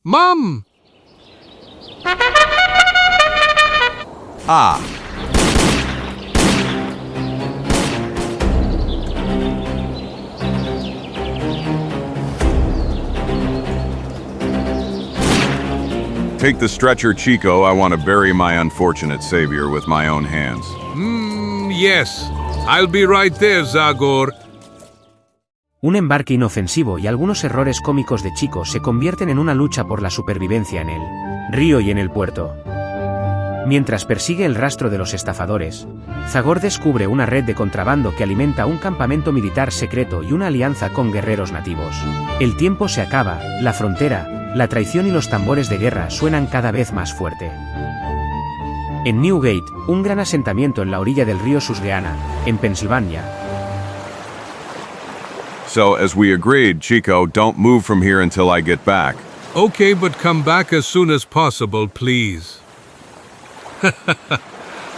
Mom! Ah. Take the stretcher, Chico. I want to bury my unfortunate savior with my own hands. Yes. I'll be right there, Zagor. Un embarque inofensivo y algunos errores cómicos de Chico se convierten en una lucha por la supervivencia en el río y en el puerto. Mientras persigue el rastro de los estafadores, Zagor descubre una red de contrabando que alimenta un campamento militar secreto y una alianza con guerreros nativos. El tiempo se acaba, la frontera, la traición y los tambores de guerra suenan cada vez más fuerte. En Newgate, un gran asentamiento en la orilla del río Susquehanna, en Pensilvania. So, as we agreed, Chico, don't move from here until I get back. Okay, but come back as soon as possible, please.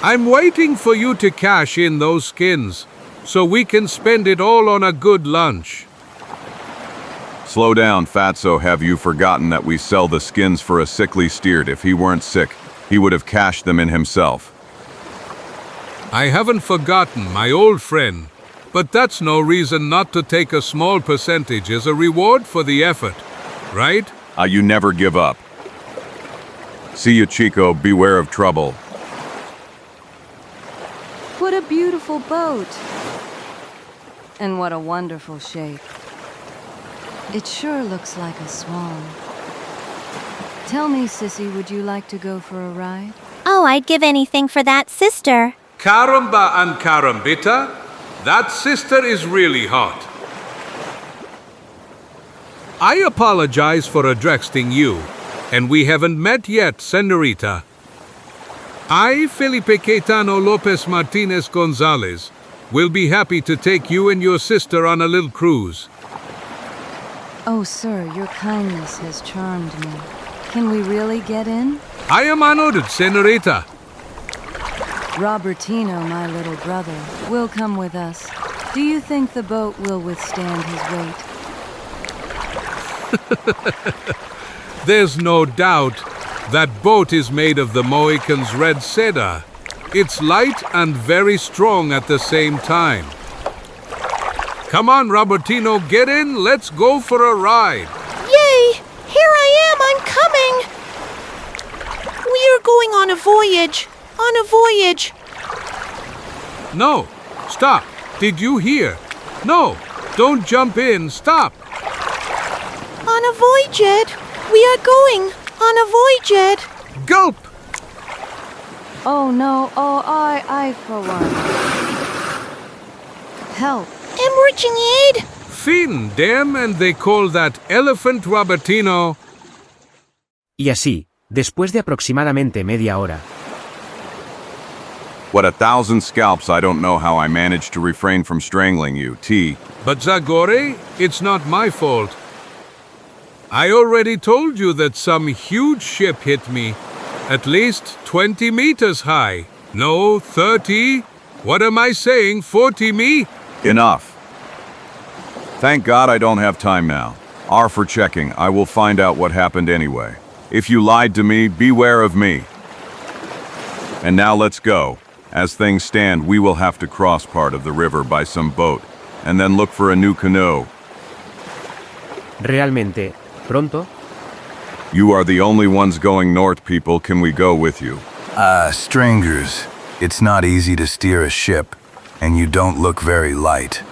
I'm waiting for you to cash in those skins, so we can spend it all on a good lunch. Slow down, Fatso. Have you forgotten that we sell the skins for a sickly steer? If he weren't sick, he would have cashed them in himself. I haven't forgotten, my old friend, but that's no reason not to take a small percentage as a reward for the effort, right? You never give up. See you, Chico. Beware of trouble. What a beautiful boat. And what a wonderful shape. It sure looks like a swan. Tell me, Sissy, would you like to go for a ride? Oh, I'd give anything for that sister. Caramba and carambita, that sister is really hot. I apologize for addressing you, and we haven't met yet, senorita. I, Felipe Caetano Lopez Martinez Gonzalez, will be happy to take you and your sister on a little cruise. Oh, sir, your kindness has charmed me. Can we really get in? I am honored, senorita. Robertino, my little brother, will come with us. Do you think the boat will withstand his weight? There's no doubt that boat is made of the Mohican's red cedar. It's light and very strong at the same time. Come on, Robertino, get in. Let's go for a ride. Yay! Here I am, I'm coming! We are going on a voyage. On a voyage. No, stop. Did you hear? No, don't jump in. Stop. On a voyage. We are going on a voyage. Gulp! Oh, no. Oh, I for one. Help. Emerging aid. Fin, damn, and they call that elephant Robertino. Y así, después de aproximadamente media hora. What 1,000 scalps, I don't know how I managed to refrain from strangling you, T. But Zagore, it's not my fault. I already told you that some huge ship hit me. At least 20 meters high. No, 30. What am I saying, 40 me? Enough. Thank God I don't have time now. R for checking. I will find out what happened anyway. If you lied to me, beware of me. And now let's go. As things stand, we will have to cross part of the river by some boat, and then look for a new canoe. Realmente, pronto. You are the only ones going north, people. Can we go with you? Strangers. It's not easy to steer a ship, and you don't look very light.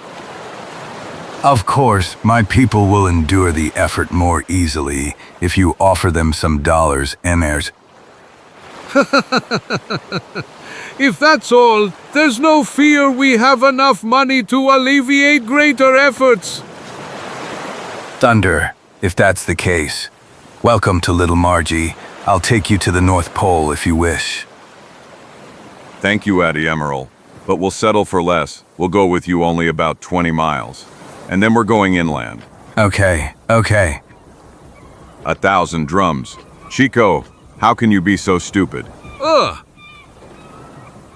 Of course, my people will endure the effort more easily if you offer them some dollars, Emers. If that's all, there's no fear we have enough money to alleviate greater efforts. Thunder, if that's the case. Welcome to Little Margie. I'll take you to the North Pole if you wish. Thank you, Addy Emerald. But we'll settle for less. We'll go with you only about 20 miles. And then we're going inland. Okay. 1,000 drums. Chico, how can you be so stupid? Ugh!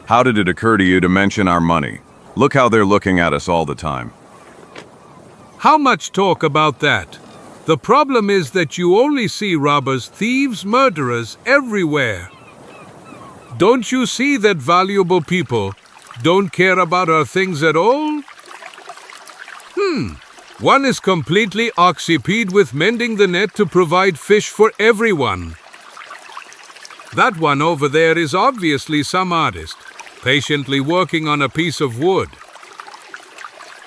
How did it occur to you to mention our money? Look how they're looking at us all the time. How much talk about that? The problem is that you only see robbers, thieves, murderers everywhere. Don't you see that valuable people don't care about our things at all? One is completely occupied with mending the net to provide fish for everyone. That one over there is obviously some artist, patiently working on a piece of wood.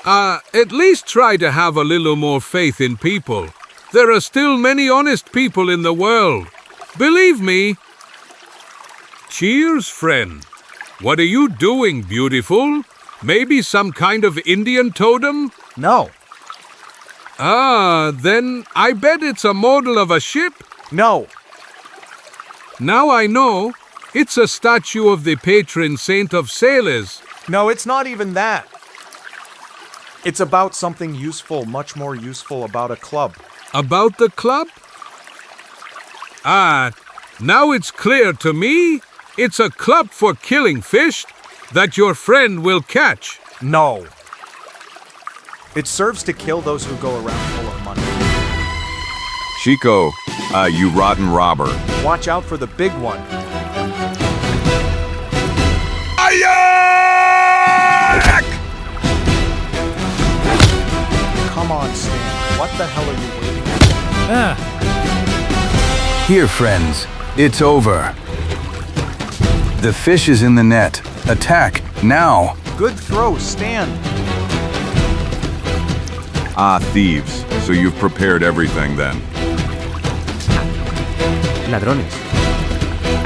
At least try to have a little more faith in people. There are still many honest people in the world. Believe me. Cheers, friend. What are you doing, beautiful? Maybe some kind of Indian totem? No. Then I bet it's a model of a ship? No. Now I know. It's a statue of the patron saint of sailors. No, it's not even that. It's about something useful, much more useful, about a club. About the club? Now it's clear to me. It's a club for killing fish that your friend will catch. No. It serves to kill those who go around full of money. Chico, you rotten robber. Watch out for the big one. Come on, Stan. What the hell are you waiting for? Here, friends, it's over. The fish is in the net. Attack, now! Good throw, Stan. Thieves. So you've prepared everything then. Ladrones.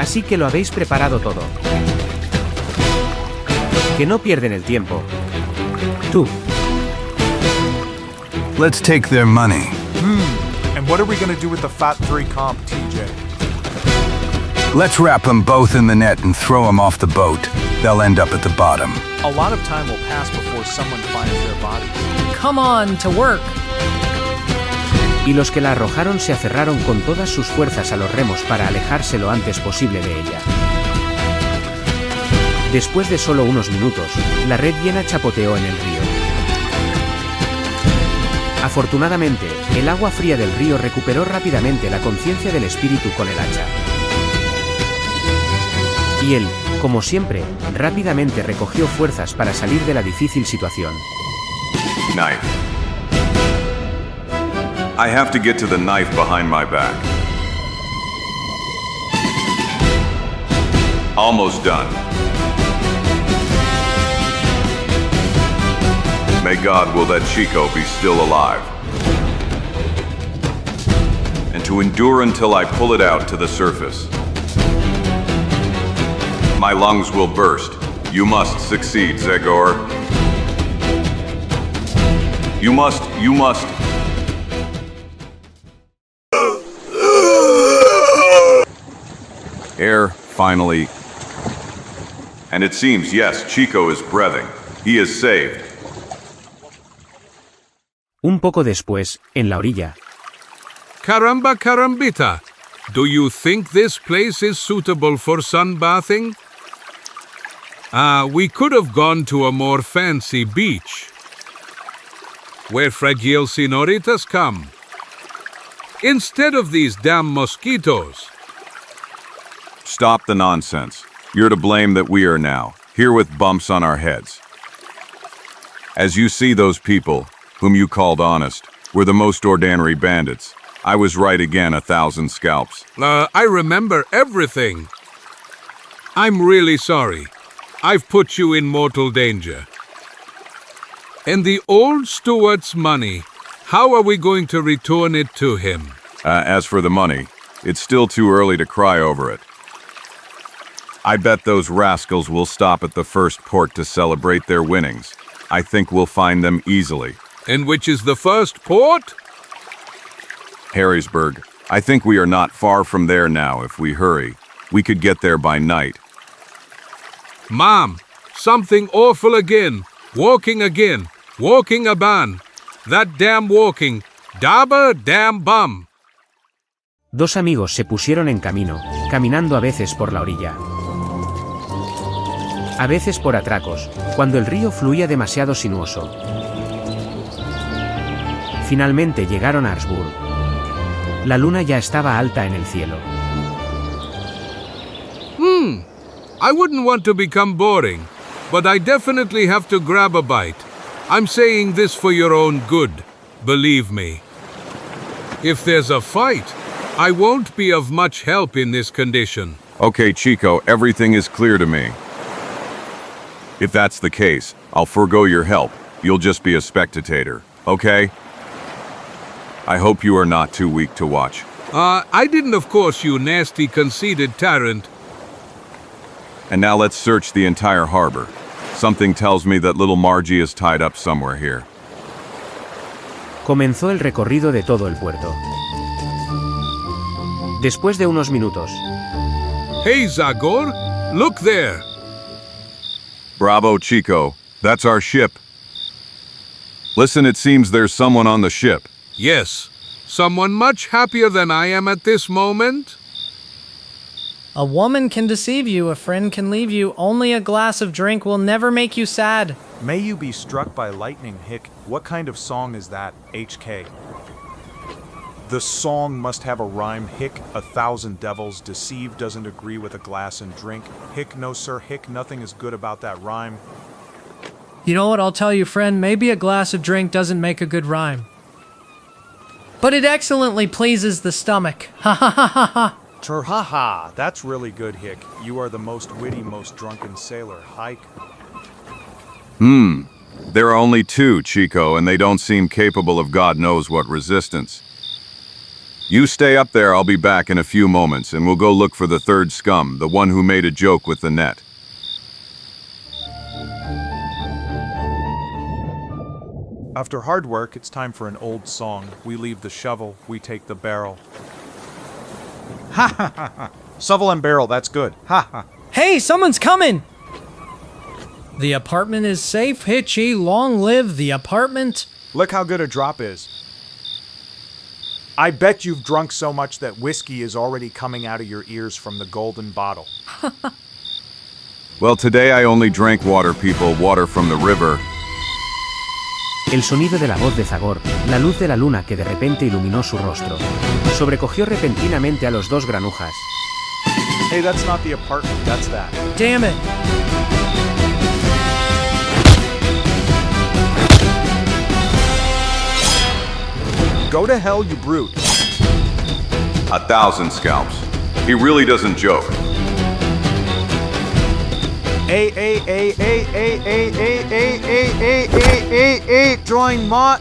Así que lo habéis preparado todo. Que no pierden el tiempo. Tú. Let's take their money. And what are we gonna do with the Fat 3 comp, TJ? Let's wrap them both in the net and throw them off the boat. They'll end up at the bottom. A lot of time will pass before someone finds their bodies. Come on, to work. Y los que la arrojaron se aferraron con todas sus fuerzas a los remos para alejarse lo antes posible de ella. Después de solo unos minutos, la red llena chapoteó en el río. Afortunadamente, el agua fría del río recuperó rápidamente la conciencia del espíritu con el hacha. Y él, como siempre, rápidamente recogió fuerzas para salir de la difícil situación. Knife. I have to get to the knife behind my back. Almost done. May God will that Chico be still alive. And to endure until I pull it out to the surface. My lungs will burst. You must succeed, Zagor. You must. Air, finally. And it seems, yes, Chico is breathing. He is saved. Un poco después, en la orilla. Caramba carambita. Do you think this place is suitable for sunbathing? We could have gone to a more fancy beach, where fragile senoritas come, instead of these damn mosquitoes. Stop the nonsense. You're to blame that we are now, here with bumps on our heads. As you see, those people, whom you called honest, were the most ordinary bandits. I was right again, 1,000 scalps. I remember everything. I'm really sorry. I've put you in mortal danger. And the old steward's money, how are we going to return it to him? As for the money, it's still too early to cry over it. I bet those rascals will stop at the first port to celebrate their winnings. I think we'll find them easily. And which is the first port? Harrisburg. I think we are not far from there now if we hurry. We could get there by night. Mom, something awful again. Walking a ban. That damn walking. Dabba damn bum. Dos amigos se pusieron en camino, caminando a veces por la orilla. A veces por atracos, cuando el río fluía demasiado sinuoso. Finalmente llegaron a Harrisburg. La luna ya estaba alta en el cielo. I wouldn't want to become boring, but I definitely have to grab a bite. I'm saying this for your own good, believe me. If there's a fight, I won't be of much help in this condition. Okay, Chico, everything is clear to me. If that's the case, I'll forego your help. You'll just be a spectator, okay? I hope you are not too weak to watch. I didn't, of course, you nasty, conceited tyrant. And now let's search the entire harbor. Something tells me that little Margie is tied up somewhere here. Comenzó el recorrido de todo el puerto. Después de unos minutos, Hey, Zagor, look there. Bravo, Chico. That's our ship. Listen, it seems there's someone on the ship. Yes, someone much happier than I am at this moment. A woman can deceive you, a friend can leave you, only a glass of drink will never make you sad. May you be struck by lightning, Hick. What kind of song is that, HK? The song must have a rhyme, Hick. 1,000 devils deceived doesn't agree with a glass and drink. Hick, no sir, Hick, nothing is good about that rhyme. You know what, I'll tell you, friend, maybe a glass of drink doesn't make a good rhyme. But it excellently pleases the stomach. Ha ha ha ha ha. Haha, that's really good, Hick. You are the most witty, most drunken sailor. Hike. There are only two, Chico, and they don't seem capable of God knows what resistance. You stay up there, I'll be back in a few moments, and we'll go look for the third scum, the one who made a joke with the net. After hard work, it's time for an old song. We leave the shovel, we take the barrel. Ha ha ha ha. Shovel and barrel, that's good. Ha ha. Hey, someone's coming! The apartment is safe, Hitchy. Long live the apartment. Look how good a drop is. I bet you've drunk so much that whiskey is already coming out of your ears from the golden bottle. Well, today I only drank water, people, water from the river. el sonido de la voz de Zagor, la luz de la luna que de repente iluminó su rostro, sobrecogió repentinamente a los dos granujas. Hey, that's not the apartment, that's that. Damn it! Go to hell, you brute. 1,000 scalps. He really doesn't joke. Join Mott.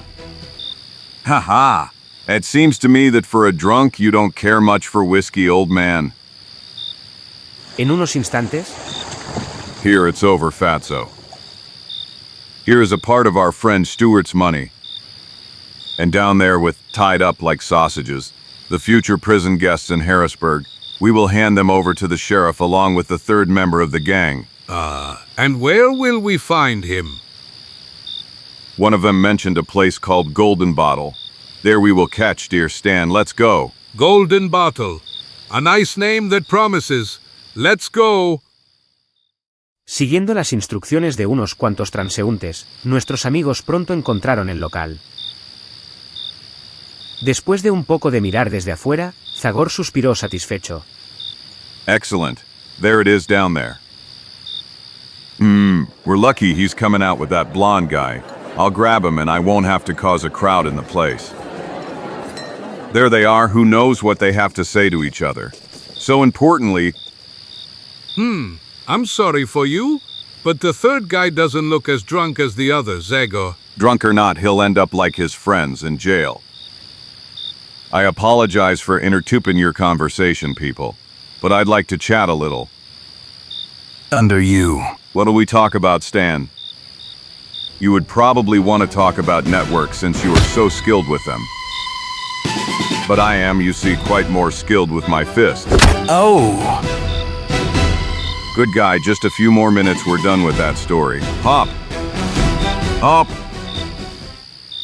Haha. It seems to me that for a drunk you don't care much for whiskey, old man. En unos instantes, Here it's over, fatso. Here is a part of our friend Stewart's money. And down there with tied up like sausages, the future prison guests in Harrisburg, we will hand them over to the sheriff along with the third member of the gang. And where will we find him? One of them mentioned a place called Golden Bottle. There we will catch dear Stan. Let's go. Golden Bottle. A nice name that promises. Let's go. siguiendo las instrucciones de unos cuantos transeúntes, nuestros amigos pronto encontraron el local. Después de un poco de mirar desde afuera, Zagor suspiró satisfecho. Excellent. There it is down there. We're lucky he's coming out with that blonde guy. I'll grab him and I won't have to cause a crowd in the place. There they are, who knows what they have to say to each other. So importantly, I'm sorry for you, but the third guy doesn't look as drunk as the other, Zagor. drunk or not, he'll end up like his friends in jail. I apologize for interrupting your conversation, people, but I'd like to chat a little. Under you. What'll we talk about, Stan? You would probably want to talk about networks since you are so skilled with them. But I am, you see, quite more skilled with my fists. Oh! Good guy, just a few more minutes, we're done with that story. Hop! Hop!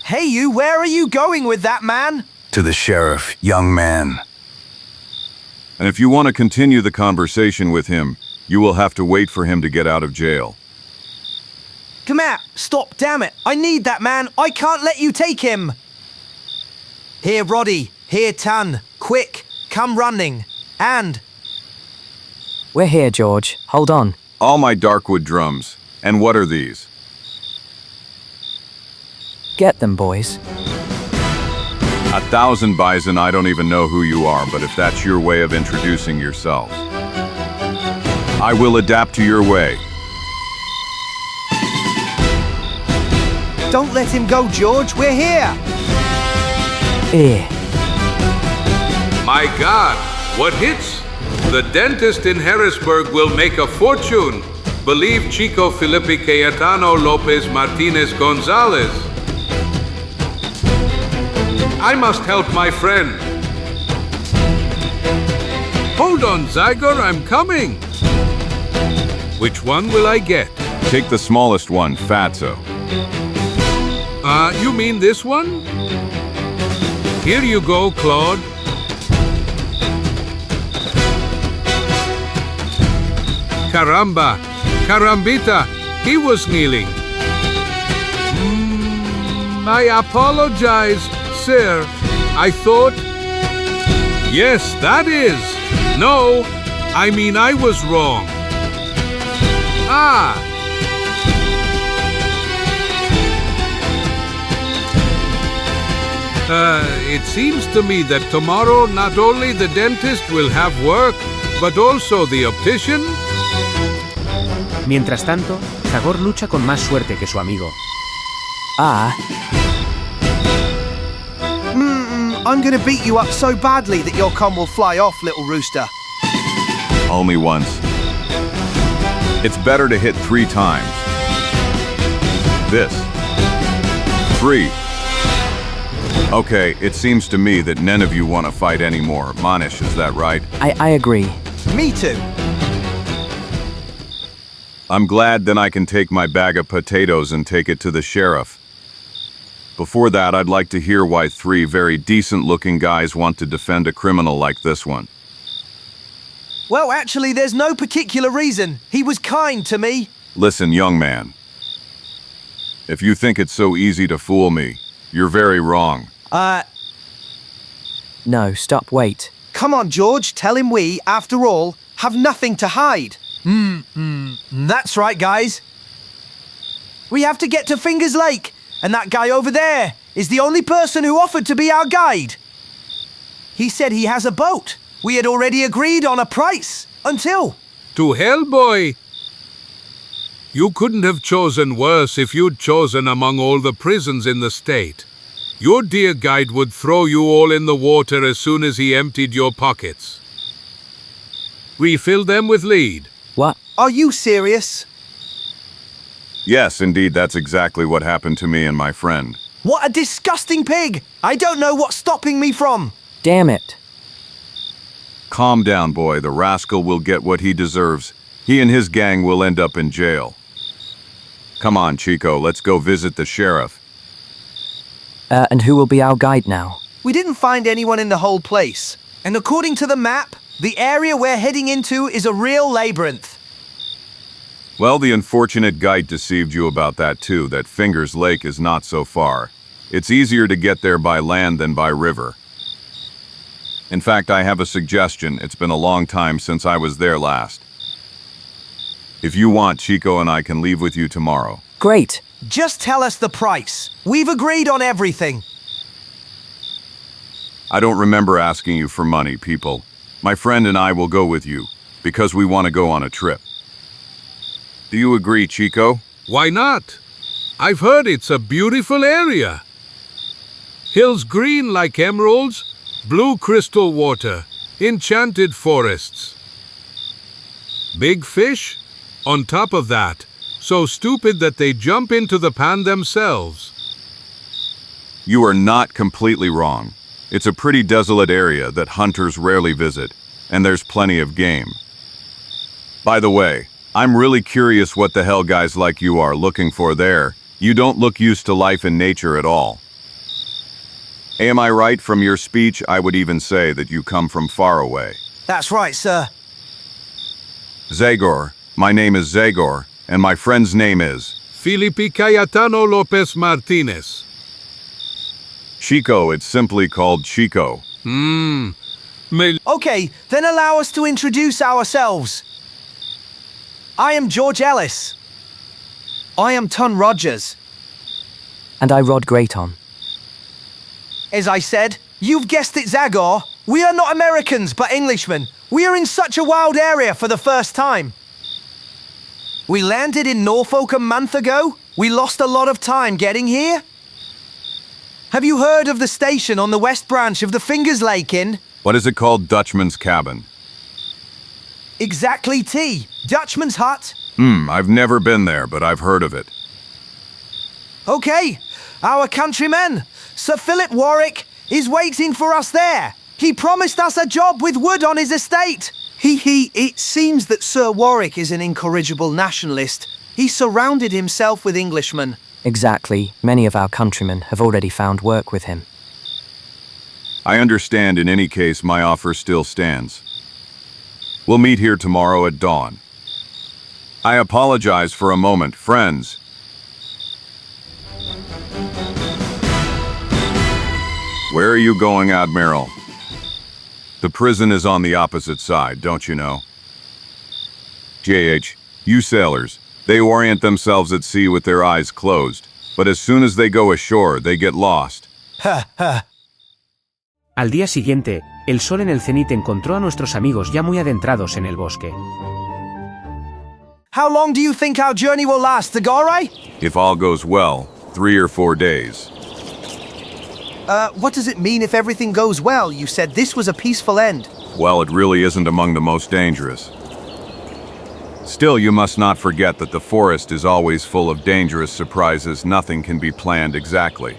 Hey you, where are you going with that man? To the sheriff, young man. And if you want to continue the conversation with him, you will have to wait for him to get out of jail. Come out, stop, damn it. I need that man. I can't let you take him. Here, Roddy. Here, Tan. Quick, come running. And We're here, George. Hold on. All my darkwood drums. And what are these? Get them, boys. 1,000 bison, I don't even know who you are, but if that's your way of introducing yourselves, I will adapt to your way. don't let him go, George. We're here. Here. My God, what hits? The dentist in Harrisburg will make a fortune. Believe Chico Felipe Cayetano Lopez Martinez Gonzalez. I must help my friend. Hold on, Zagor, I'm coming. Which one will I get? Take the smallest one, Fatso. You mean this one? Here you go, Claude. Caramba, carambita, he was kneeling. I apologize, sir. I thought... Yes, that is. No, I mean I was wrong. Ah. It seems to me that tomorrow not only the dentist will have work, but also the optician. Mientras tanto, Zagor lucha con más suerte que su amigo. I'm gonna beat you up so badly that your cum will fly off, little rooster. Only once. It's better to hit 3 times. This. 3. Okay, it seems to me that none of you want to fight anymore. Manish, is that right? I agree. Me too. I'm glad then I can take my bag of potatoes and take it to the sheriff. Before that, I'd like to hear why 3 very decent-looking guys want to defend a criminal like this one. Well, actually, there's no particular reason. He was kind to me. Listen, young man. If you think it's so easy to fool me, you're very wrong. No, stop, wait. Come on, George, tell him we, after all, have nothing to hide. That's right, guys. We have to get to Fingers Lake, and that guy over there is the only person who offered to be our guide. He said he has a boat. We had already agreed on a price, until... To hell, boy! You couldn't have chosen worse if you'd chosen among all the prisons in the state. Your dear guide would throw you all in the water as soon as he emptied your pockets. Refill them with lead. What? Are you serious? Yes, indeed, that's exactly what happened to me and my friend. What a disgusting pig! I don't know what's stopping me from... Damn it. Calm down, boy. The rascal will get what he deserves. He and his gang will end up in jail. Come on, Chico, let's go visit the sheriff. And who will be our guide now? We didn't find anyone in the whole place. And according to the map, the area we're heading into is a real labyrinth. Well, the unfortunate guide deceived you about that too, that Fingers Lake is not so far. It's easier to get there by land than by river. In fact, I have a suggestion. It's been a long time since I was there last. If you want, Chico and I can leave with you tomorrow. Great. Just tell us the price. We've agreed on everything. I don't remember asking you for money, people. My friend and I will go with you, because we want to go on a trip. Do you agree, Chico? Why not? I've heard it's a beautiful area. Hills green like emeralds, blue crystal water, enchanted forests. Big fish? On top of that, so stupid that they jump into the pan themselves. You are not completely wrong. It's a pretty desolate area that hunters rarely visit, and there's plenty of game. By the way, I'm really curious what the hell guys like you are looking for there. You don't look used to life in nature at all. Am I right? From your speech, I would even say that you come from far away. That's right, sir. Zagor, my name is Zagor, and my friend's name is... Felipe Cayetano Lopez Martinez. Chico, it's simply called Chico. Okay, then allow us to introduce ourselves. I am George Ellis. I am Ton Rogers. And I Rod Grayton. As I said, you've guessed it, Zagor. We are not Americans, but Englishmen. We are in such a wild area for the first time. We landed in Norfolk a month ago. We lost a lot of time getting here. Have you heard of the station on the west branch of the Fingers Lake Inn? What is it called? Dutchman's Cabin. Exactly, T. Dutchman's Hut. I've never been there, but I've heard of it. Okay, our countryman, Sir Philip Warwick, is waiting for us there. He promised us a job with wood on his estate. It seems that Sir Warwick is an incorrigible nationalist. He surrounded himself with Englishmen. Exactly. Many of our countrymen have already found work with him. I understand. In any case, my offer still stands. We'll meet here tomorrow at dawn. I apologize for a moment, friends. Where are you going, Admiral? The prison is on the opposite side, don't you know? JH, you sailors, they orient themselves at sea with their eyes closed, but as soon as they go ashore, they get lost. Al día siguiente, el sol en el cenit encontró a nuestros amigos ya muy adentrados en el bosque. How long do you think our journey will last, Zagor? If all goes well, 3 or 4 days. What does it mean if everything goes well? You said this was a peaceful end. Well, it really isn't among the most dangerous. Still, you must not forget that the forest is always full of dangerous surprises. Nothing can be planned exactly.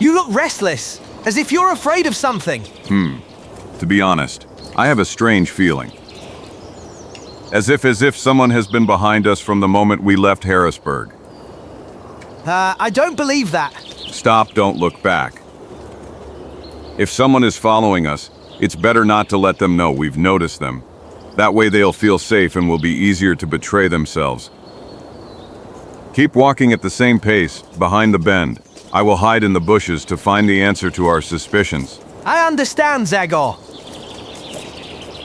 You look restless, as if you're afraid of something. To be honest, I have a strange feeling. As if someone has been behind us from the moment we left Harrisburg. I don't believe that. Stop, don't look back. If someone is following us, it's better not to let them know we've noticed them. That way they'll feel safe and will be easier to betray themselves. Keep walking at the same pace, behind the bend. I will hide in the bushes to find the answer to our suspicions. I understand, Zagor.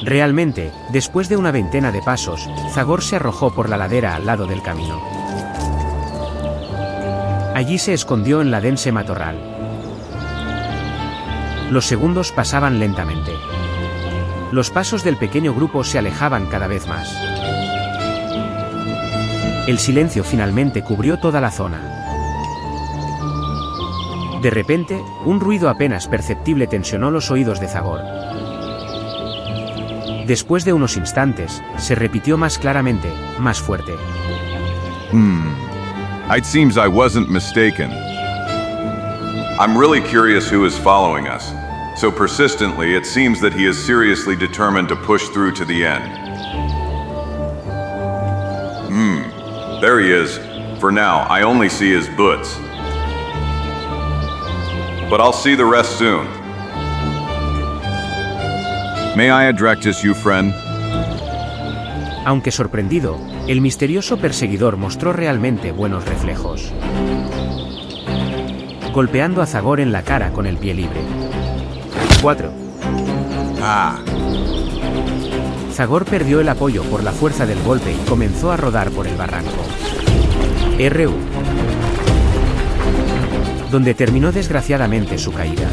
Realmente, después de una veintena de pasos, Zagor se arrojó por la ladera al lado del camino. Allí se escondió en la dense matorral. Los segundos pasaban lentamente. Los pasos del pequeño grupo se alejaban cada vez más. El silencio finalmente cubrió toda la zona. De repente, un ruido apenas perceptible tensionó los oídos de Zagor. Después de unos instantes, se repitió más claramente, más fuerte. It seems I wasn't mistaken. I'm really curious who is following us. So persistently, it seems that he is seriously determined to push through to the end. There he is. For now, I only see his boots. But I'll see the rest soon. May I address you, friend? Aunque sorprendido, el misterioso perseguidor mostró realmente buenos reflejos. Golpeando a Zagor en la cara con el pie libre. 4. Zagor perdió el apoyo por la fuerza del golpe y comenzó a rodar por el barranco. RU. Donde terminó desgraciadamente su caída.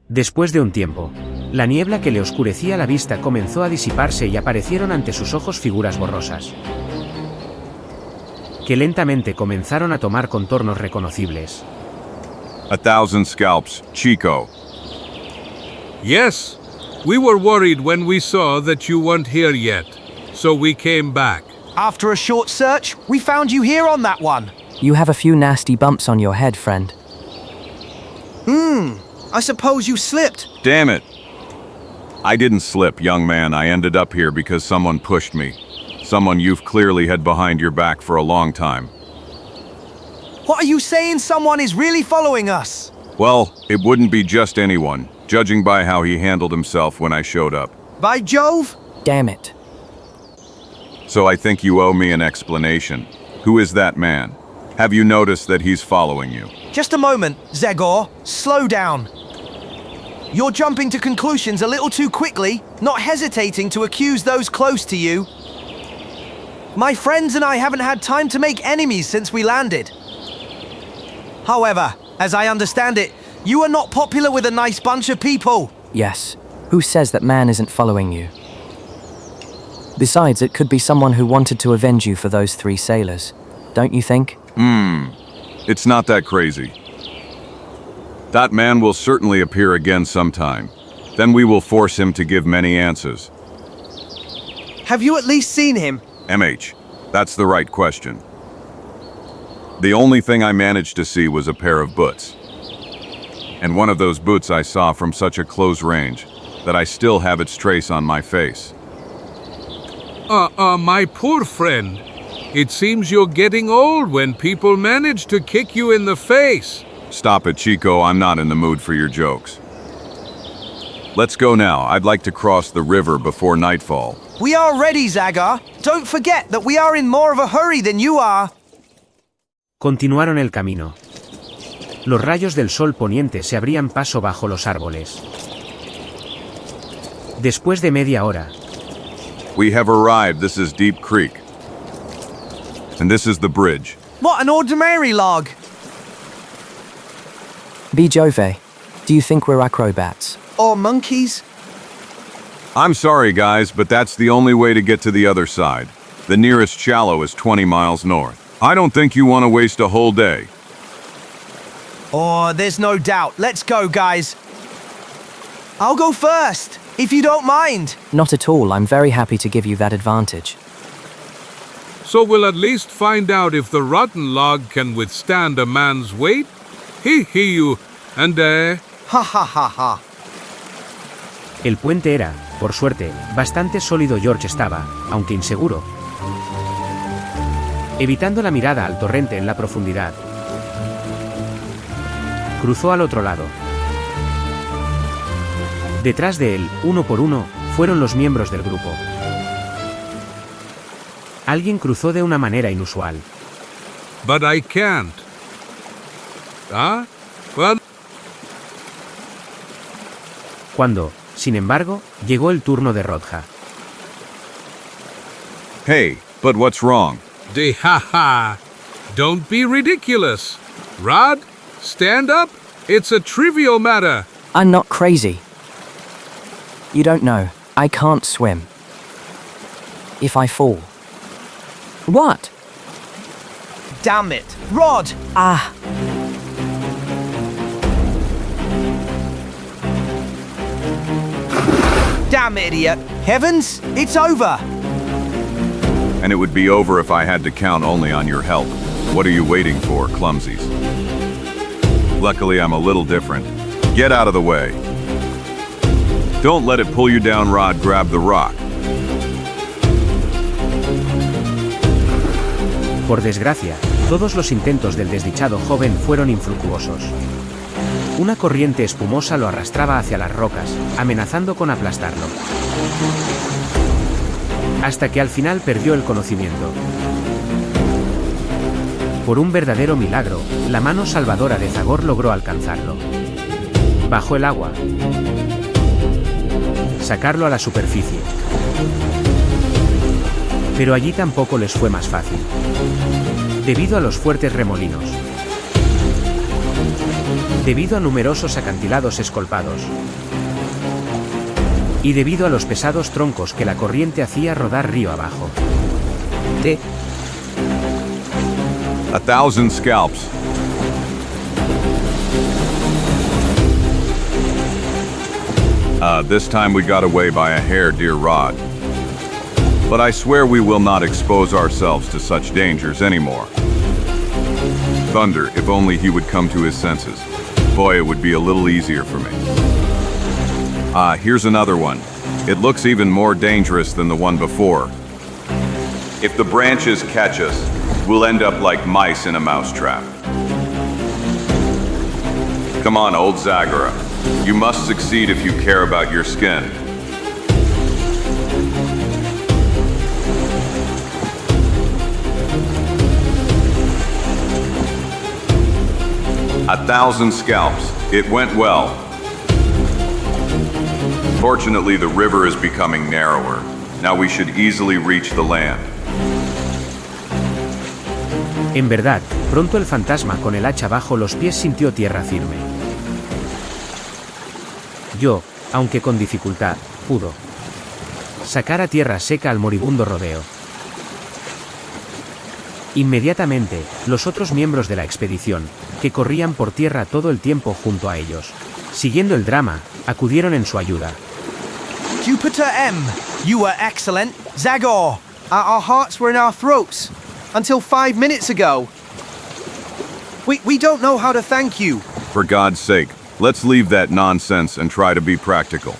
Después de un tiempo, la niebla que le oscurecía la vista comenzó a disiparse y aparecieron ante sus ojos figuras borrosas, que lentamente comenzaron a tomar contornos reconocibles. 1,000 scalps, Chico. Yes, we were worried when we saw that you weren't here yet, so we came back. After a short search, we found you here on that one. You have a few nasty bumps on your head, friend. I suppose you slipped. Damn it. I didn't slip, young man. I ended up here because someone pushed me. Someone you've clearly had behind your back for a long time. What are you saying? Someone is really following us? Well, it wouldn't be just anyone, judging by how he handled himself when I showed up. By Jove? Damn it. So I think you owe me an explanation. Who is that man? Have you noticed that he's following you? Just a moment, Zagor. Slow down. You're jumping to conclusions a little too quickly, not hesitating to accuse those close to you. My friends and I haven't had time to make enemies since we landed. However, as I understand it, you are not popular with a nice bunch of people. Yes. Who says that man isn't following you? Besides, it could be someone who wanted to avenge you for those 3 sailors. Don't you think? It's not that crazy. That man will certainly appear again sometime. Then we will force him to give many answers. Have you at least seen him? MH, that's the right question. The only thing I managed to see was a pair of boots. And one of those boots I saw from such a close range that I still have its trace on my face. My poor friend. It seems you're getting old when people manage to kick you in the face. Stop it, Chico. I'm not in the mood for your jokes. Let's go now. I'd like to cross the river before nightfall. We are ready, Zagor. Don't forget that we are in more of a hurry than you are. Continuaron el camino. Los rayos del sol poniente se abrían paso bajo los árboles. Después de media hora. We have arrived. This is Deep Creek. And this is the bridge. What an ordinary log. Be Jove, do you think we're acrobats? Or monkeys? I'm sorry, guys, but that's the only way to get to the other side. The nearest shallow is 20 miles north. I don't think you want to waste a whole day. Oh, there's no doubt. Let's go, guys. I'll go first, if you don't mind. Not at all. I'm very happy to give you that advantage. So we'll at least find out if the rotten log can withstand a man's weight. You, and Ha ha ha ha. El puente era, por suerte, bastante sólido. George estaba, aunque inseguro, evitando la mirada al torrente en la profundidad. Cruzó al otro lado. Detrás de él, uno por uno, fueron los miembros del grupo. Alguien cruzó de una manera inusual. But I can't. Well. Cuando, sin embargo, llegó el turno de Rodja. Hey, but what's wrong? Ha. Don't be ridiculous. Rod, stand up. It's a trivial matter. I'm not crazy. You don't know, I can't swim. If I fall. What? Damn it. Rod! Ah! Damn idiot. Heavens, it's over. And it would be over if I had to count only on your help. What are you waiting for, clumsies? Luckily, I'm a little different. Get out of the way. Don't let it pull you down, Rod. Grab the rock. Por desgracia, todos los intentos del desdichado joven fueron infructuosos. Una corriente espumosa lo arrastraba hacia las rocas, amenazando con aplastarlo. Hasta que al final perdió el conocimiento. Por un verdadero milagro, la mano salvadora de Zagor logró alcanzarlo. Bajo el agua. Sacarlo a la superficie. Pero allí tampoco les fue más fácil. Debido a los fuertes remolinos. Debido a numerosos acantilados escolpados. Y debido a los pesados troncos que la corriente hacía rodar río abajo. 1,000 scalps. This time we got away by a hair, dear Rod. But I swear we will not expose ourselves to such dangers anymore. Thunder, if only he would come to his senses. Boy, it would be a little easier for me. Here's another one. It looks even more dangerous than the one before. If the branches catch us, we'll end up like mice in a mousetrap. Come on, old Zagor. You must succeed if you care about your skin. "1,000 scalps. It went well. Fortunately, the river is becoming narrower. Now we should easily reach the land. En verdad, pronto el fantasma con el hacha bajo los pies sintió tierra firme. Yo, aunque con dificultad, pudo sacar a tierra seca al moribundo rodeo. Inmediatamente, los otros miembros de la expedición, que corrían por tierra todo el tiempo junto a ellos, siguiendo el drama, acudieron en su ayuda. Jupiter M, you were excellent. Zagor, our hearts were in our throats. Until 5 minutes ago. We don't know how to thank you. For God's sake, let's leave that nonsense and try to be practical.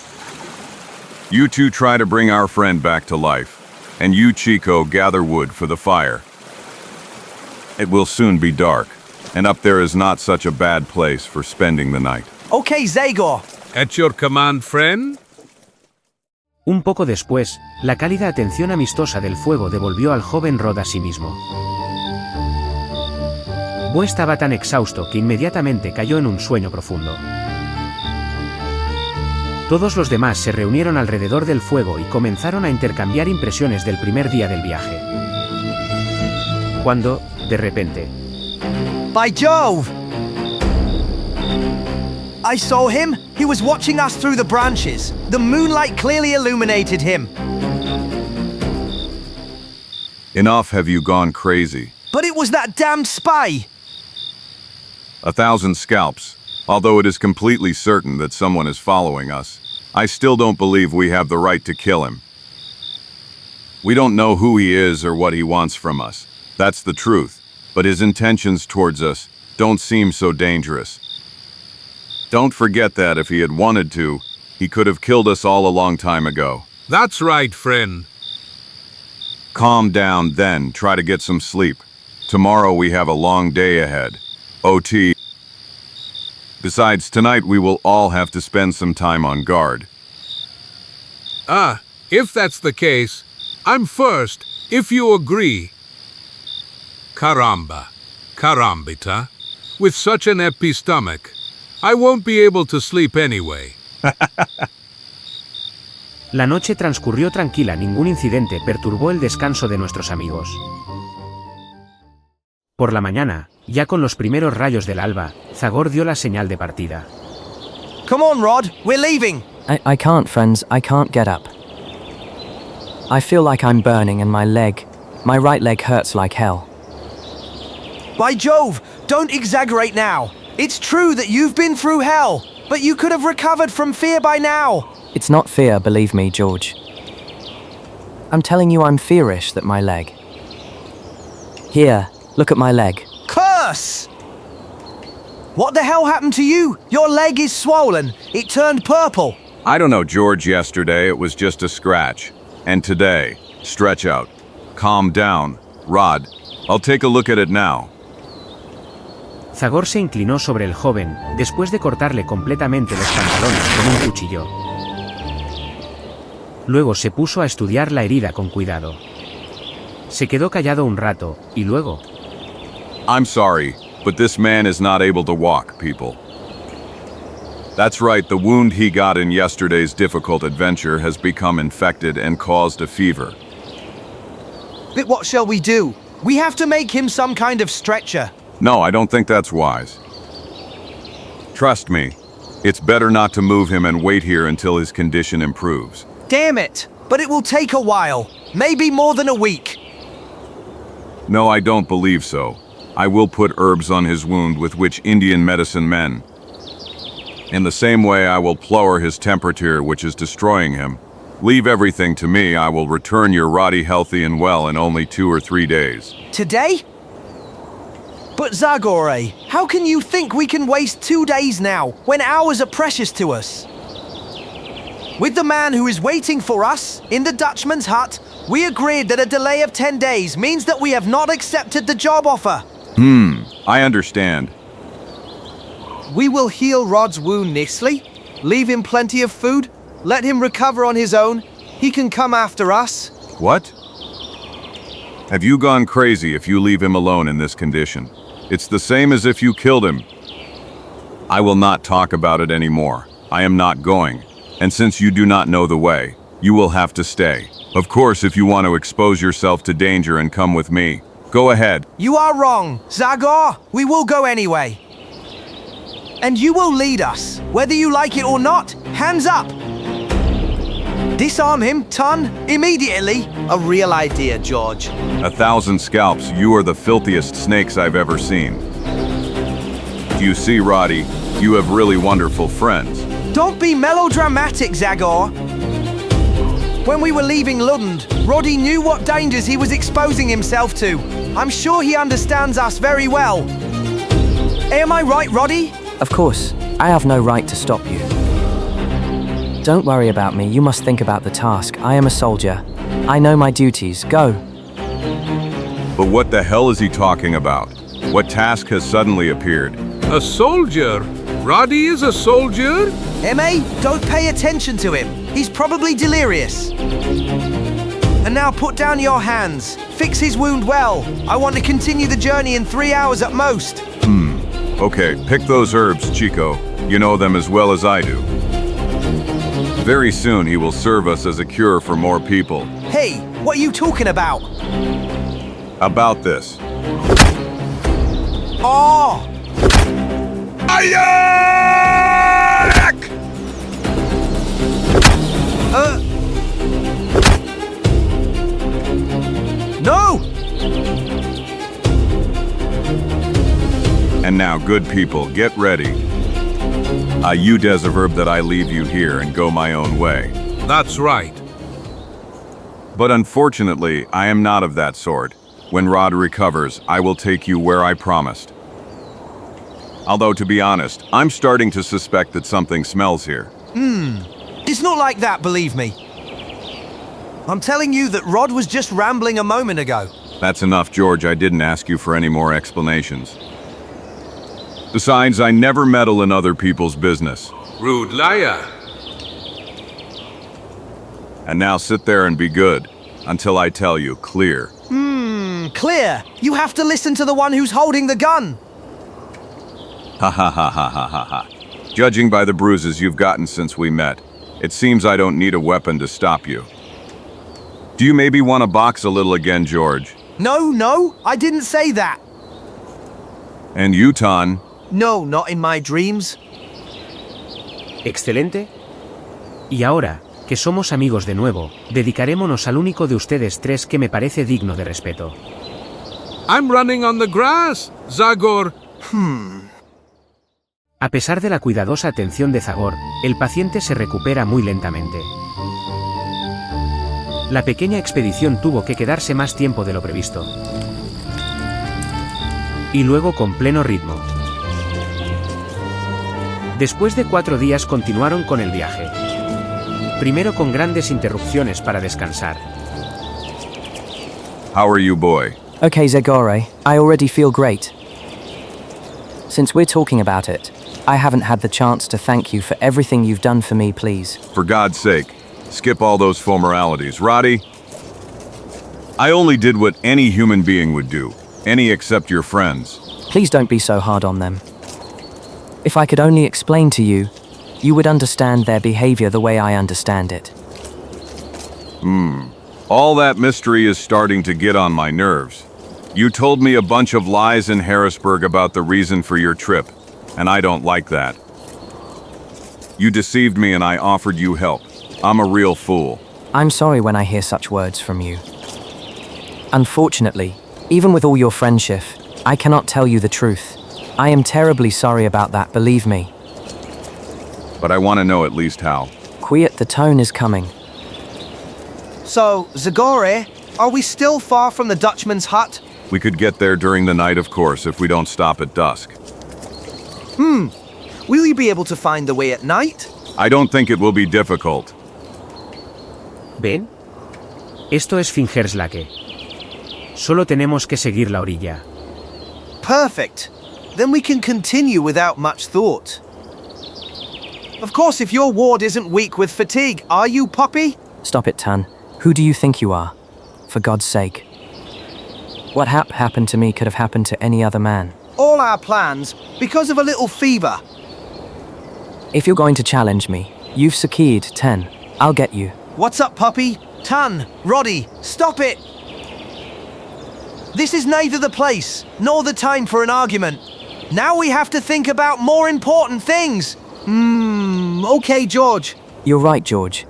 You two try to bring our friend back to life, and you, Chico, gather wood for the fire. It will soon be dark, and up there is not such a bad place for spending the night. Okay, Zagor. At your command, friend? Un poco después, la cálida atención amistosa del fuego devolvió al joven Rod a sí mismo. Bo estaba tan exhausto que inmediatamente cayó en un sueño profundo. Todos los demás se reunieron alrededor del fuego y comenzaron a intercambiar impresiones del primer día del viaje. Cuando, de repente... By Jove! I saw him. He was watching us through the branches. The moonlight clearly illuminated him. Enough, have you gone crazy? But it was that damned spy! 1,000 scalps. Although it is completely certain that someone is following us, I still don't believe we have the right to kill him. We don't know who he is or what he wants from us. That's the truth. But his intentions towards us don't seem so dangerous. Don't forget that if he had wanted to, he could have killed us all a long time ago. That's right, friend. Calm down then, try to get some sleep. Tomorrow we have a long day ahead. OT. Besides, tonight we will all have to spend some time on guard. If that's the case, I'm first, if you agree. Caramba. Carambita. With such an empty stomach, I won't be able to sleep anyway. La noche transcurrió tranquila, ningún incidente perturbó el descanso de nuestros amigos. Por la mañana, ya con los primeros rayos del alba, Zagor dio la señal de partida. Come on, Rod, we're leaving. I can't, friends, I can't get up. I feel like I'm burning and my right leg hurts like hell. By Jove, don't exaggerate now. It's true that you've been through hell, but you could have recovered from fear by now. It's not fear, believe me, George. I'm telling you I'm fearish that my leg. Here, look at my leg. Curse! What the hell happened to you? Your leg is swollen. It turned purple. I don't know, George. Yesterday it was just a scratch. And today, stretch out. Calm down. Rod, I'll take a look at it now. Zagor se inclinó sobre el joven, después de cortarle completamente los pantalones con un cuchillo. Luego se puso a estudiar la herida con cuidado. Se quedó callado un rato, y luego... I'm sorry, but this man is not able to walk, people. That's right, the wound he got in yesterday's difficult adventure has become infected and caused a fever. But what shall we do? We have to make him some kind of stretcher. No, I don't think that's wise. Trust me, it's better not to move him and wait here until his condition improves. Damn it! But it will take a while. Maybe more than a week. No, I don't believe so. I will put herbs on his wound with which Indian medicine men. In the same way I will lower his temperature which is destroying him. Leave everything to me, I will return your Roddy healthy and well in only 2 or 3 days. Today? But Zagor, how can you think we can waste 2 days now, when hours are precious to us? With the man who is waiting for us, in the Dutchman's hut, we agreed that a delay of 10 days means that we have not accepted the job offer. I understand. We will heal Rod's wound nicely, leave him plenty of food, let him recover on his own. He can come after us. What? Have you gone crazy if you leave him alone in this condition? It's the same as if you killed him. I will not talk about it anymore. I am not going. And since you do not know the way, you will have to stay. Of course, if you want to expose yourself to danger and come with me, go ahead. You are wrong, Zagor. We will go anyway. And you will lead us, whether you like it or not. Hands up. Disarm him, Ton, immediately. A real idea, George. 1,000 scalps, you are the filthiest snakes I've ever seen. Do you see, Roddy? You have really wonderful friends. Don't be melodramatic, Zagor. When we were leaving Lund, Roddy knew what dangers he was exposing himself to. I'm sure he understands us very well. Am I right, Roddy? Of course, I have no right to stop you. Don't worry about me, you must think about the task. I am a soldier. I know my duties. Go. But what the hell is he talking about? What task has suddenly appeared? A soldier? Roddy is a soldier? M.A., don't pay attention to him. He's probably delirious. And now put down your hands. Fix his wound well. I want to continue the journey in 3 hours at most. Okay, pick those herbs, Chico. You know them as well as I do. Very soon he will serve us as a cure for more people. Hey, what are you talking about? About this. Oh! No! And now, good people, get ready. You deserve that I leave you here and go my own way. That's right. But unfortunately, I am not of that sort. When Rod recovers, I will take you where I promised. Although, to be honest, I'm starting to suspect that something smells here. It's not like that, believe me. I'm telling you that Rod was just rambling a moment ago. That's enough, George. I didn't ask you for any more explanations. Besides, I never meddle in other people's business. Rude liar. And now sit there and be good, until I tell you, clear. Clear. You have to listen to the one who's holding the gun. Ha ha ha ha ha ha ha. Judging by the bruises you've gotten since we met, it seems I don't need a weapon to stop you. Do you maybe want to box a little again, George? No, I didn't say that. And you, Ton? No, not in my dreams. Excelente. Y ahora, que somos amigos de nuevo, dedicarémonos al único de ustedes tres que me parece digno de respeto. I'm running on the grass, Zagor. A pesar de la cuidadosa atención de Zagor, el paciente se recupera muy lentamente. La pequeña expedición tuvo que quedarse más tiempo de lo previsto. Y luego con pleno ritmo. Después de 4 días continuaron con el viaje. Primero con grandes interrupciones para descansar. How are you, boy? Okay, Zagor, I already feel great. Since we're talking about it, I haven't had the chance to thank you for everything you've done for me, please. For God's sake, skip all those formalities. Roddy, I only did what any human being would do. Any except your friends. Please don't be so hard on them. If I could only explain to you, you would understand their behavior the way I understand it. All that mystery is starting to get on my nerves. You told me a bunch of lies in Harrisburg about the reason for your trip, and I don't like that. You deceived me and I offered you help. I'm a real fool. I'm sorry when I hear such words from you. Unfortunately, even with all your friendship, I cannot tell you the truth. I am terribly sorry about that, believe me. But I want to know at least how. Quiet, the tone is coming. So, Zagor, are we still far from the Dutchman's hut? We could get there during the night, of course, if we don't stop at dusk. Will you be able to find the way at night? I don't think it will be difficult. ¿Ven? Esto es fingerslaque. Solo tenemos que seguir la orilla. Perfect. Then we can continue without much thought. Of course, if your ward isn't weak with fatigue, are you, Poppy? Stop it, Tan. Who do you think you are? For God's sake. What happened to me could have happened to any other man. All our plans, because of a little fever. If you're going to challenge me, You've secured 10. I'll get you. What's up, puppy? Tan, Roddy, stop it! This is neither the place, nor the time for an argument. Now we have to think about more important things. Okay, George. You're right, George.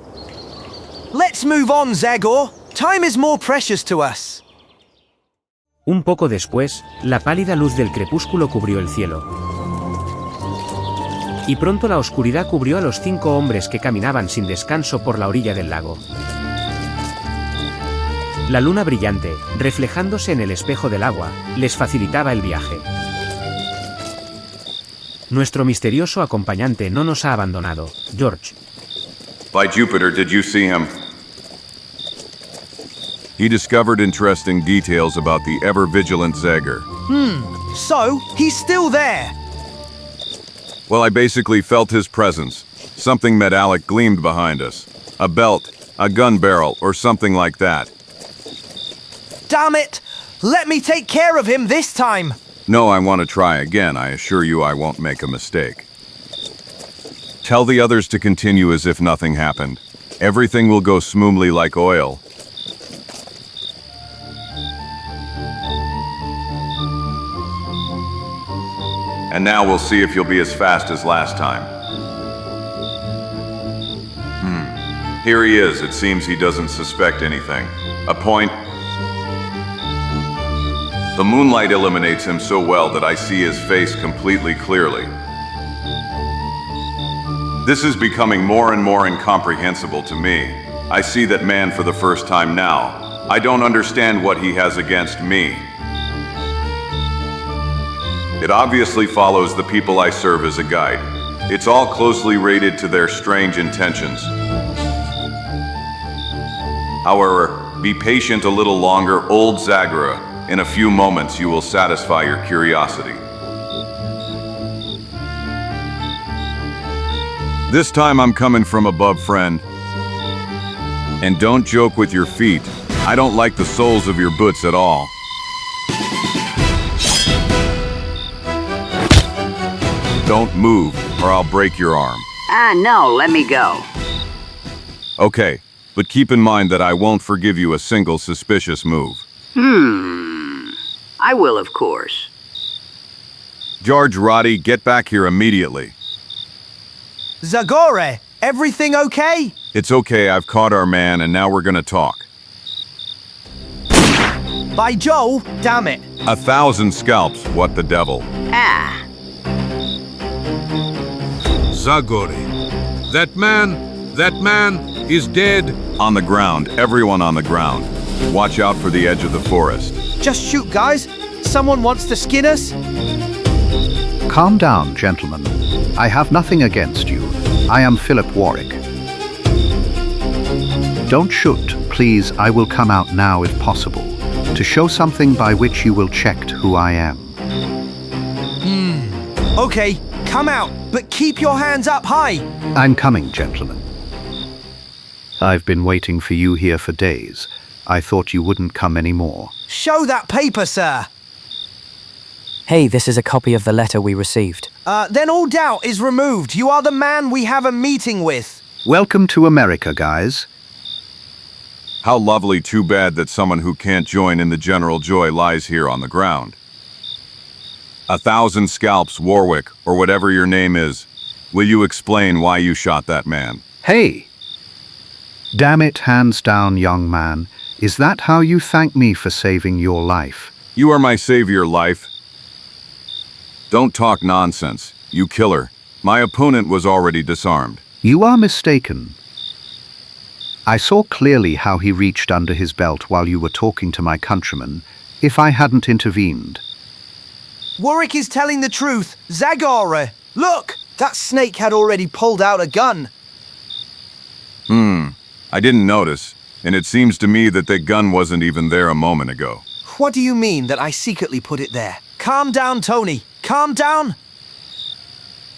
Let's move on, Zagor. Time is more precious to us. Un poco después, la pálida luz del crepúsculo cubrió el cielo. Y pronto la oscuridad cubrió a los 5 hombres que caminaban sin descanso por la orilla del lago. La luna brillante, reflejándose en el espejo del agua, les facilitaba el viaje. Nuestro misterioso acompañante no nos ha abandonado, George. By Jupiter, did you see him? He discovered interesting details about the ever-vigilant Zagor. So, he's still there. Well, I basically felt his presence. Something metallic gleamed behind us. A belt, a gun barrel, or something like that. Damn it! Let me take care of him this time! No, I want to try again. I assure you I won't make a mistake. Tell the others to continue as if nothing happened. Everything will go smoothly like oil. And now we'll see if you'll be as fast as last time. Here he is. It seems he doesn't suspect anything. A point. The moonlight illuminates him so well that I see his face completely clearly. This is becoming more and more incomprehensible to me. I see that man for the first time now. I don't understand what he has against me. It obviously follows the people I serve as a guide. It's all closely related to their strange intentions. However, be patient a little longer, old Zagor. In a few moments you will satisfy your curiosity. This time I'm coming from above, friend. And don't joke with your feet. I don't like the soles of your boots at all. Don't move, or I'll break your arm. No, let me go. Okay, but keep in mind that I won't forgive you a single suspicious move. I will, of course. George, Roddy, get back here immediately. Zagor, everything okay? It's okay, I've caught our man, and now we're gonna talk. By Joe, damn it. 1,000 scalps, what the devil? Zagor, that man is dead. On the ground, everyone on the ground. Watch out for the edge of the forest. Just shoot, guys. Someone wants to skin us? Calm down, gentlemen. I have nothing against you. I am Philip Warwick. Don't shoot, please. I will come out now if possible, to show something by which you will check who I am. Okay, come out, but keep your hands up high. I'm coming, gentlemen. I've been waiting for you here for days. I thought you wouldn't come anymore. Show that paper, sir. Hey, this is a copy of the letter we received. Then all doubt is removed. You are the man we have a meeting with. Welcome to America, guys. How lovely, too bad that someone who can't join in the general joy lies here on the ground. 1,000 scalps, Warwick, or whatever your name is. Will you explain why you shot that man? Hey! Damn it, hands down, young man. Is that how you thank me for saving your life? You are my savior, life. Don't talk nonsense, you killer. My opponent was already disarmed. You are mistaken. I saw clearly how he reached under his belt while you were talking to my countrymen, if I hadn't intervened. Warwick is telling the truth. Zagor, look! That snake had already pulled out a gun. I didn't notice, and it seems to me that the gun wasn't even there a moment ago. What do you mean that I secretly put it there? Calm down, Tony. Calm down.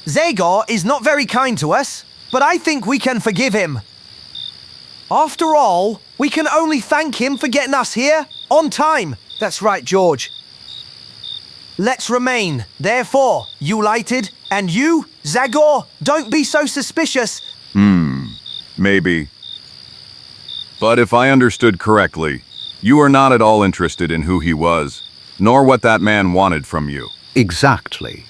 Zagor is not very kind to us, but I think we can forgive him. After all, we can only thank him for getting us here on time. That's right, George. Let's remain. Therefore, you lighted, and you, Zagor, don't be so suspicious. Maybe. But if I understood correctly, you are not at all interested in who he was, nor what that man wanted from you. Exactly.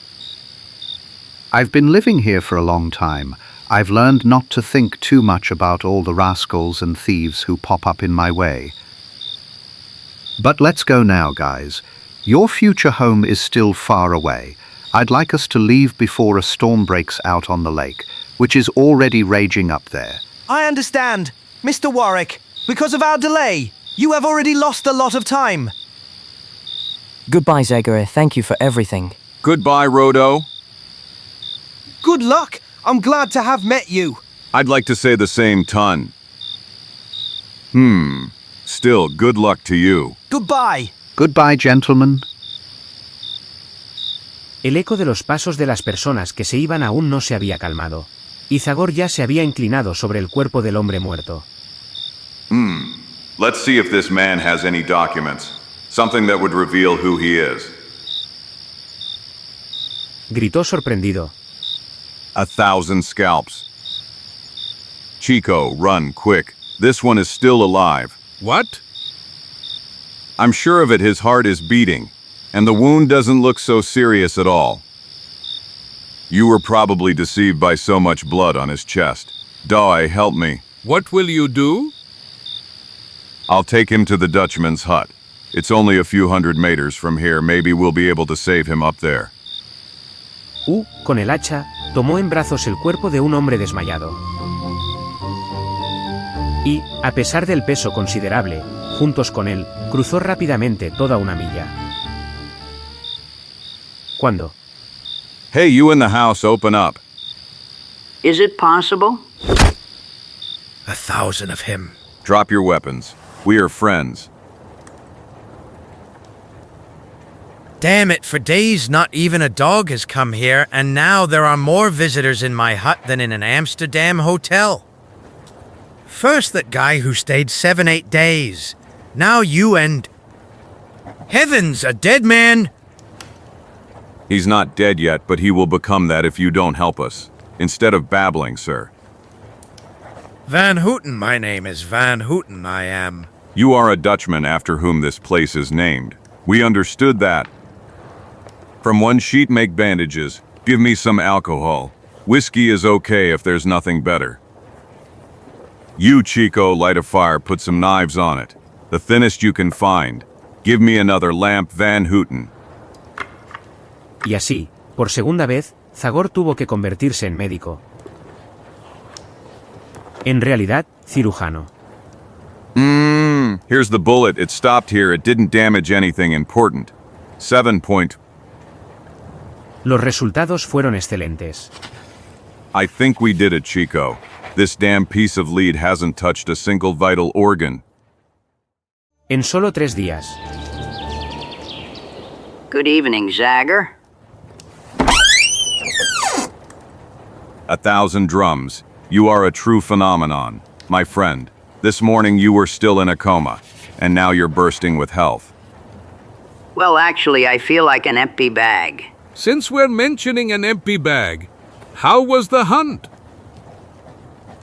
I've been living here for a long time. I've learned not to think too much about all the rascals and thieves who pop up in my way. But let's go now, guys. Your future home is still far away. I'd like us to leave before a storm breaks out on the lake, which is already raging up there. I understand. Mr. Warwick, because of our delay, you have already lost a lot of time. Goodbye, Zagor. Thank you for everything. Goodbye, Rodo. Good luck. I'm glad to have met you. I'd like to say the same ton. Still, good luck to you. Goodbye. Goodbye, gentlemen. El eco de los pasos de las personas que se iban aún no se había calmado. Y Zagor ya se había inclinado sobre el cuerpo del hombre muerto. Let's see if this man has any documents. Something that would reveal who he is. Gritó sorprendido. 1,000 scalps. Chico, run, quick. This one is still alive. What? I'm sure of it, his heart is beating, and the wound doesn't look so serious at all. You were probably deceived by so much blood on his chest. Doi, help me. What will you do? I'll take him to the Dutchman's hut. It's only a few hundred meters from here. Maybe we'll be able to save him up there. Con el hacha, tomó en brazos el cuerpo de un hombre desmayado. Y, a pesar del peso considerable, juntos con él, cruzó rápidamente toda una milla. ¿Cuándo? Hey, you in the house, open up. Is it possible? 1,000 of him. Drop your weapons. We are friends. Damn it, for days not even a dog has come here, and now there are more visitors in my hut than in an Amsterdam hotel. First that guy who stayed 7-8 days. Now you and... Heavens, a dead man! He's not dead yet, but he will become that if you don't help us. Instead of babbling, sir. Van Houten, my name is Van Houten, I am. You are a Dutchman after whom this place is named. We understood that. From one sheet make bandages. Give me some alcohol. Whiskey is okay if there's nothing better. You, Chico, light a fire, put some knives on it. The thinnest you can find. Give me another lamp, Van Houten. Y así, por segunda vez, Zagor tuvo que convertirse en médico. En realidad, cirujano. Here's the bullet. It stopped here. It didn't damage anything important. 7 point. Los resultados fueron excelentes. I think we did it, Chico. This damn piece of lead hasn't touched a single vital organ. En solo 3 días. Good evening, Zagor. 1,000 drums. You are a true phenomenon, my friend. This morning you were still in a coma, and now you're bursting with health. Well, actually, I feel like an empty bag. Since we're mentioning an empty bag, how was the hunt?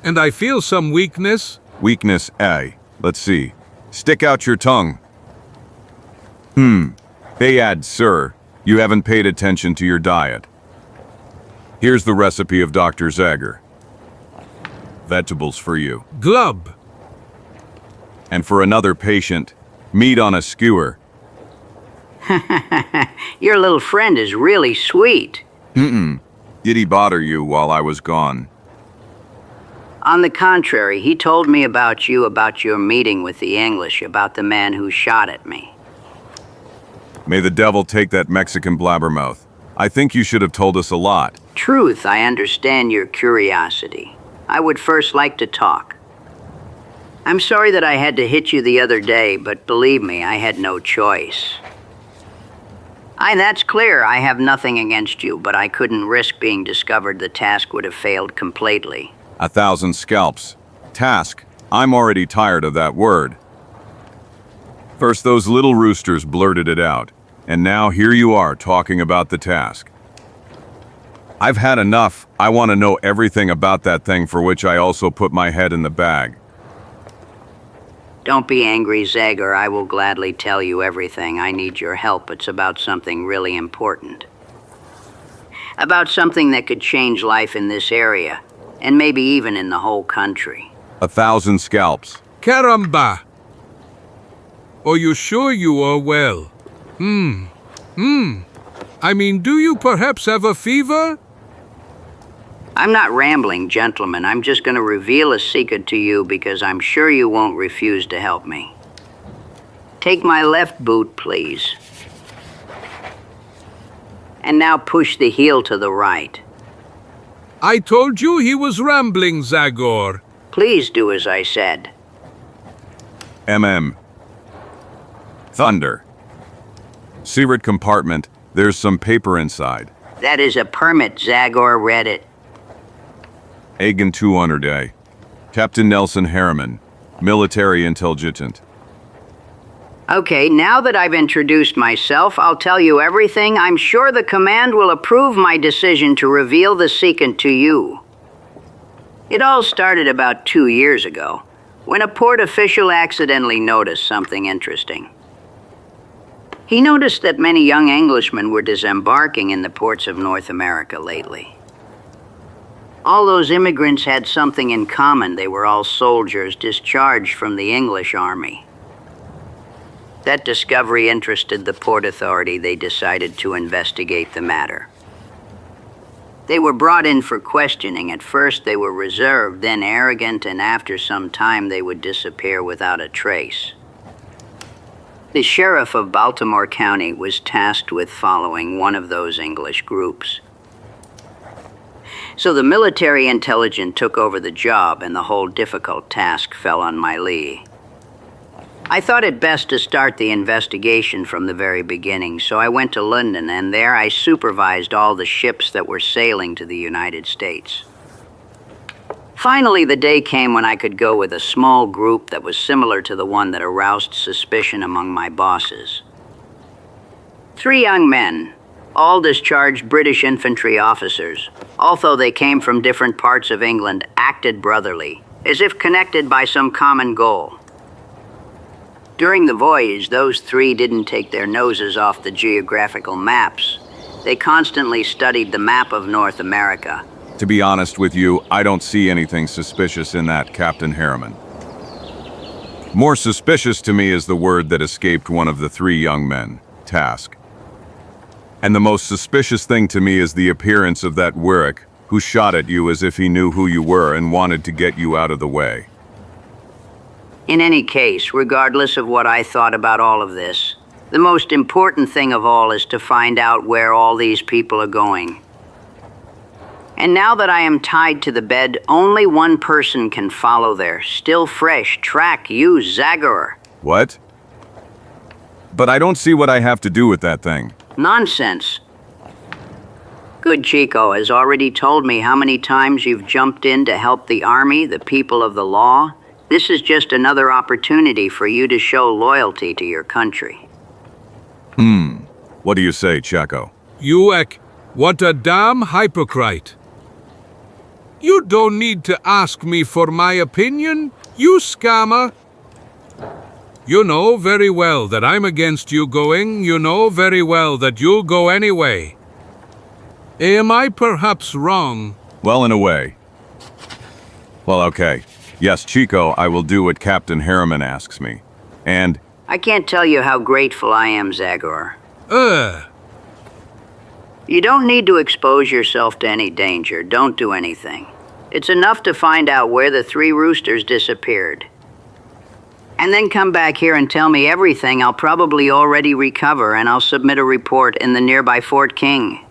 And I feel some weakness. Weakness, A. Let's see. Stick out your tongue. Bayad, sir, you haven't paid attention to your diet. Here's the recipe of Dr. Zagor. Vegetables for you. Glub. And for another patient, meat on a skewer. Your little friend is really sweet. Did he bother you while I was gone? On the contrary, he told me about your meeting with the English, about the man who shot at me. May the devil take that Mexican blabbermouth. I think you should have told us a lot. Truth, I understand your curiosity. I would first like to talk. I'm sorry that I had to hit you the other day, but believe me, I had no choice. That's clear. I have nothing against you, but I couldn't risk being discovered. The task would have failed completely. 1,000 scalps. Task. I'm already tired of that word. First those little roosters blurted it out, and now here you are talking about the task. I've had enough. I want to know everything about that thing for which I also put my head in the bag. Don't be angry, Zagor. I will gladly tell you everything. I need your help. It's about something really important. About something that could change life in this area, and maybe even in the whole country. 1,000 scalps. Caramba! Are you sure you are well? I mean, do you perhaps have a fever? I'm not rambling, gentlemen. I'm just going to reveal a secret to you because I'm sure you won't refuse to help me. Take my left boot, please. And now push the heel to the right. I told you he was rambling, Zagor. Please do as I said. Thunder. Secret compartment. There's some paper inside. That is a permit. Zagor read it. Agan 200 Captain Nelson Harriman, military intelligent. Okay, now that I've introduced myself, I'll tell you everything. I'm sure the command will approve my decision to reveal the secret to you. It all started about 2 years ago, when a port official accidentally noticed something interesting. He noticed that many young Englishmen were disembarking in the ports of North America lately. All those immigrants had something in common. They were all soldiers discharged from the English army. That discovery interested the Port Authority. They decided to investigate the matter. They were brought in for questioning. At first they were reserved, then arrogant, and after some time they would disappear without a trace. The sheriff of Baltimore County was tasked with following one of those English groups. So the military intelligence took over the job, and the whole difficult task fell on my lee. I thought it best to start the investigation from the very beginning, so I went to London, and there I supervised all the ships that were sailing to the United States. Finally, the day came when I could go with a small group that was similar to the one that aroused suspicion among my bosses. 3 young men, all discharged British infantry officers, although they came from different parts of England, acted brotherly, as if connected by some common goal. During the voyage, those 3 didn't take their noses off the geographical maps. They constantly studied the map of North America. To be honest with you, I don't see anything suspicious in that, Captain Harriman. More suspicious to me is the word that escaped one of the 3 young men, task. And the most suspicious thing to me is the appearance of that Warwick, who shot at you as if he knew who you were and wanted to get you out of the way. In any case, regardless of what I thought about all of this, the most important thing of all is to find out where all these people are going. And now that I am tied to the bed, only one person can follow their still fresh track. You, Zagor. What? But I don't see what I have to do with that thing. Nonsense. Good Chico has already told me how many times you've jumped in to help the army, the people of the law. This is just another opportunity for you to show loyalty to your country. What do you say, Chico? Uek, what a damn hypocrite. You don't need to ask me for my opinion, you scammer. You know very well that I'm against you going. You know very well that you'll go anyway. Am I perhaps wrong? Well, in a way. Well, okay. Yes, Chico, I will do what Captain Harriman asks me. And... I can't tell you how grateful I am, Zagor. You don't need to expose yourself to any danger. Don't do anything. It's enough to find out where the 3 roosters disappeared. And then come back here and tell me everything. I'll probably already recover, and I'll submit a report in the nearby Fort King.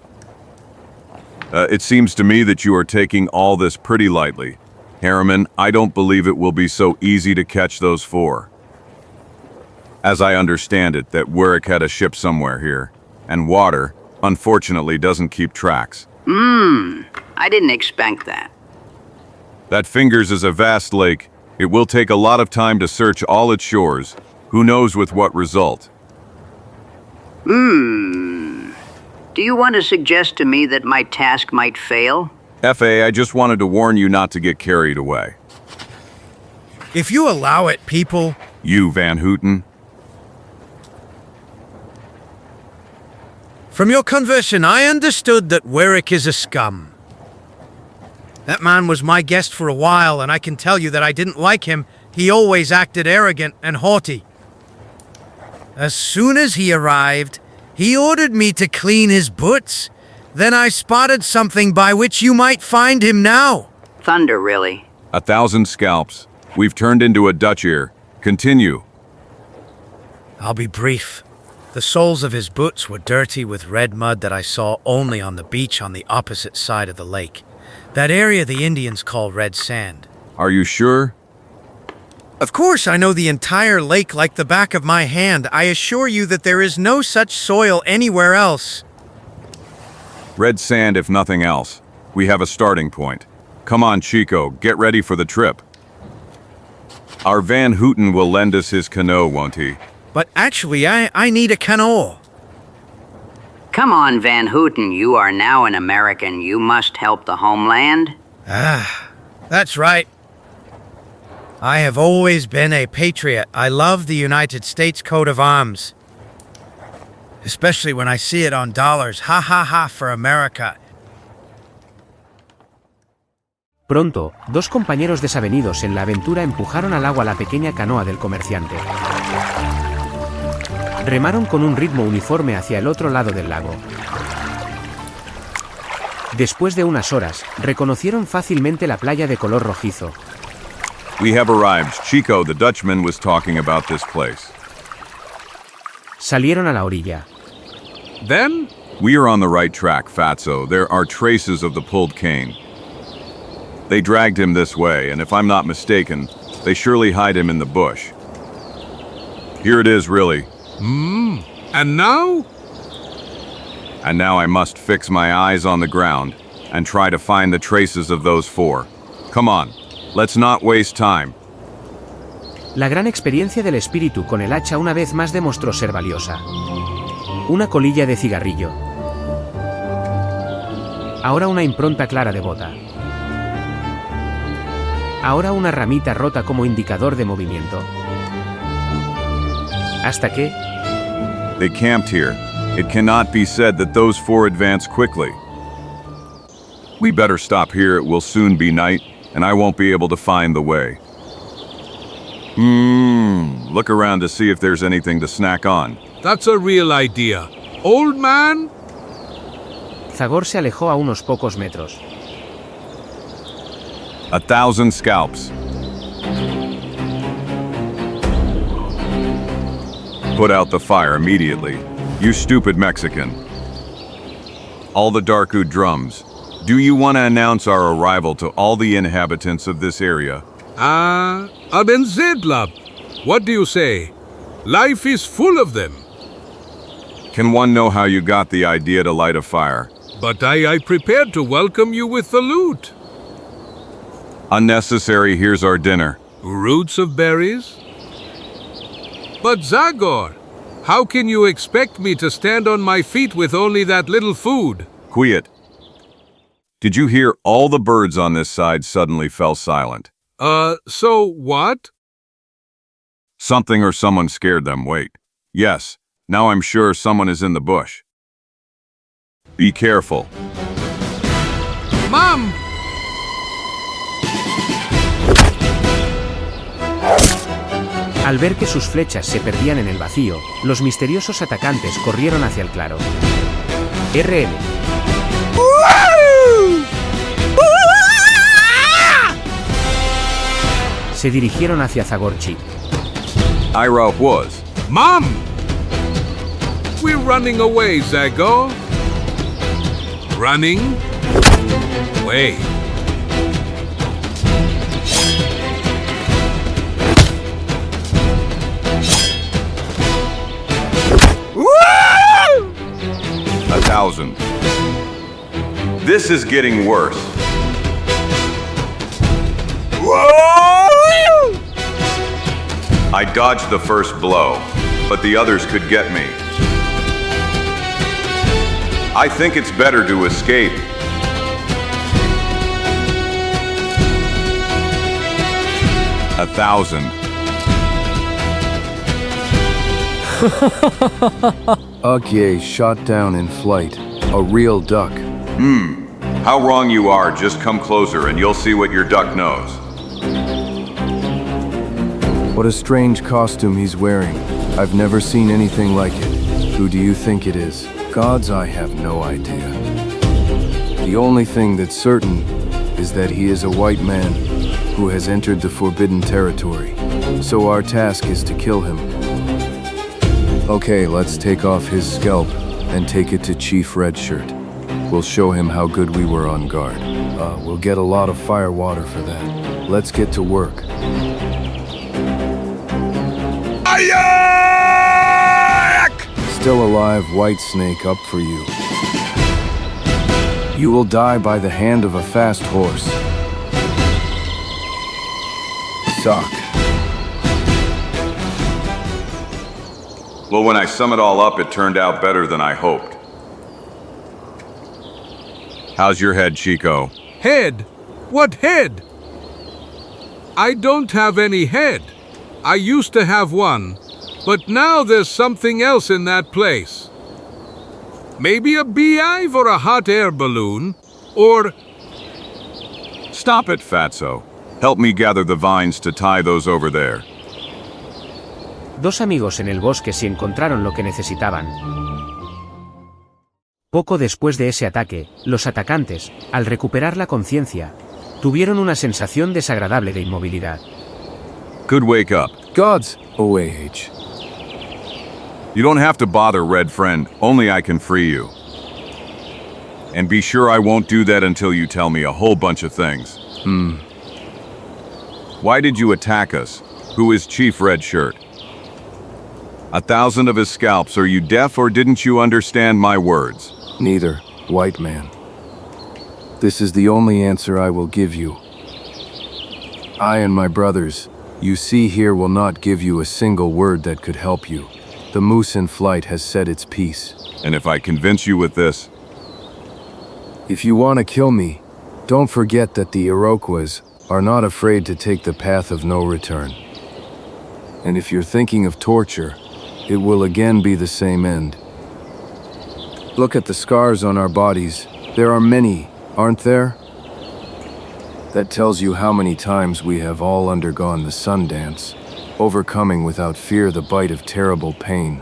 It seems to me that you are taking all this pretty lightly. Harriman, I don't believe it will be so easy to catch those 4. As I understand it, that Warwick had a ship somewhere here, and water, unfortunately, doesn't keep tracks. I didn't expect that. That Fingers is a vast lake. It will take a lot of time to search all its shores. Who knows with what result? Do you want to suggest to me that my task might fail? FA, I just wanted to warn you not to get carried away. If you allow it, people... You, Van Houten. From your conversion, I understood that Warwick is a scum. That man was my guest for a while, and I can tell you that I didn't like him. He always acted arrogant and haughty. As soon as he arrived, he ordered me to clean his boots. Then I spotted something by which you might find him now. Thunder, really? 1,000 scalps. We've turned into a Dutch ear. Continue. I'll be brief. The soles of his boots were dirty with red mud that I saw only on the beach on the opposite side of the lake. That area the Indians call red sand. Are you sure? Of course, I know the entire lake like the back of my hand. I assure you that there is no such soil anywhere else. Red sand, if nothing else. We have a starting point. Come on, Chico, get ready for the trip. Our Van Houten will lend us his canoe, won't he? But actually, I need a canoe. Come on, Van Houten, you are now an American. You must help the homeland. That's right. I have always been a patriot. I love the United States coat of arms. Especially when I see it on dollars. Ha ha ha for America. Pronto, dos compañeros desavenidos en la aventura empujaron al agua la pequeña canoa del comerciante. Remaron con un ritmo uniforme hacia el otro lado del lago. Después de unas horas, reconocieron fácilmente la playa de color rojizo. We have arrived. Chico, the Dutchman, was talking about this place. Salieron a la orilla. Then? We are on the right track, Fatso. There are traces of the pulled cane. They dragged him this way, and if I'm not mistaken, they surely hide him in the bush. Here it is, really. And now? And now I must fix my eyes on the ground and try to find the traces of those four. Come on, let's not waste time. La gran experiencia del espíritu con el hacha una vez más demostró ser valiosa. Una colilla de cigarrillo. Ahora una impronta clara de bota. Ahora una ramita rota como indicador de movimiento. Hasta que... They camped here. It cannot be said that those four advanced quickly. We better stop here. It will soon be night, and I won't be able to find the way. Look around to see if there's anything to snack on. That's a real idea. Old man? Zagor se alejó a unos pocos metros. 1,000 scalps. Put out the fire immediately, you stupid Mexican. All the Darku drums. Do you want to announce our arrival to all the inhabitants of this area? Aben Zedlab. What do you say? Life is full of them. Can one know how you got the idea to light a fire? But I prepared to welcome you with the loot. Unnecessary, here's our dinner. Roots of berries? But Zagor, how can you expect me to stand on my feet with only that little food? Quiet. Did you hear all the birds on this side suddenly fell silent? So what? Something or someone scared them, wait. Yes, now I'm sure someone is in the bush. Be careful. Mom! Al ver que sus flechas se perdían en el vacío, los misteriosos atacantes corrieron hacia el claro. RL. Se dirigieron hacia Zagor Chico. Ira was. Mom! We're running away, Zagor. Running? Wait. Woo! 1,000. This is getting worse. Whoa! I dodged the first blow, but the others could get me. I think it's better to escape. A 1,000. Okay, shot down in flight. A real duck. How wrong you are. Just come closer and you'll see what your duck knows. What a strange costume he's wearing. I've never seen anything like it. Who do you think it is? Gods, I have no idea. The only thing that's certain is that he is a white man who has entered the forbidden territory. So our task is to kill him. Okay, let's take off his scalp and take it to Chief Redshirt. We'll show him how good we were on guard. We'll get a lot of fire water for that. Let's get to work. Still alive, White Snake, up for you. You will die by the hand of a fast horse. Suck. Well, when I sum it all up, it turned out better than I hoped. How's your head, Chico? Head? What head? I don't have any head. I used to have one, but now there's something else in that place. Maybe a beehive or a hot air balloon, or... Stop it, Fatso. Help me gather the vines to tie those over there. Dos amigos en el bosque sí encontraron lo que necesitaban. Poco después de ese ataque, los atacantes, al recuperar la conciencia, tuvieron una sensación desagradable de inmovilidad. Good wake up. Gods, OAH. You don't have to bother, Red Friend. Only I can free you. And be sure I won't do that until you tell me a whole bunch of things. Why did you attack us? Who is Chief Redshirt? 1,000 of his scalps. Are you deaf or didn't you understand my words? Neither, white man. This is the only answer I will give you. I and my brothers, you see here, will not give you a single word that could help you. The moose in flight has said its piece. And if I convince you with this? If you want to kill me, don't forget that the Iroquois are not afraid to take the path of no return. And if you're thinking of torture, it will again be the same end. Look at the scars on our bodies. There are many, aren't there? That tells you how many times we have all undergone the sun dance, overcoming without fear the bite of terrible pain.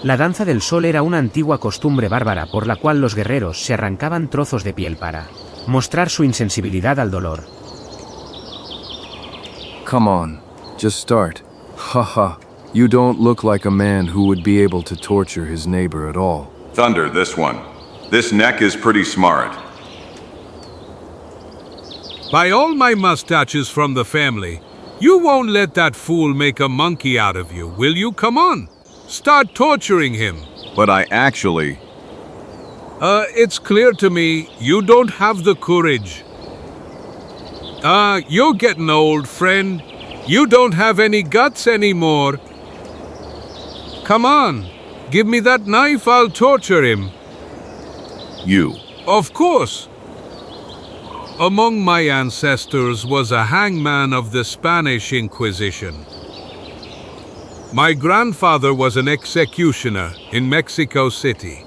La danza del sol era una antigua costumbre bárbara por la cual los guerreros se arrancaban trozos de piel para mostrar su insensibilidad al dolor. Come on, just start. Haha, you don't look like a man who would be able to torture his neighbor at all. Thunder, this one. This neck is pretty smart. By all my mustaches from the family, you won't let that fool make a monkey out of you, will you? Come on, start torturing him. But I actually... It's clear to me you don't have the courage. You're getting old, friend. You don't have any guts anymore. Come on, give me that knife, I'll torture him. You. Of course. Among my ancestors was a hangman of the Spanish Inquisition. My grandfather was an executioner in Mexico City.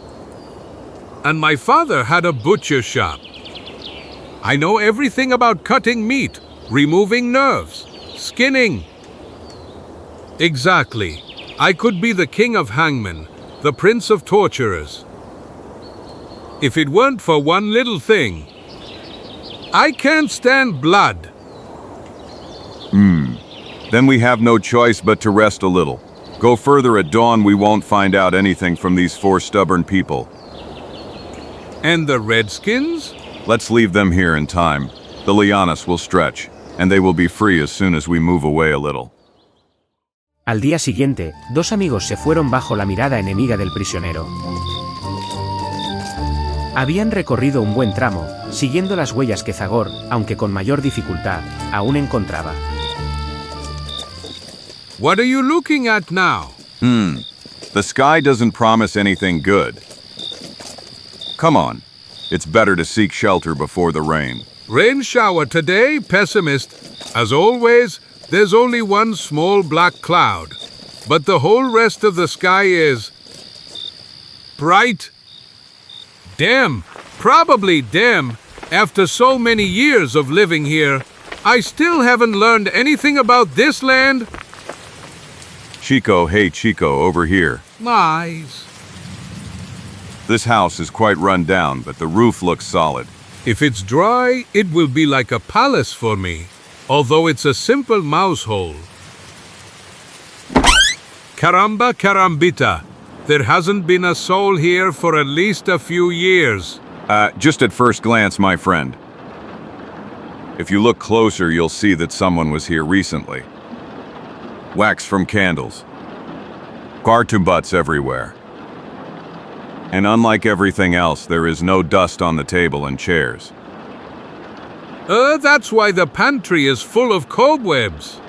And my father had a butcher shop. I know everything about cutting meat, removing nerves, skinning. Exactly. I could be the king of hangmen, the prince of torturers. If it weren't for one little thing, I can't stand blood. Then we have no choice but to rest a little. Go further at dawn, we won't find out anything from these 4 stubborn people. And the Redskins? Let's leave them here in time. The lianas will stretch, and they will be free as soon as we move away a little. Al día siguiente, dos amigos se fueron bajo la mirada enemiga del prisionero. Habían recorrido un buen tramo, siguiendo las huellas que Zagor, aunque con mayor dificultad, aún encontraba. What are you looking at now? The sky doesn't promise anything good. Come on. It's better to seek shelter before the rain. Rain shower today, pessimist. As always, there's only one small black cloud, but the whole rest of the sky is bright. Damn, probably damn. After so many years of living here, I still haven't learned anything about this land. Chico, hey Chico, over here. Lies. This house is quite run down, but the roof looks solid. If it's dry, it will be like a palace for me, although it's a simple mouse hole. Caramba carambita. There hasn't been a soul here for at least a few years. Just at first glance, my friend. If you look closer, you'll see that someone was here recently. Wax from candles. Car butts everywhere. And unlike everything else, there is no dust on the table and chairs. That's why the pantry is full of cobwebs.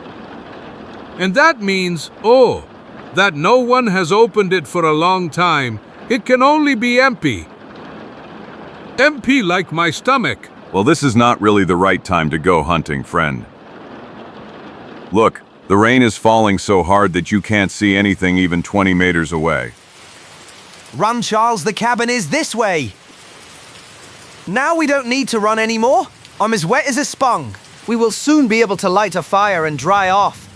And that means, that no one has opened it for a long time. It can only be empty. Empty like my stomach. Well, this is not really the right time to go hunting, friend. Look, the rain is falling so hard that you can't see anything even 20 meters away. Run, Charles, the cabin is this way. Now we don't need to run anymore. I'm as wet as a spong. We will soon be able to light a fire and dry off.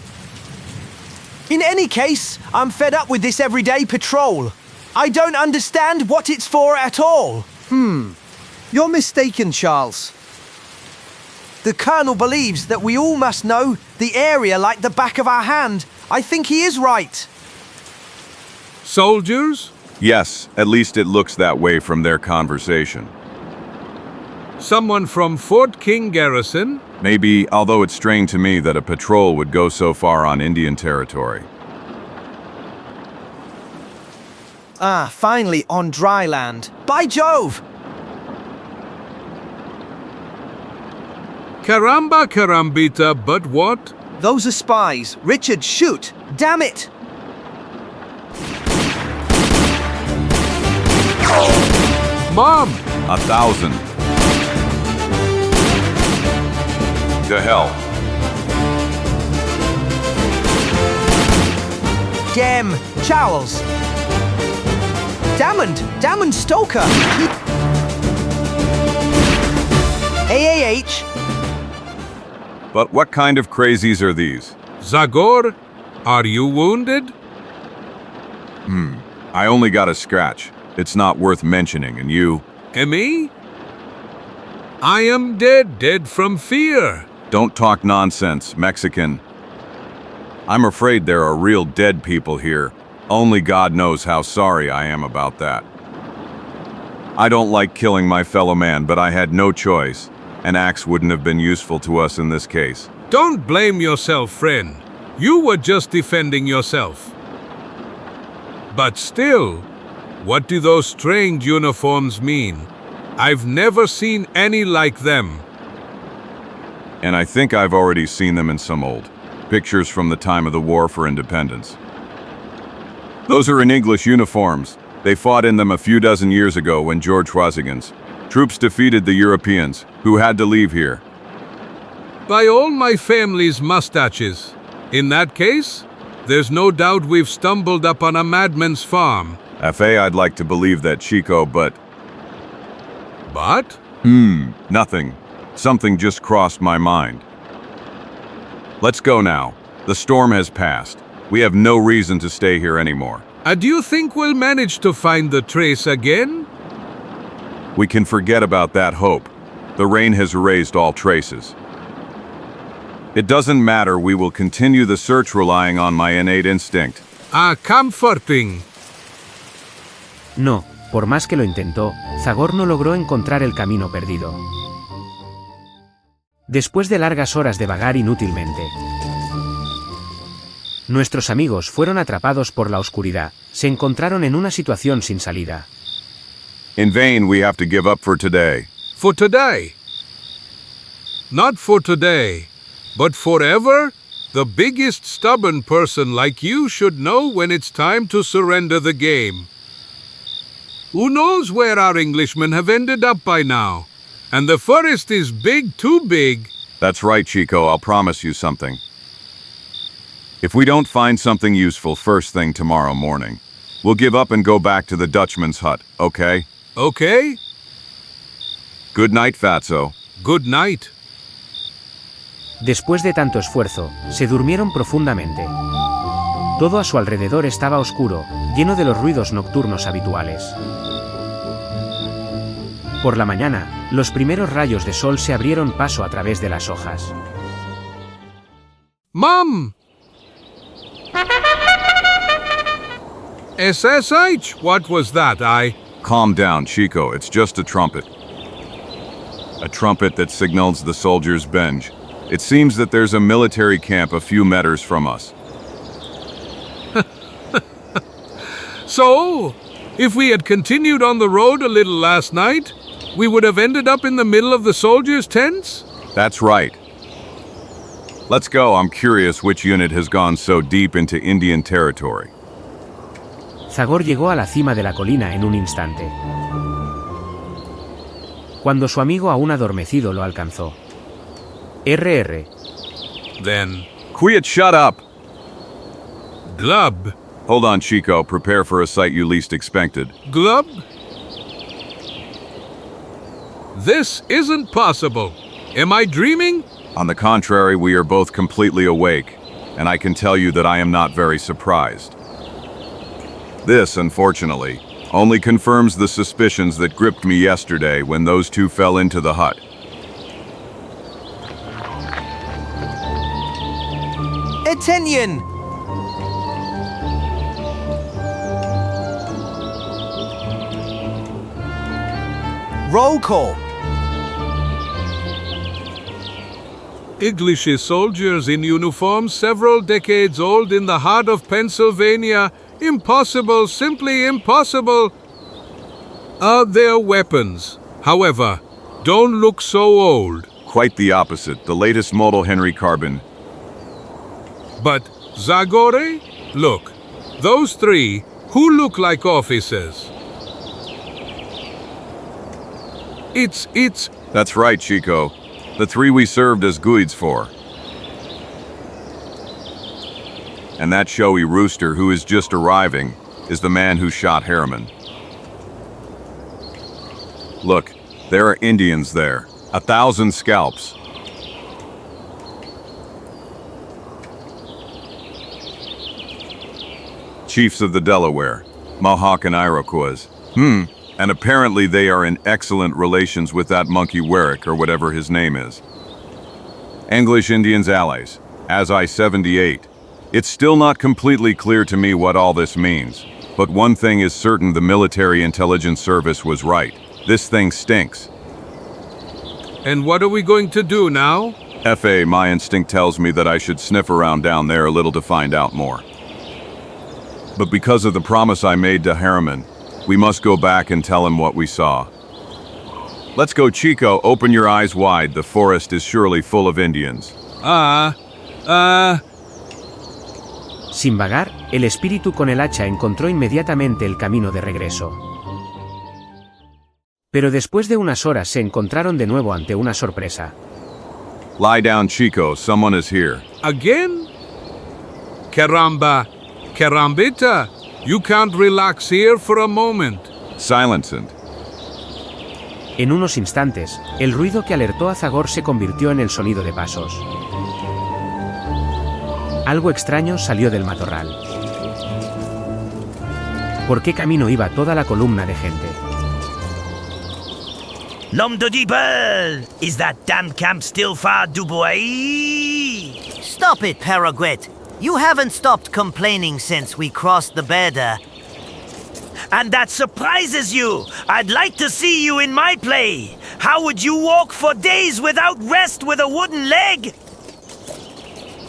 In any case, I'm fed up with this everyday patrol. I don't understand what it's for at all. You're mistaken, Charles. The Colonel believes that we all must know the area like the back of our hand. I think he is right. Soldiers? Yes, at least it looks that way from their conversation. Someone from Fort King Garrison? Maybe, although it's strange to me that a patrol would go so far on Indian territory. Finally on dry land. By Jove! Caramba carambita, but what? Those are spies. Richard, shoot! Damn it! Mom! 1,000. To hell. Damn, Charles! Damned Stoker! AAH! But what kind of crazies are these? Zagor, are you wounded? I only got a scratch. It's not worth mentioning, and you? Me? I am dead from fear. Don't talk nonsense, Mexican. I'm afraid there are real dead people here. Only God knows how sorry I am about that. I don't like killing my fellow man, but I had no choice. An axe wouldn't have been useful to us in this case. Don't blame yourself, friend. You were just defending yourself. But still, what do those strange uniforms mean? I've never seen any like them. And I think I've already seen them in some old pictures from the time of the War for Independence. Those are in English uniforms. They fought in them a few dozen years ago when George Washington's troops defeated the Europeans, who had to leave here. By all my family's mustaches. In that case, there's no doubt we've stumbled upon a madman's farm. I'd like to believe that, Chico, but... But? Nothing. Something just crossed my mind. Let's go now. The storm has passed. We have no reason to stay here anymore. Do you think we'll manage to find the trace again? We can forget about that hope. The rain has erased all traces. It doesn't matter, we will continue the search relying on my innate instinct. Comforting. No, por más que lo intentó, Zagor no logró encontrar el camino perdido. Después de largas horas de vagar inútilmente, nuestros amigos fueron atrapados por la oscuridad, se encontraron en una situación sin salida. In vain we have to give up for today. For today. Not for today, but forever? The biggest stubborn person like you should know when it's time to surrender the game. Who knows where our Englishmen have ended up by now? And the forest is big, too big. That's right, Chico, I'll promise you something. If we don't find something useful first thing tomorrow morning, we'll give up and go back to the Dutchman's hut, okay? Okay? Good night, Fatso. Good night. Después de tanto esfuerzo, se durmieron profundamente. Todo a su alrededor estaba oscuro, lleno de los ruidos nocturnos habituales. Por la mañana, los primeros rayos de sol se abrieron paso a través de las hojas. Mom! SSH, what was that, Calm down, Chico, it's just a trumpet. A trumpet that signals the soldiers' bench. It seems that there's a military camp a few meters from us. So, if we had continued on the road a little last night, we would have ended up in the middle of the soldiers' tents? That's right. Let's go, I'm curious which unit has gone so deep into Indian territory. Zagor llegó a la cima de la colina en un instante. Cuando su amigo aún adormecido lo alcanzó. RR. Then... Quiet, shut up! Glub. Hold on, Chico, prepare for a sight you least expected. Glub? This isn't possible. Am I dreaming? On the contrary, we are both completely awake, and I can tell you that I am not very surprised. This, unfortunately, only confirms the suspicions that gripped me yesterday when those two fell into the hut. Attention! Roll call. English soldiers in uniform several decades old in the heart of Pennsylvania. Impossible, simply impossible. Their weapons, however, don't look so old. Quite the opposite, the latest model Henry Carbon. But, Zagor, look, those three, who look like officers. It's... That's right, Chico. The three we served as guides for. And that showy rooster who is just arriving is the man who shot Harriman. Look, there are Indians there. 1,000 scalps. Chiefs of the Delaware, Mohawk and Iroquois. And apparently they are in excellent relations with that monkey Warwick or whatever his name is. English Indians allies, as I-78. It's still not completely clear to me what all this means, but one thing is certain, the military intelligence service was right. This thing stinks. And what are we going to do now? FA, my instinct tells me that I should sniff around down there a little to find out more. But because of the promise I made to Harriman, we must go back and tell him what we saw. Let's go, Chico, open your eyes wide. The forest is surely full of Indians. Sin vagar, el espíritu con el hacha encontró inmediatamente el camino de regreso. Pero después de unas horas se encontraron de nuevo ante una sorpresa. Lie down, Chico, someone is here. Again? Caramba, carambita, you can't relax here for a moment. Silence it. En unos instantes, el ruido que alertó a Zagor se convirtió en el sonido de pasos. Algo extraño salió del matorral. ¿Por qué camino iba toda la columna de gente? L'homme de Dibel! Is that damn camp still far du bois? Stop it, Paraguet. You haven't stopped complaining since we crossed the border. And that surprises you! I'd like to see you in my play! How would you walk for days without rest with a wooden leg?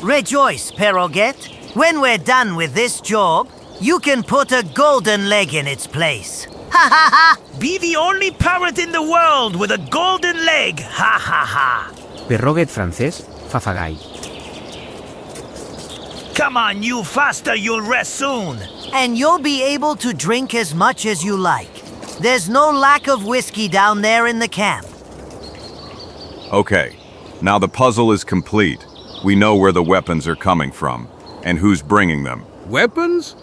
Rejoice, Paraguet. When we're done with this job, you can put a golden leg in its place. Ha ha ha! Be the only parrot in the world with a golden leg! Ha ha ha! Perroguet francés, fafagay. Come on, you faster, you'll rest soon! And you'll be able to drink as much as you like. There's no lack of whiskey down there in the camp. Okay, now the puzzle is complete. We know where the weapons are coming from, and who's bringing them. Weapons?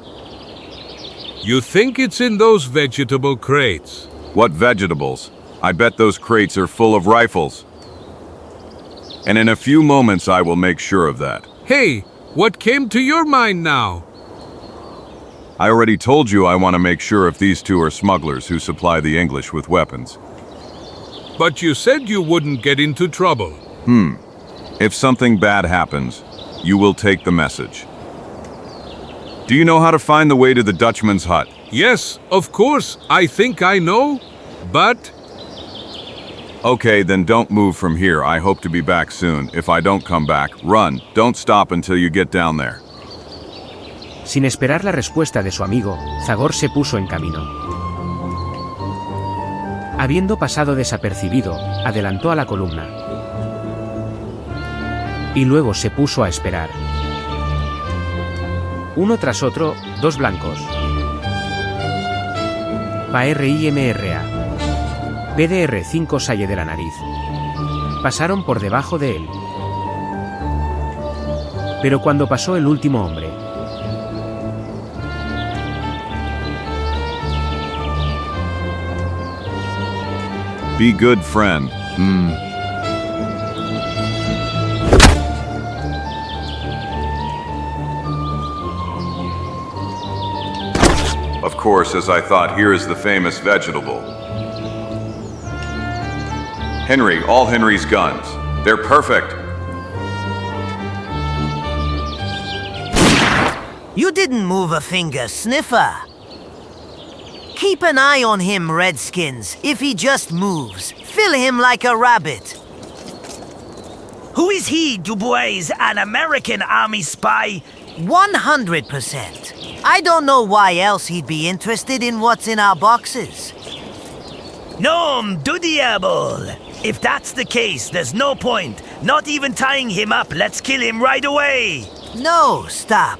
You think it's in those vegetable crates? What vegetables? I bet those crates are full of rifles. And in a few moments I will make sure of that. Hey, what came to your mind now? I already told you I want to make sure if these two are smugglers who supply the English with weapons. But you said you wouldn't get into trouble. If something bad happens, you will take the message. Do you know how to find the way to the Dutchman's hut? Yes, of course, I think I know, but... Okay, then don't move from here. I hope to be back soon. If I don't come back, run. Don't stop until you get down there. Sin esperar la respuesta de su amigo, Zagor se puso en camino. Habiendo pasado desapercibido, adelantó a la columna. Y luego se puso a esperar. Uno tras otro, dos blancos. PARIMRA. PDR5 sale de la nariz. Pasaron por debajo de él. Pero cuando pasó el último hombre, Be good, friend. Of course, as I thought, here is the famous vegetable. Henry, all Henry's guns. They're perfect. You didn't move a finger, Sniffer. Keep an eye on him, Redskins. If he just moves, fill him like a rabbit. Who is he, Dubois, an American army spy? 100%. I don't know why else he'd be interested in what's in our boxes. Nom du diable! If that's the case, there's no point. Not even tying him up. Let's kill him right away. No, stop.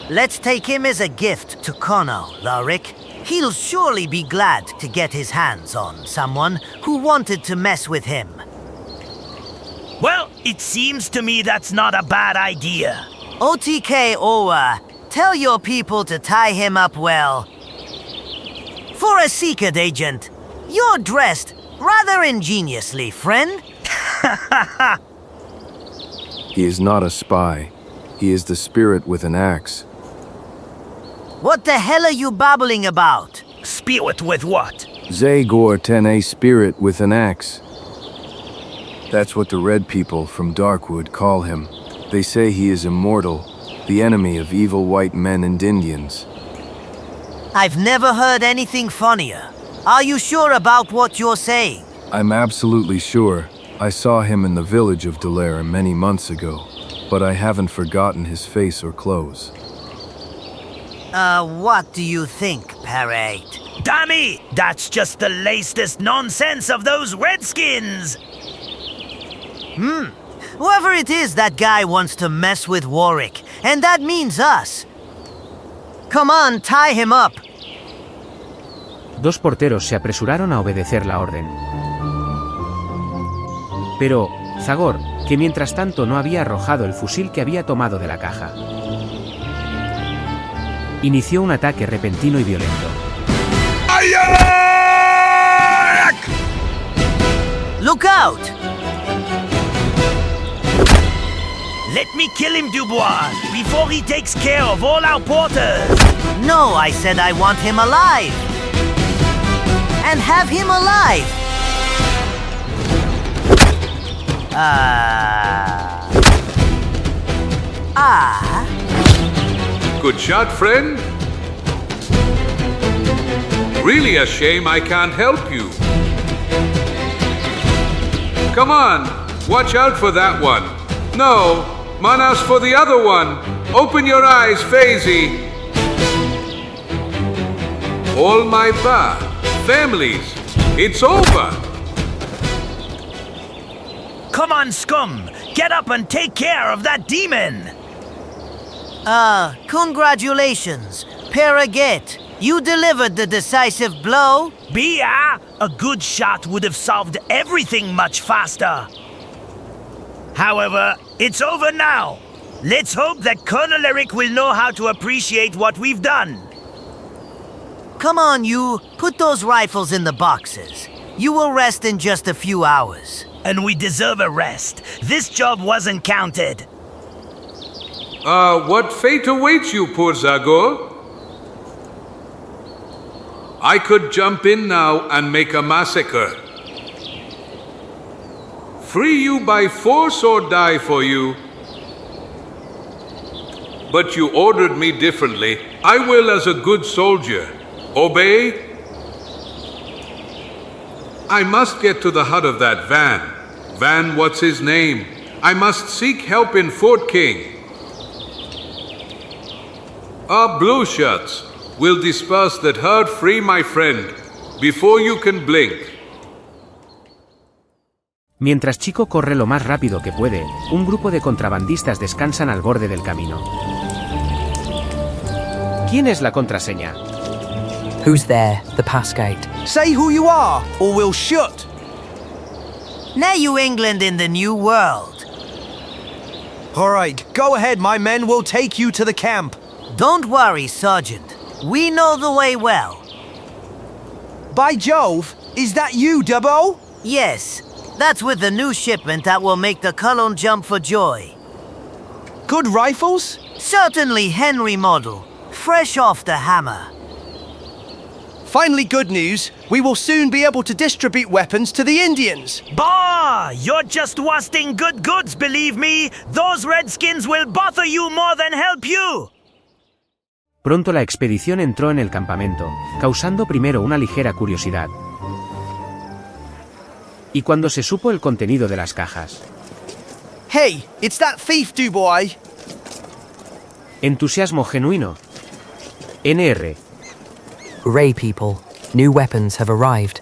Let's take him as a gift to Kono, Lorik. He'll surely be glad to get his hands on someone who wanted to mess with him. Well, it seems to me that's not a bad idea. OTK Owa, tell your people to tie him up well. For a secret agent, you're dressed rather ingeniously, friend. He is not a spy. He is the spirit with an axe. What the hell are you babbling about? Spirit with what? Zagor EN, a spirit with an axe. That's what the red people from Darkwood call him. They say he is immortal, the enemy of evil white men and Indians. I've never heard anything funnier. Are you sure about what you're saying? I'm absolutely sure. I saw him in the village of Delare many months ago, but I haven't forgotten his face or clothes. What do you think, Parrot? Dammy! That's just the latest nonsense of those Redskins! Whoever it is, that guy wants to mess with Warwick, and that means us. Come on, tie him up. Dos porteros se apresuraron a obedecer la orden. Pero, Zagor, que mientras tanto no había arrojado el fusil que había tomado de la caja, inició un ataque repentino y violento. Look out! Let me kill him, Dubois, before he takes care of all our porters! No, I said I want him alive! And have him alive! Good shot, friend. Really a shame I can't help you. Come on, watch out for that one. No, manas for the other one. Open your eyes, Faisy. All my families, it's over. Come on, scum! Get up and take care of that demon! Congratulations, Paraget. You delivered the decisive blow. Bia, a good shot would have solved everything much faster. However, it's over now. Let's hope that Colonel Eric will know how to appreciate what we've done. Come on, you. Put those rifles in the boxes. You will rest in just a few hours. And we deserve a rest. This job wasn't counted. What fate awaits you, poor Zagor? I could jump in now and make a massacre. Free you by force or die for you. But you ordered me differently. I will as a good soldier. Obey? I must get to the hut of that Van. Van, what's his name? I must seek help in Fort King. Our blue shirts will disperse that herd free, my friend, before you can blink. Mientras Chico corre lo más rápido que puede, un grupo de contrabandistas descansan al borde del camino. ¿Quién es la contraseña? Who's there? The passgate. Say who you are, or we'll shoot. New England in the New World. All right, go ahead, my men. We'll take you to the camp. Don't worry, Sergeant. We know the way well. By Jove, is that you, Dubbo? Yes, that's with the new shipment that will make the Colon jump for joy. Good rifles? Certainly Henry model, fresh off the hammer. Finally good news. We will soon be able to distribute weapons to the Indians. Bah! You're just wasting good goods, believe me. Those redskins will bother you more than help you. Pronto la expedición entró en el campamento, causando primero una ligera curiosidad. Y cuando se supo el contenido de las cajas. Hey, it's that thief, Dubois. Entusiasmo genuino. NR. Ray people, new weapons have arrived.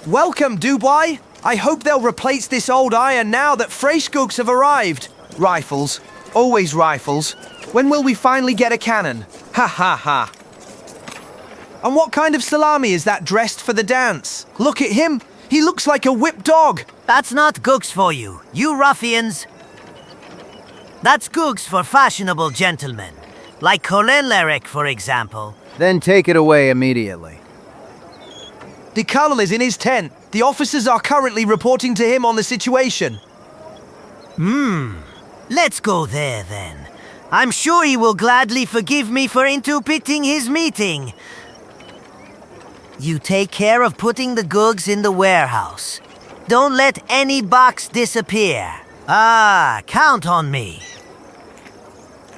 Welcome, Dubois. I hope they'll replace this old iron now that fresh goods have arrived. Rifles. Always rifles. When will we finally get a cannon? Ha ha ha. And what kind of salami is that dressed for the dance? Look at him. He looks like a whipped dog. That's not gooks for you, you ruffians. That's gooks for fashionable gentlemen. Like Colin Lerick, for example. Then take it away immediately. The colonel is in his tent. The officers are currently reporting to him on the situation. Let's go there then. I'm sure he will gladly forgive me for interrupting his meeting. You take care of putting the goods in the warehouse. Don't let any box disappear. Count on me.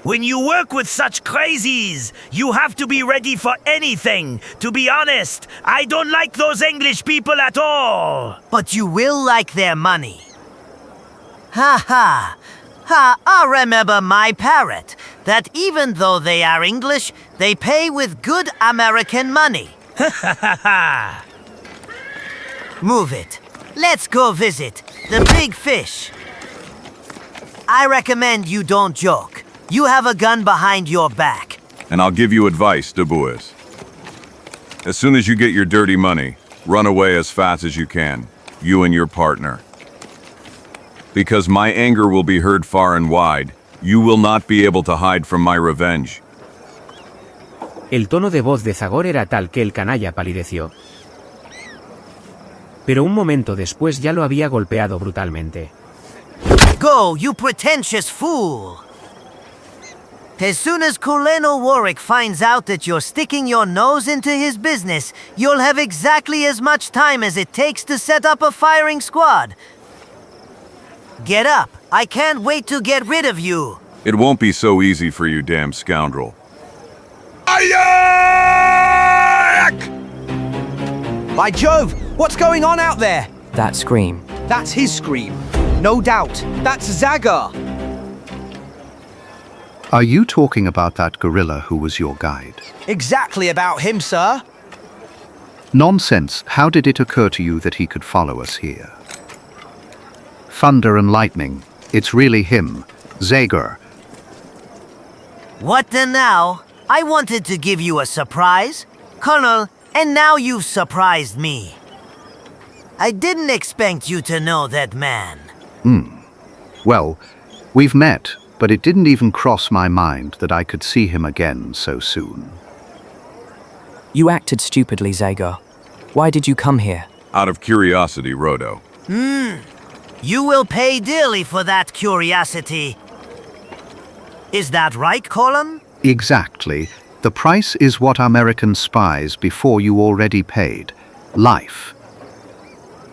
When you work with such crazies, you have to be ready for anything. To be honest, I don't like those English people at all. But you will like their money. Ha ha. I remember my parrot, that even though they are English, they pay with good American money. Move it. Let's go visit the big fish. I recommend you don't joke. You have a gun behind your back. And I'll give you advice, Dubois. As soon as you get your dirty money, run away as fast as you can, you and your partner. Because my anger will be heard far and wide, you will not be able to hide from my revenge. El tono de voz de Zagor era tal que el canalla palideció. Pero un momento después ya lo había golpeado brutalmente. Go, you pretentious fool! As soon as Colonel Warwick finds out that you're sticking your nose into his business, you'll have exactly as much time as it takes to set up a firing squad. Get up. I can't wait to get rid of you. It won't be so easy for you, damn scoundrel. By Jove, what's going on out there? That scream. That's his scream. No doubt. That's Zagor. Are you talking about that gorilla who was your guide? Exactly about him, sir. Nonsense. How did it occur to you that he could follow us here? Thunder and lightning. It's really him, Zagor. What the now? I wanted to give you a surprise, Colonel, and now you've surprised me. I didn't expect you to know that man. Well, we've met, but it didn't even cross my mind that I could see him again so soon. You acted stupidly, Zagor. Why did you come here? Out of curiosity, Rodo. You will pay dearly for that curiosity. Is that right, Colin? Exactly. The price is what American spies before you already paid. Life.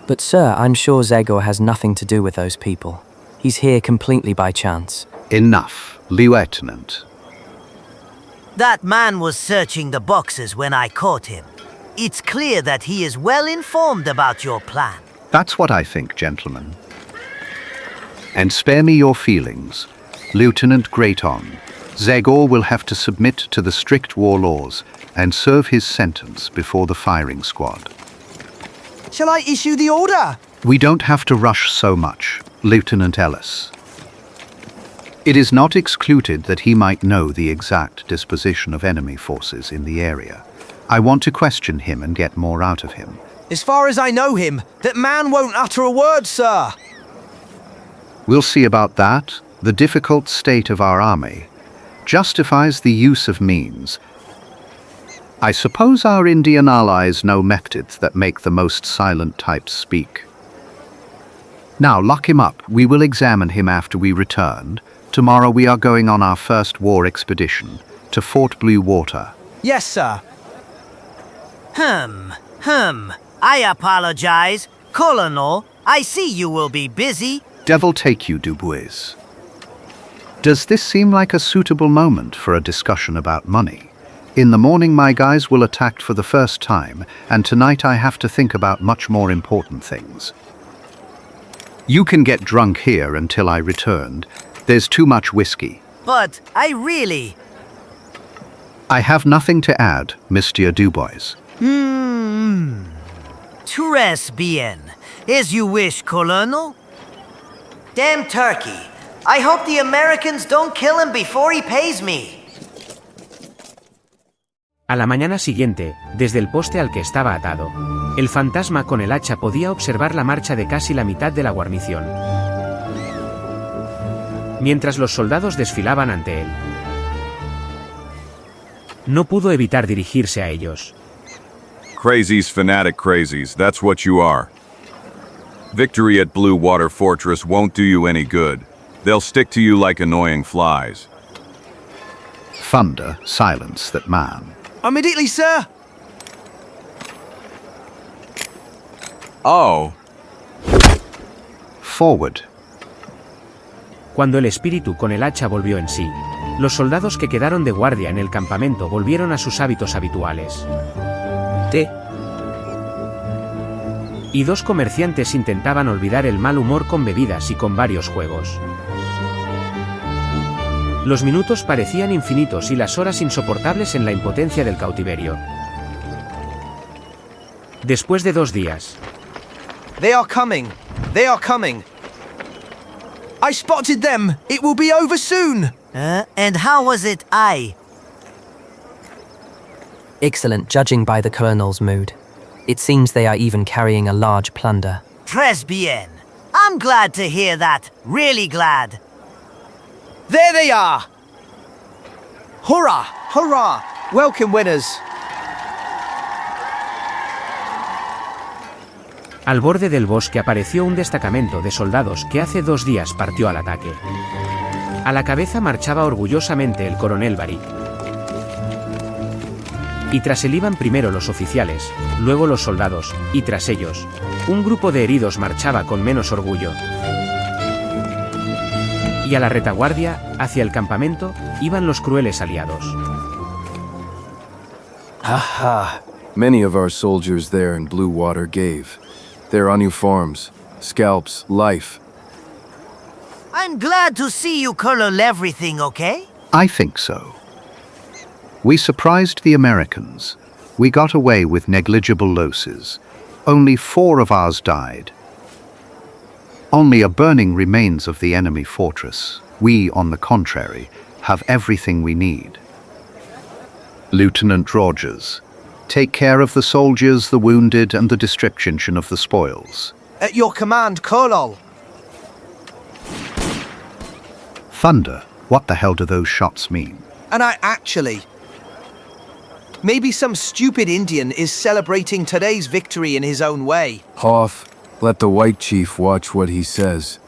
But sir, I'm sure Zagor has nothing to do with those people. He's here completely by chance. Enough, Lieutenant. That man was searching the boxes when I caught him. It's clear that he is well informed about your plan. That's what I think, gentlemen. And spare me your feelings. Lieutenant Grayton, Zagor will have to submit to the strict war laws and serve his sentence before the firing squad. Shall I issue the order? We don't have to rush so much, Lieutenant Ellis. It is not excluded that he might know the exact disposition of enemy forces in the area. I want to question him and get more out of him. As far as I know him, that man won't utter a word, sir. We'll see about that. The difficult state of our army justifies the use of means. I suppose our Indian allies know methods that make the most silent types speak. Now lock him up. We will examine him after we returned. Tomorrow we are going on our first war expedition to Fort Blue Water. Yes, sir. I apologize. Colonel, I see you will be busy. Devil take you, Dubois. Does this seem like a suitable moment for a discussion about money? In the morning my guys will attack for the first time, and tonight I have to think about much more important things. You can get drunk here until I returned. There's too much whiskey. But I have nothing to add, Mr. Dubois. Tres bien. As you wish, Colonel. Damn turkey. I hope the Americans don't kill him before he pays me. A la mañana siguiente, desde el poste al que estaba atado, el fantasma con el hacha podía observar la marcha de casi la mitad de la guarnición. Mientras los soldados desfilaban ante él, no pudo evitar dirigirse a ellos. Crazies, fanatic crazies, that's what you are. Victory at Blue Water Fortress won't do you any good. They'll stick to you like annoying flies. Thunder, silence that man. Immediately, sir. Oh. Forward. Cuando el espíritu con el hacha volvió en sí, los soldados que quedaron de guardia en el campamento volvieron a sus hábitos habituales. Té. Y dos comerciantes intentaban olvidar el mal humor con bebidas y con varios juegos. Los minutos parecían infinitos y las horas insoportables en la impotencia del cautiverio. Después de 2 días. They are coming. They are coming. I spotted them. It will be over soon. And how was it Excellent, judging by the colonel's mood. It seems they are even carrying a large plunder. Tres bien. I'm glad to hear that. Really glad. There they are. Hurrah! Hurrah! Welcome, winners. Al borde del bosque apareció un destacamento de soldados que hace 2 días partió al ataque. A la cabeza marchaba orgullosamente el coronel Barik. Y tras él iban primero los oficiales, luego los soldados, y tras ellos, un grupo de heridos marchaba con menos orgullo. Y a la retaguardia, hacia el campamento, iban los crueles aliados. Aha! Many of our soldiers there in Blue Water gave their uniforms, scalps, life. I'm glad to see you, Colonel. Everything okay? I think so. We surprised the Americans. We got away with negligible losses. Only 4 of ours died. Only a burning remains of the enemy fortress. We, on the contrary, have everything we need. Lieutenant Rogers. Take care of the soldiers, the wounded, and the distribution of the spoils. At your command, Colonel. Thunder, what the hell do those shots mean? And I actually... Maybe some stupid Indian is celebrating today's victory in his own way. Hoff, let the white chief watch what he says.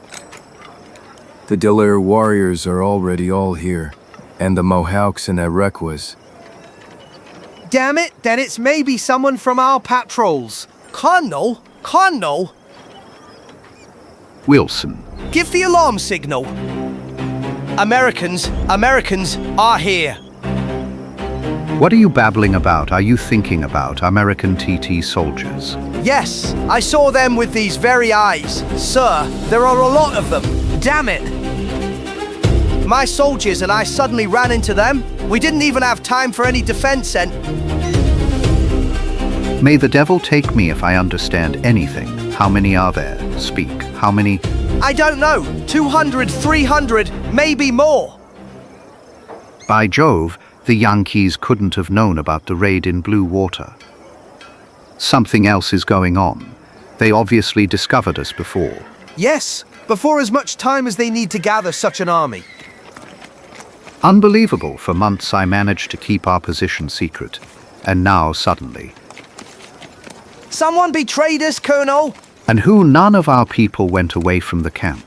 The Delair warriors are already all here, and the Mohawks and Iroquois. Damn it, then it's maybe someone from our patrols. Colonel? Colonel? Wilson. Give the alarm signal. Americans are here. What are you babbling about? Are you thinking about American TT soldiers? Yes, I saw them with these very eyes. Sir, there are a lot of them. Damn it. My soldiers and I suddenly ran into them. We didn't even have time for any defense and... May the devil take me if I understand anything. How many are there? Speak. How many? I don't know. 200, 300, maybe more. By Jove, the Yankees couldn't have known about the raid in Blue Water. Something else is going on. They obviously discovered us before. Yes, before as much time as they need to gather such an army. Unbelievable. For months I managed to keep our position secret. And now suddenly... Someone betrayed us, Colonel. And who? None of our people went away from the camp.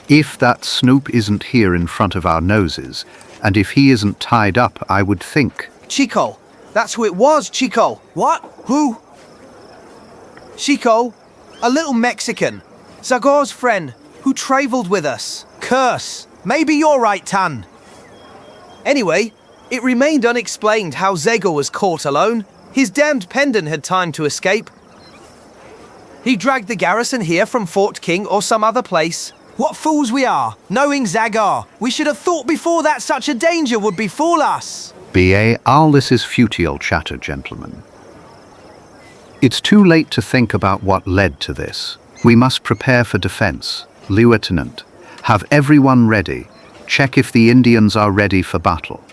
If that snoop isn't here in front of our noses, and if he isn't tied up, I would think... Chico. That's who it was, Chico. What? Who? Chico, a little Mexican. Zagor's friend, who traveled with us. Curse. Maybe you're right, Tan. Anyway, it remained unexplained how Zagor was caught alone. His damned pendant had time to escape. He dragged the garrison here from Fort King or some other place. What fools we are, knowing Zagor. We should have thought before that such a danger would befall us. B.A. all this is futile chatter, gentlemen. It's too late to think about what led to this. We must prepare for defense. Lieutenant, have everyone ready. Check if the Indians are ready for battle.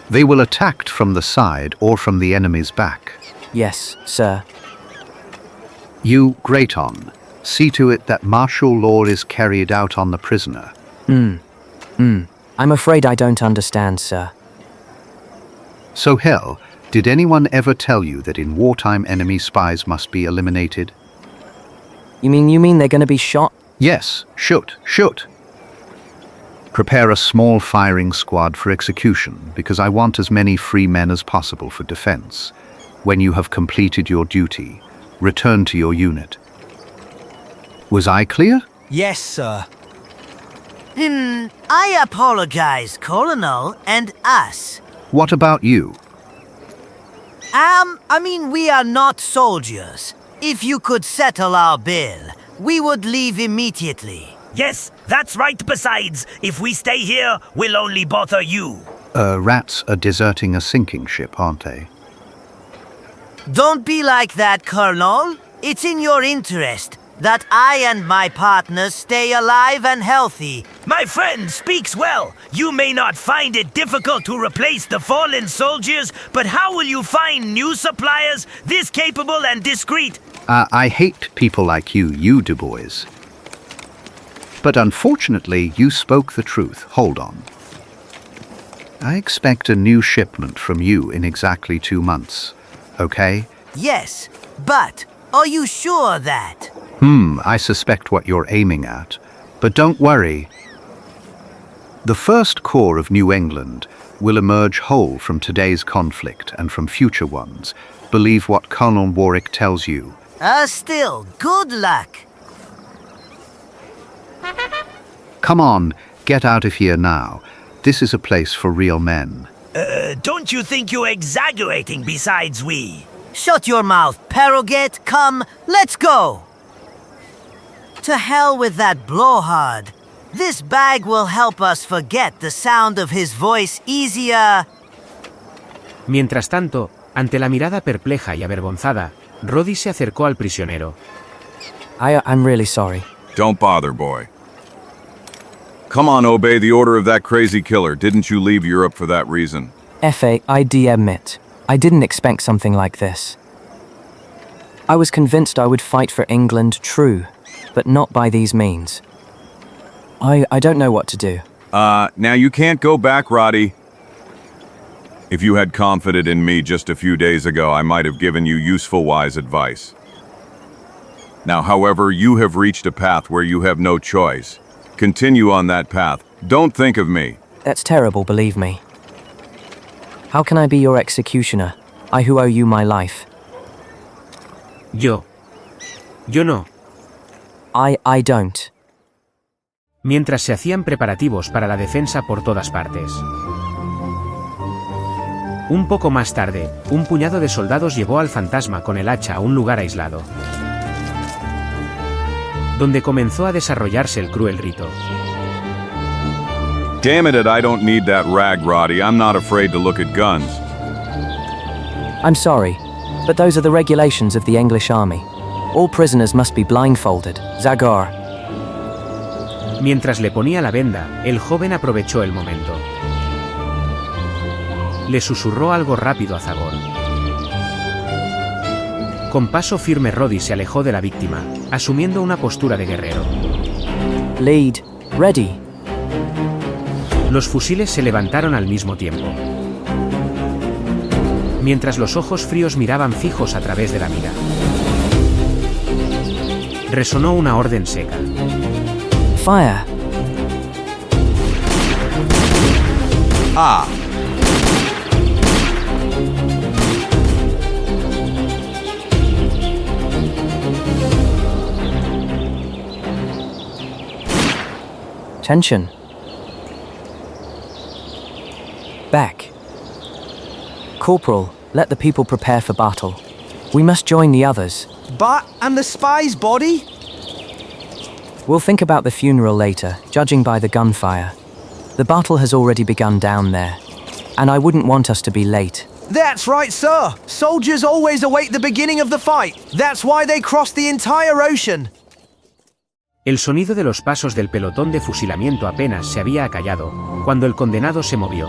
They will attack from the side or from the enemy's back. Yes, sir. You, Grayton, see to it that martial law is carried out on the prisoner. I'm afraid I don't understand, sir. So hell, did anyone ever tell you that in wartime enemy spies must be eliminated? You mean they're gonna be shot? Yes, shoot. Prepare a small firing squad for execution, because I want as many free men as possible for defense. When you have completed your duty, return to your unit. Was I clear? Yes, sir. I apologize, Colonel, and us. What about you? We are not soldiers. If you could settle our bill, we would leave immediately. Yes, that's right. Besides, if we stay here, we'll only bother you. Rats are deserting a sinking ship, aren't they? Don't be like that, Colonel. It's in your interest that I and my partners stay alive and healthy. My friend speaks well. You may not find it difficult to replace the fallen soldiers, but how will you find new suppliers this capable and discreet? I hate people like you Du Bois. But unfortunately, you spoke the truth. Hold on. I expect a new shipment from you in exactly 2 months. Okay? Yes, but are you sure that? I suspect what you're aiming at. But don't worry. The First Corps of New England will emerge whole from today's conflict and from future ones. Believe what Colonel Warwick tells you. Still, good luck. Come on, get out of here now. This is a place for real men. Don't you think you're exaggerating besides we? Shut your mouth, Paroget. Come, let's go. To hell with that blowhard. This bag will help us forget the sound of his voice easier. Mientras tanto, ante la mirada perpleja y avergonzada, Roddy se acercó al prisionero. I'm really sorry. Don't bother, boy. Come on, obey the order of that crazy killer. Didn't you leave Europe for that reason? I admit, I didn't expect something like this. I was convinced I would fight for England, true, but not by these means. I don't know what to do. Now you can't go back, Roddy. If you had confided in me just a few days ago, I might have given you useful, wise advice. Now, however, you have reached a path where you have no choice. Continue on that path. Don't think of me. That's terrible, believe me. How can I be your executioner? I who owe you my life. Yo no. I don't. Mientras se hacían preparativos para la defensa por todas partes. Un poco más tarde, un puñado de soldados llevó al fantasma con el hacha a un lugar aislado, donde comenzó a desarrollarse el cruel rito. Damn it, I don't need that rag, Roddy. I'm not afraid to look at guns. I'm sorry, but those are the regulations of the English army. All prisoners must be blindfolded. Zagor. Mientras le ponía la venda, el joven aprovechó el momento. Le susurró algo rápido a Zagor. Con paso firme, Roddy se alejó de la víctima, asumiendo una postura de guerrero. Lead. Ready. Los fusiles se levantaron al mismo tiempo, mientras los ojos fríos miraban fijos a través de la mira. Resonó una orden seca. Fire. Ah. Tension. Back. Corporal, let the people prepare for battle. We must join the others. But, and the spy's body? We'll think about the funeral later, judging by the gunfire. The battle has already begun down there, and I wouldn't want us to be late. That's right, sir. Soldiers always await the beginning of the fight. That's why they crossed the entire ocean. El sonido de los pasos del pelotón de fusilamiento apenas se había acallado, cuando el condenado se movió.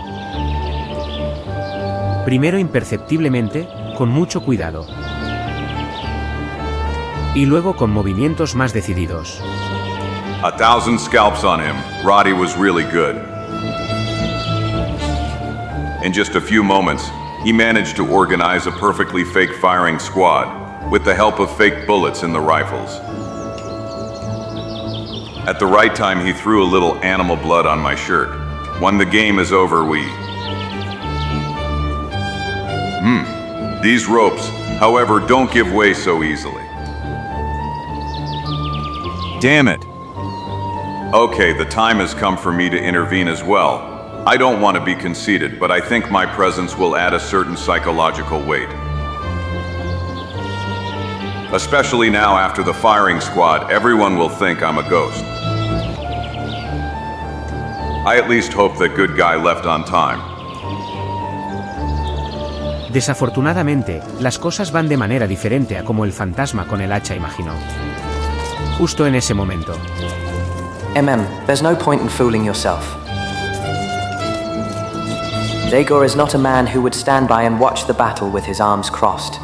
Primero imperceptiblemente, con mucho cuidado. Y luego con movimientos más decididos. 1,000 scalps on him. Roddy was really good. In just a few moments, he managed to organize a perfectly fake firing squad, with the help of fake bullets in the rifles. At the right time, he threw a little animal blood on my shirt. When the game is over, These ropes, however, don't give way so easily. Damn it. Okay, the time has come for me to intervene as well. I don't want to be conceited, but I think my presence will add a certain psychological weight. Especially now after the firing squad, everyone will think I'm a ghost. I at least hope that good guy left on time. Desafortunadamente, las cosas van de manera diferente a como el fantasma con el hacha imaginó. Justo en ese momento. There's no point in fooling yourself. Zagor is not a man who would stand by and watch the battle with his arms crossed.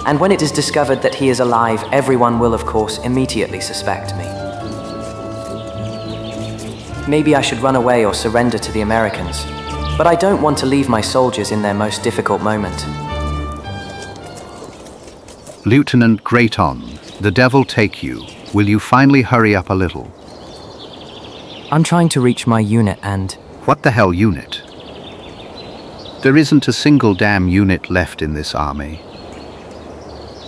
And when it is discovered that he is alive, everyone will, of course, immediately suspect me. Maybe I should run away or surrender to the Americans, but I don't want to leave my soldiers in their most difficult moment. Lieutenant Grayton, the devil take you. Will you finally hurry up a little? I'm trying to reach my unit and... What the hell unit? There isn't a single damn unit left in this army.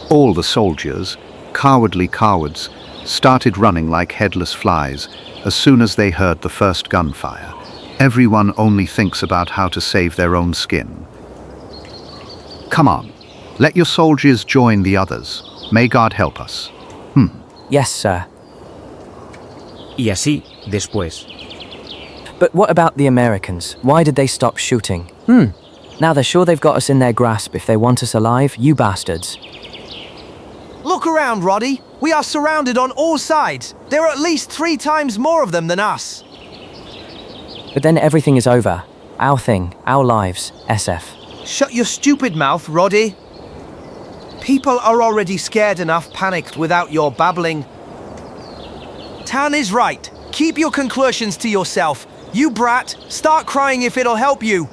All the soldiers, cowardly cowards, started running like headless flies as soon as they heard the first gunfire. Everyone only thinks about how to save their own skin. Come on, let your soldiers join the others. May God help us. Yes, sir. Y así, después. But what about the Americans? Why did they stop shooting? Now they're sure they've got us in their grasp if they want us alive, you bastards. Look around, Roddy. We are surrounded on all sides. There are at least 3 times more of them than us. But then everything is over. Our thing, our lives, SF. Shut your stupid mouth, Roddy. People are already scared enough, panicked without your babbling. Tan is right. Keep your conclusions to yourself. You brat, start crying if it'll help you.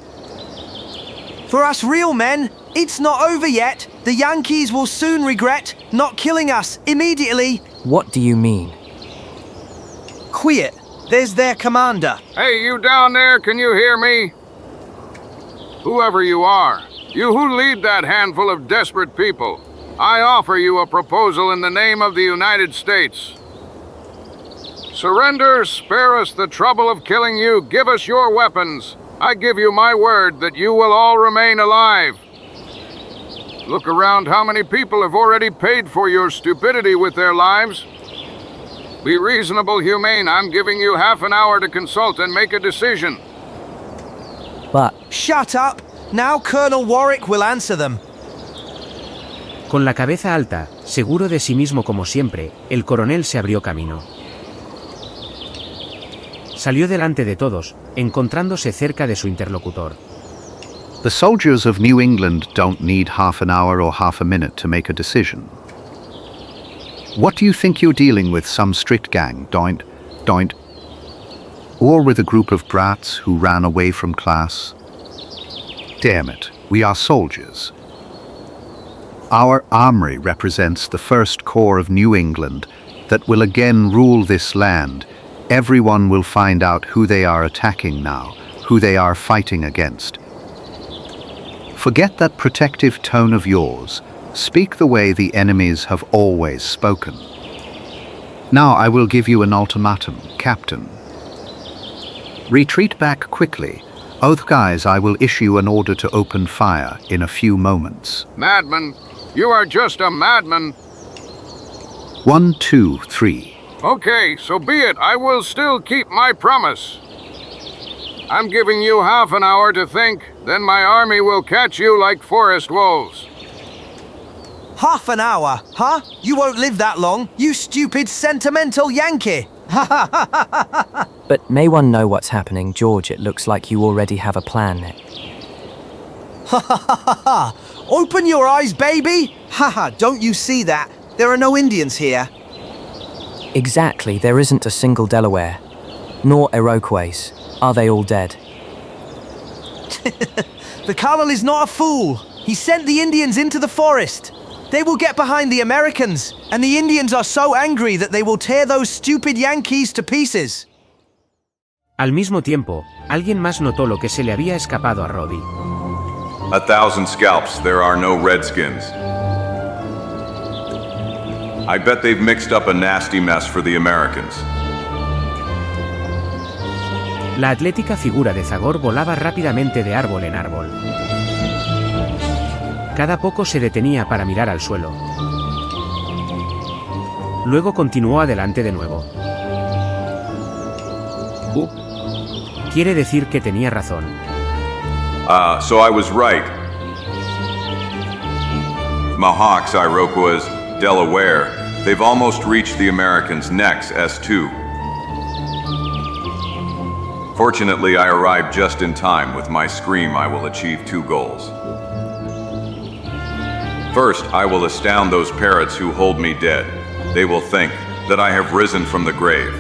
For us real men, it's not over yet. The Yankees will soon regret not killing us immediately. What do you mean? Quiet. There's their commander. Hey, you down there, can you hear me? Whoever you are, you who lead that handful of desperate people, I offer you a proposal in the name of the United States. Surrender, spare us the trouble of killing you, give us your weapons. I give you my word that you will all remain alive. Look around how many people have already paid for your stupidity with their lives. Be reasonable, humane. I'm giving you half an hour to consult and make a decision. But... Shut up! Now Colonel Warwick will answer them. Con la cabeza alta, seguro de sí mismo como siempre, el coronel se abrió camino. Salió delante de todos, encontrándose cerca de su interlocutor. The soldiers of New England don't need half an hour or half a minute to make a decision. What do you think you're dealing with, some street gang, doint, or with a group of brats who ran away from class? Damn it, we are soldiers. Our armory represents the First Corps of New England that will again rule this land. Everyone will find out who they are attacking now, who they are fighting against. Forget that protective tone of yours. Speak the way the enemies have always spoken. Now I will give you an ultimatum, Captain. Retreat back quickly. Otherwise I will issue an order to open fire in a few moments. Madman, you are just a madman. 1, 2, 3. Okay, so be it. I will still keep my promise. I'm giving you half an hour to think, then my army will catch you like forest wolves. Half an hour, huh? You won't live that long, you stupid sentimental Yankee! But may one know what's happening, George? It looks like you already have a plan. Ha ha ha ha! Open your eyes, baby! Haha, don't you see that? There are no Indians here. Exactly, there isn't a single Delaware. Nor Iroquois. Are they all dead? The colonel is not a fool. He sent the Indians into the forest. They will get behind the Americans, and the Indians are so angry that they will tear those stupid Yankees to pieces. Al mismo tiempo, alguien más notó lo que se le había escapado a Roddy. 1,000 scalps, there are no redskins. I bet they've mixed up a nasty mess for the Americans. La atlética figura de Zagor volaba rápidamente de árbol en árbol. Cada poco se detenía para mirar al suelo. Luego continuó adelante de nuevo. Quiere decir que tenía razón. So I was right. Mohawks, Iroquois, Delaware, they've almost reached the Americans' necks, S2. Fortunately, I arrived just in time. With my scream, I will achieve 2 goals. First, I will astound those parrots who hold me dead. They will think that I have risen from the grave.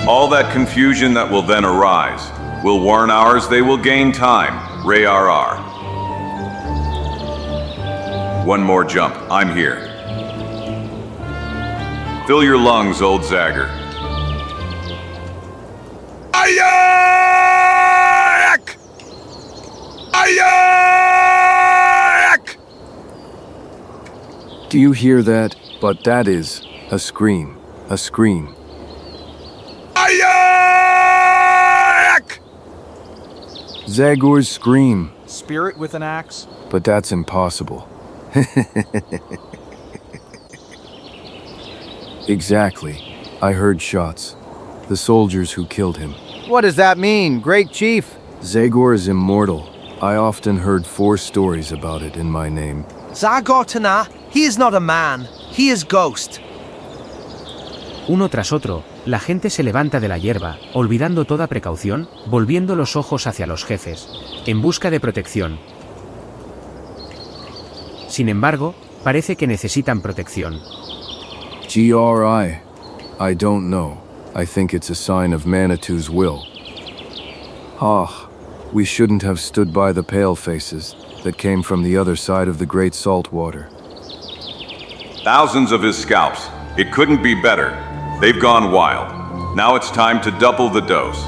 All that confusion that will then arise will warn ours they will gain time. Ray RR. One more jump. I'm here. Fill your lungs, old Zagor. Ayak! Ayak! Do you hear that? But that is a scream. A scream. Ayak! Zagor's scream. Spirit with an axe? But that's impossible. Exactly. I heard shots. The soldiers who killed him. What does that mean, Great Chief? Zagor is immortal. I often heard 4 stories about it in my name. Zagor Tana, he is not a man. He is ghost. Uno tras otro, La gente se levanta de la hierba, olvidando toda precaución, volviendo los ojos hacia los jefes, en busca de protección. Sin embargo, parece que necesitan protección. GRI. I don't know. I think it's a sign of Manitou's will. Ah, we shouldn't have stood by the palefaces that came from the other side of the great salt water. Thousands of his scalps. It couldn't be better. They've gone wild. Now it's time to double the dose.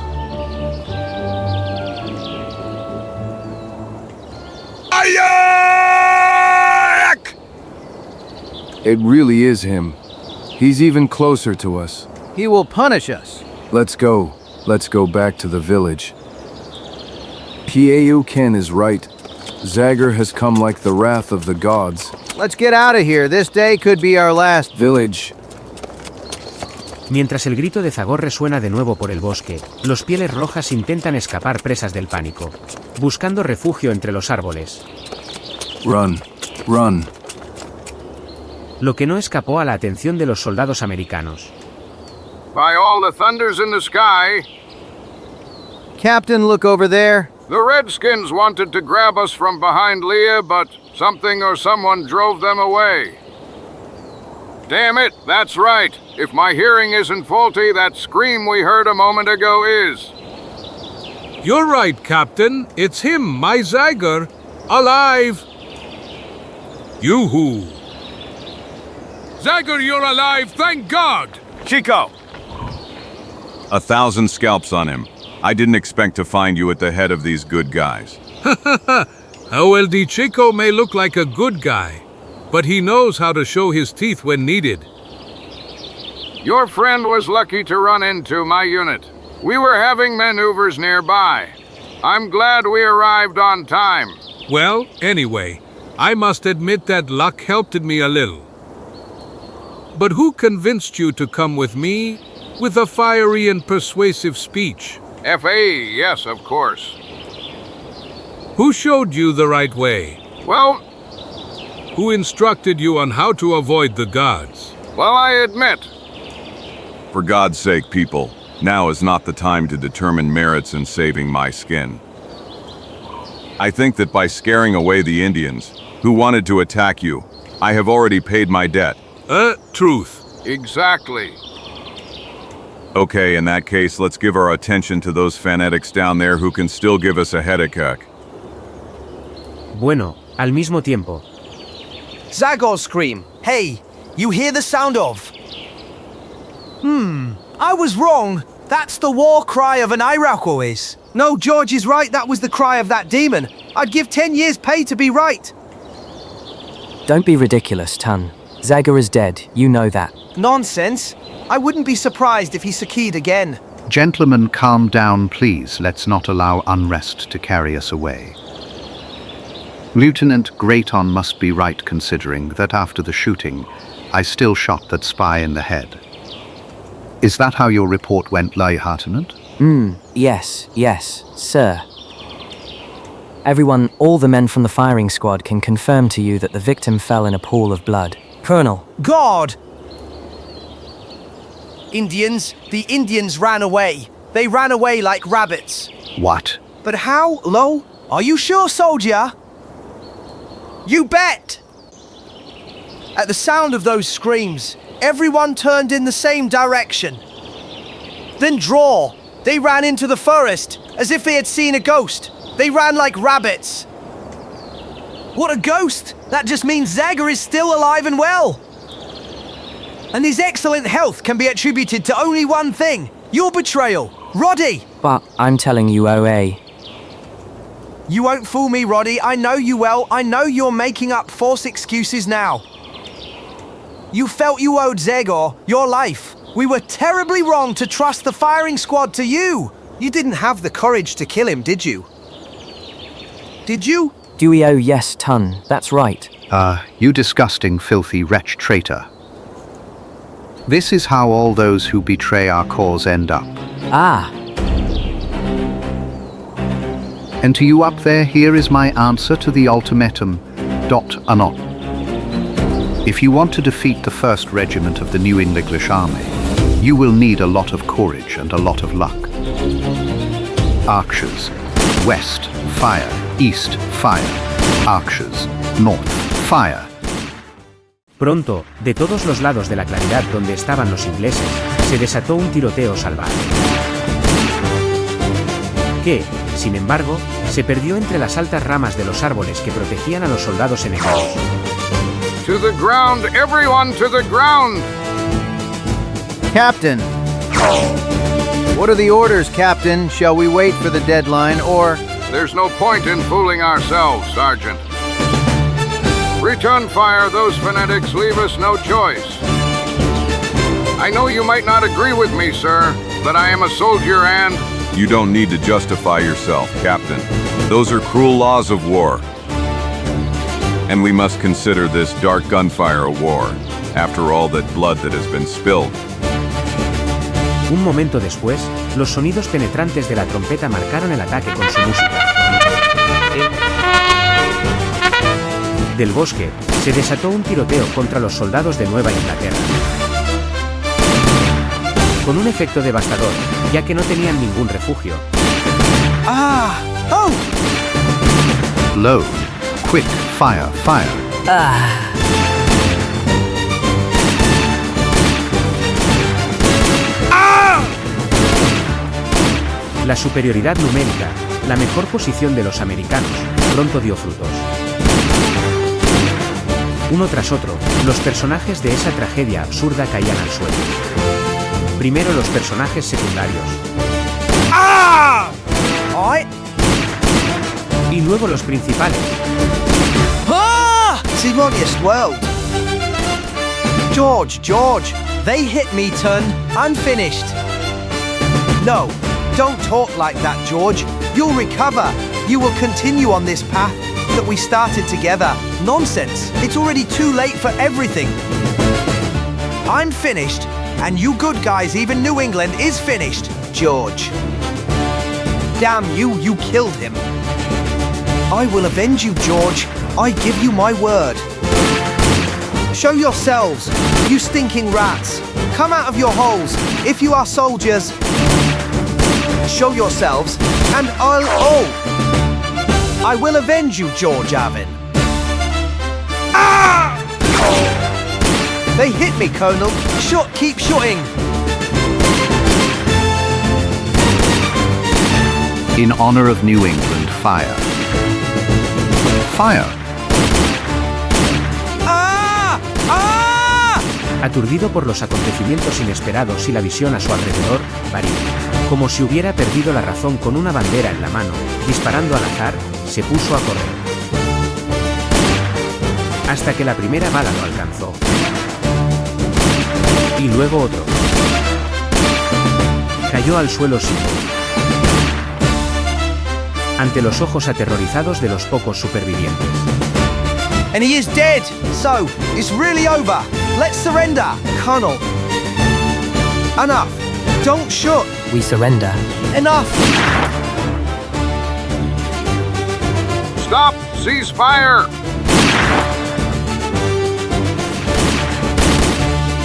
Ayak! It really is him. He's even closer to us. He will punish us. Let's go. Let's go back to the village. Pieu Ken is right. Zagor has come like the wrath of the gods. Let's get out of here. This day could be our last. Village. Mientras el grito de Zagor resuena de nuevo por el bosque, los pieles rojas intentan escapar presas del pánico, buscando refugio entre los árboles. Run. Run. Lo que no escapó a la atención de los soldados americanos. By all the thunders in the sky, Captain, look over there. the Redskins wanted to grab us from behind Leah, but something or someone drove them away. Damn it, that's right. If my hearing isn't faulty, that scream we heard a moment ago is. You're right, Captain. It's him, my Zagor. Alive! Yoo-hoo! Zagor, you're alive, thank God! Chico! 1,000 scalps on him. I didn't expect to find you at the head of these good guys. OLD Chico may look like a good guy, but he knows how to show his teeth when needed. Your friend was lucky to run into my unit. We were having maneuvers nearby. I'm glad we arrived on time. Well, anyway, I must admit that luck helped me a little. But who convinced you to come with me with a fiery and persuasive speech? FA, yes, of course. Who showed you the right way? Well, who instructed you on how to avoid the gods? Well, I admit. For God's sake, people, now is not the time to determine merits in saving my skin. I think that by scaring away the Indians, who wanted to attack you, I have already paid my debt. Truth. Exactly. Okay, in that case, let's give our attention to those fanatics down there who can still give us a headache. Bueno, al mismo tiempo. Zagor scream. Hey, you hear the sound of? I was wrong. That's the war cry of an Iroquois. No, George is right. That was the cry of that demon. I'd give 10 years' pay to be right. Don't be ridiculous, Tun. Zagor is dead. You know that. Nonsense. I wouldn't be surprised if he succeed again. Gentlemen, calm down, please. Let's not allow unrest to carry us away. Lieutenant Grayton must be right, considering that after the shooting, I still shot that spy in the head. Is that how your report went, Lieutenant? Yes, sir. Everyone, all the men from the firing squad can confirm to you that the victim fell in a pool of blood. Colonel. God! The Indians ran away. They ran away like rabbits. What? But how, Lo? Are you sure, soldier? You bet! At the sound of those screams, everyone turned in the same direction. Then draw. They ran into the forest, as if they had seen a ghost. They ran like rabbits. What a ghost! That just means Zagor is still alive and well. And his excellent health can be attributed to only one thing. Your betrayal. Roddy! But I'm telling you, OA. You won't fool me, Roddy. I know you well. I know you're making up false excuses now. You felt you owed Zagor your life. We were terribly wrong to trust the firing squad to you. You didn't have the courage to kill him, did you? Did you? Duo, yes, Tun. That's right. You disgusting, filthy wretch traitor. This is how all those who betray our cause end up. Ah. And to you up there, here is my answer to the ultimatum. Anon. If you want to defeat the 1st Regiment of the New English Army, You will need a lot of courage and a lot of luck. Archers. West, fire. East, fire. Archers. North, fire. Pronto, de todos los lados de la claridad donde estaban los ingleses, se desató un tiroteo salvaje. Que, sin embargo, se perdió entre las altas ramas de los árboles que protegían a los soldados enemigos. To the ground, everyone to the ground! Captain! What are the orders, Captain? Shall we wait for the deadline, or... There's no point in fooling ourselves, Sergeant. Return fire, those fanatics leave us no choice. I know you might not agree with me, sir, but I am a soldier and... You don't need to justify yourself, Captain. Those are cruel laws of war. And we must consider this dark gunfire a war, after all that blood that has been spilled. Un momento después, los sonidos penetrantes de la trompeta marcaron el ataque con su música. Del bosque, se desató un tiroteo contra los soldados de Nueva Inglaterra. Con un efecto devastador, ya que no tenían ningún refugio. Ah! Oh! Load. Quick, fire, fire. La superioridad numérica, la mejor posición de los americanos, pronto dio frutos. Uno tras otro, los personajes de esa tragedia absurda caían al suelo. Primero los personajes secundarios. Ah! Ay. Y luego los principales. Ah! Simonius World. George, they hit me, ton. I'm finished. No, don't talk like that, George. You'll recover. You will continue on this path that we started together. Nonsense. It's already too late for everything. I'm finished, and you good guys, even New England is finished, George. Damn you, you killed him. I will avenge you, George. I give you my word. Show yourselves, you stinking rats. Come out of your holes, if you are soldiers. Show yourselves, and I will avenge you, George Avin. Ah! They hit me, Colonel. Keep shooting. In honor of New England, fire. Fire. Ah! Ah! Aturdido por los acontecimientos inesperados y la visión a su alrededor, Barry, como si hubiera perdido la razón con una bandera en la mano, disparando al azar, se puso a correr. Hasta que la primera bala lo alcanzó. Y luego otro. Cayó al suelo sin voz. Ante los ojos aterrorizados de los pocos supervivientes. And he is dead, so it's really over. Let's surrender, Colonel. Enough. Don't shoot. We surrender. Enough. Stop! Cease fire!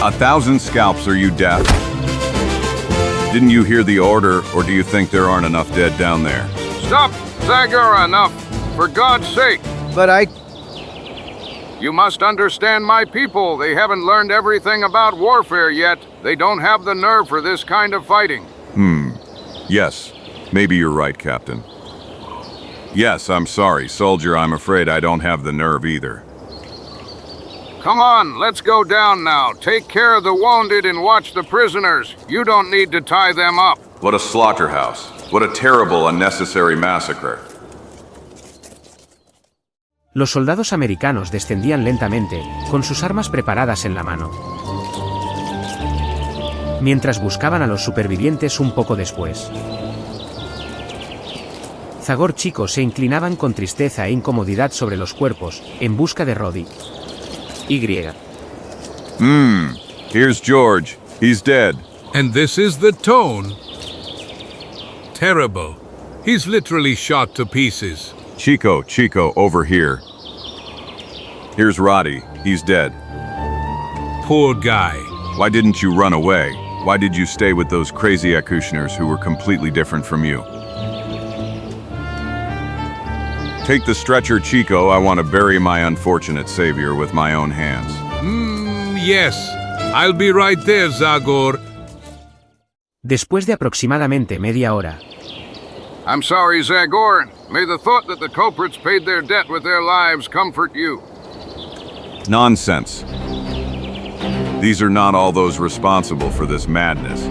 1,000 scalps, are you deaf? Didn't you hear the order, or do you think there aren't enough dead down there? Stop! Zagor, enough! For God's sake! But You must understand my people. They haven't learned everything about warfare yet. They don't have the nerve for this kind of fighting. Yes, maybe you're right, Captain. Yes, I'm sorry, soldier, I'm afraid I don't have the nerve either. Come on, let's go down now. Take care of the wounded and watch the prisoners. You don't need to tie them up. What a slaughterhouse. What a terrible, unnecessary massacre. Los soldados americanos descendían lentamente, con sus armas preparadas en la mano. Mientras buscaban a los supervivientes un poco después. Zagor Chico se inclinaban con tristeza e incomodidad sobre los cuerpos, en busca de Roddy. Here's George. He's dead. And this is the tone. Terrible. He's literally shot to pieces. Chico, over here. Here's Roddy. He's dead. Poor guy. Why didn't you run away? Why did you stay with those crazy executioners who were completely different from you? Take the stretcher, Chico. I want to bury my unfortunate savior with my own hands. Yes. I'll be right there, Zagor. Después de aproximadamente media hora. I'm sorry, Zagor. May the thought that the culprits paid their debt with their lives comfort you. Nonsense. These are not all those responsible for this madness.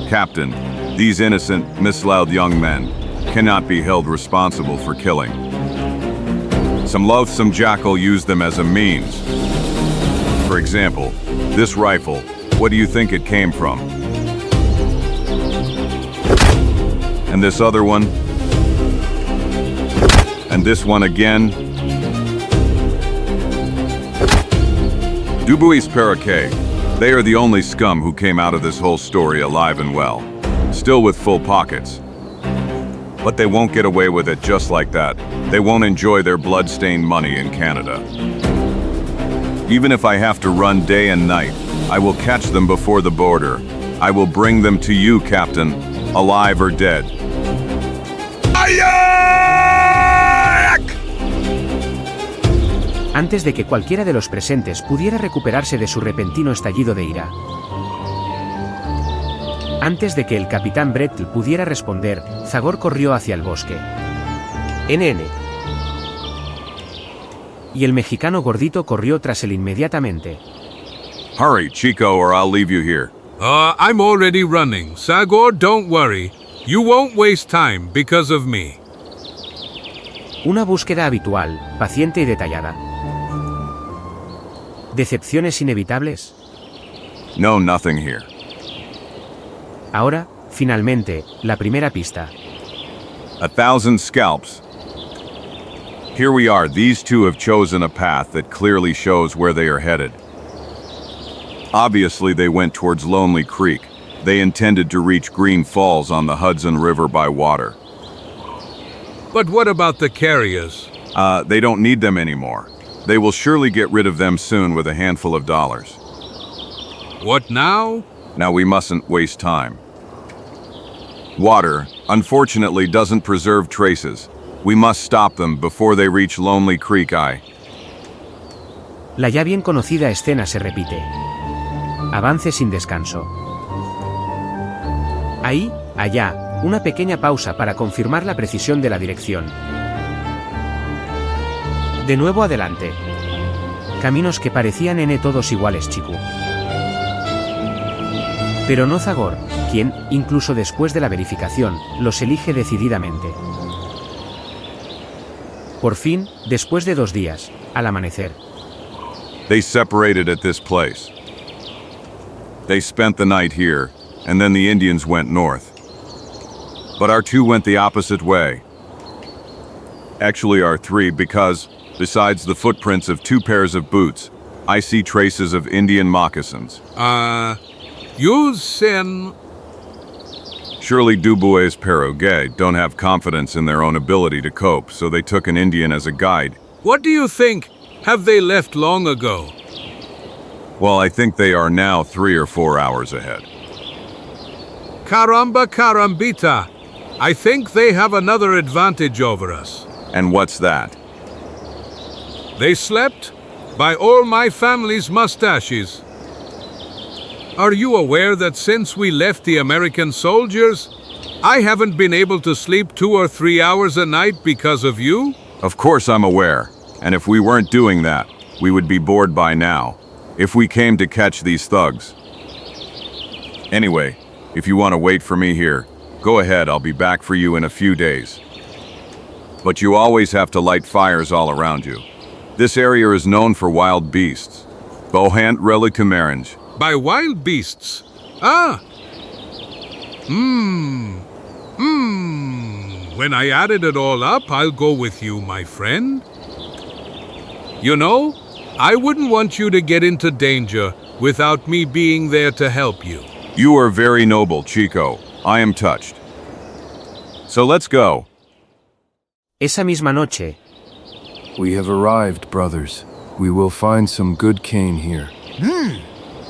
Captain, these innocent, misled young men cannot be held responsible for killing. Some loathsome jackal used them as a means. For example, this rifle, what do you think it came from? And this other one? And this one again? Dubuis Paraquet. They are the only scum who came out of this whole story alive and well, still with full pockets. But they won't get away with it just like that. They won't enjoy their blood-stained money in Canada. Even if I have to run day and night, I will catch them before the border. I will bring them to you, Captain, alive or dead. Antes de que cualquiera de los presentes pudiera recuperarse de su repentino estallido de ira. Antes de que el capitán Bretl pudiera responder, Zagor corrió hacia el bosque. NN. Y el mexicano gordito corrió tras él inmediatamente. Hurry, Chico, or I'll leave you here. I'm already running. Zagor, don't worry. You won't waste time because of me. Una búsqueda habitual, paciente y detallada. ¿Decepciones inevitables? No, nothing here. Ahora, finalmente, la primera pista. 1,000 scalps. Here we are. These two have chosen a path that clearly shows where they are headed. Obviously, they went towards Lonely Creek. They intended to reach Green Falls on the Hudson River by water. But what about the carriers? They don't need them anymore. They will surely get rid of them soon with a handful of dollars. What now? Now we mustn't waste time. Water, unfortunately, doesn't preserve traces. We must stop them before they reach Lonely Creek. La ya bien conocida escena se repite. Avance sin descanso. Ahí, allá, una pequeña pausa para confirmar la precisión de la dirección. De nuevo adelante. Caminos que parecían todos iguales, Chico. Pero no Zagor, quien, incluso después de la verificación, los elige decididamente. Por fin, después de 2 días, al amanecer. They separated at this place. They spent the night here, and then the Indians went north. But our 2 went the opposite way. Actually, our 3, because, besides the footprints of 2 pairs of boots, I see traces of Indian moccasins. You sin. Surely Dubois Perroguet don't have confidence in their own ability to cope, so they took an Indian as a guide. What do you think? Have they left long ago? Well, I think they are now 3 or 4 hours ahead. Caramba carambita. I think they have another advantage over us. And what's that? They slept? By all my family's mustaches. Are you aware that since we left the American soldiers, I haven't been able to sleep 2 or 3 hours a night because of you? Of course I'm aware. And if we weren't doing that, we would be bored by now. If we came to catch these thugs. Anyway, if you want to wait for me here, go ahead, I'll be back for you in a few days. But you always have to light fires all around you. This area is known for wild beasts. Bohant relicumarange. By wild beasts? When I added it all up, I'll go with you, my friend. You know, I wouldn't want you to get into danger without me being there to help you. You are very noble, Chico. I am touched. So let's go. Esa misma noche. We have arrived, brothers. We will find some good cane here.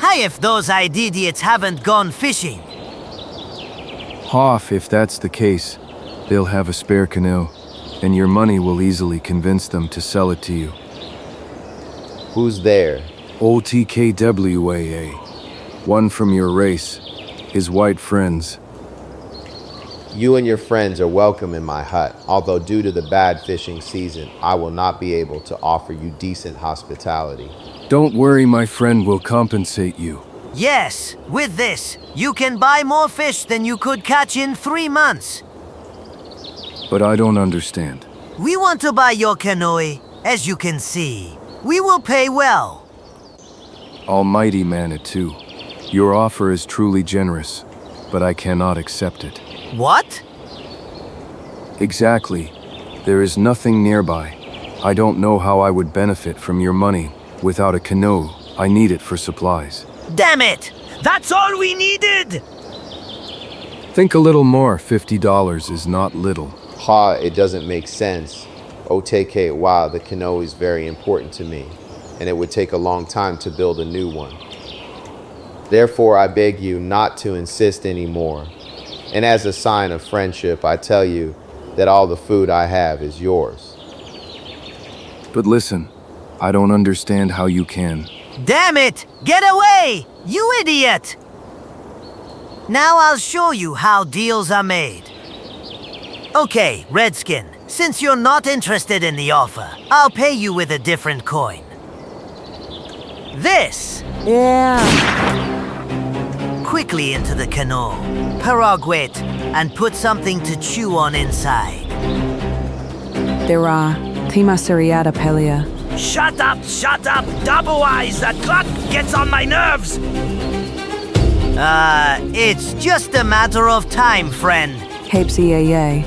Hi if those idiots haven't gone fishing. Hoff, if that's the case, they'll have a spare canoe, and your money will easily convince them to sell it to you. Who's there? OTKWAA. One from your race. His white friends. You and your friends are welcome in my hut, although due to the bad fishing season, I will not be able to offer you decent hospitality. Don't worry, my friend will compensate you. Yes, with this, you can buy more fish than you could catch in 3 months. But I don't understand. We want to buy your canoe, as you can see. We will pay well. Almighty Manitou, your offer is truly generous, but I cannot accept it. What? Exactly. There is nothing nearby. I don't know how I would benefit from your money. Without a canoe, I need it for supplies. Damn it! That's all we needed! Think a little more. $50 is not little. Ha, it doesn't make sense. OTK, wow, the canoe is very important to me, and it would take a long time to build a new one. Therefore, I beg you not to insist anymore. And as a sign of friendship, I tell you that all the food I have is yours. But listen, I don't understand how you can. Damn it! Get away! You idiot! Now I'll show you how deals are made. Okay, Redskin, since you're not interested in the offer, I'll pay you with a different coin. This! Yeah. Quickly into the canoe, Paraguet, and put something to chew on inside. Dira, Tima Seriata Pelia. Shut up, double eyes, that clock gets on my nerves! It's just a matter of time, friend. Hapesiaye.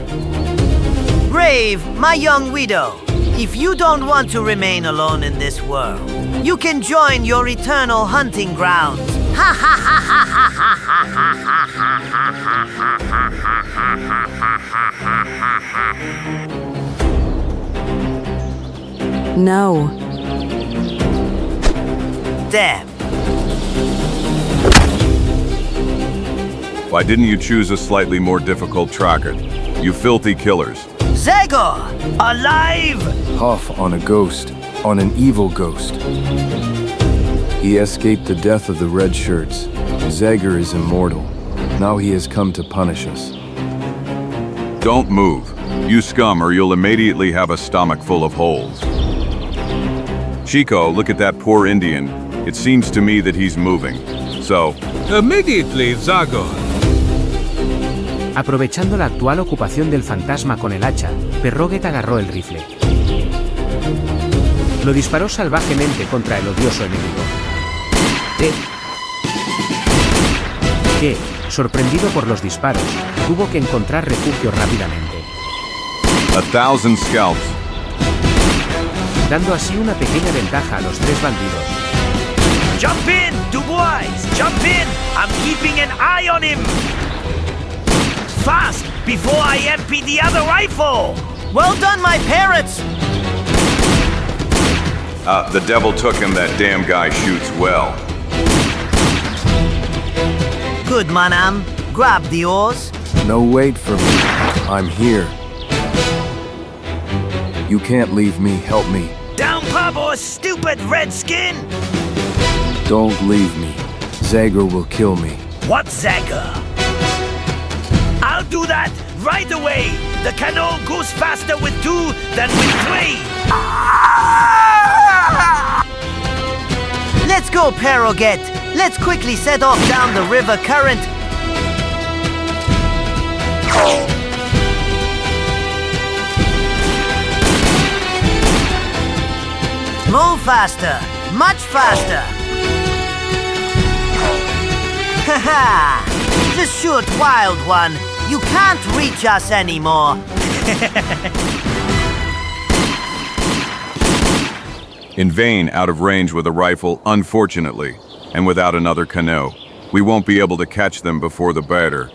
Brave, my young widow, if you don't want to remain alone in this world, you can join your eternal hunting grounds. Ha ha ha ha ha ha ha ha ha ha ha. No. Damn. Why didn't you choose a slightly more difficult target? You filthy killers. Zagor! Alive! Huff on a ghost, on an evil ghost. He escaped the death of the red shirts. Zagor is immortal. Now he has come to punish us. Don't move, you scum, or you'll immediately have a stomach full of holes. Chico, look at that poor Indian. It seems to me that he's moving. So... Immediately, Zagor. Aprovechando la actual ocupación del fantasma con el hacha, Perroguet agarró el rifle. Lo disparó salvajemente contra el odioso enemigo. Que, sorprendido por los disparos, tuvo que encontrar refugio rápidamente. 1,000 scalps. Dando así una pequeña ventaja a los 3 bandidos. Jump in, Dubois! Jump in! I'm keeping an eye on him! Fast, before I empty the other rifle! Well done, my parrots! The devil took him, that damn guy shoots well. Good, Manam. Grab the oars. No, wait for me. I'm here. You can't leave me, help me. Down pub, stupid redskin! Don't leave me. Zagor will kill me. What Zagor? I'll do that right away! The canoe goes faster with 2 than with 3! Let's go, Perroguet. Let's quickly set off down the river current. Move faster, much faster. Haha! The short, wild one. You can't reach us anymore. In vain, out of range with a rifle, unfortunately, and without another canoe. We won't be able to catch them before the better.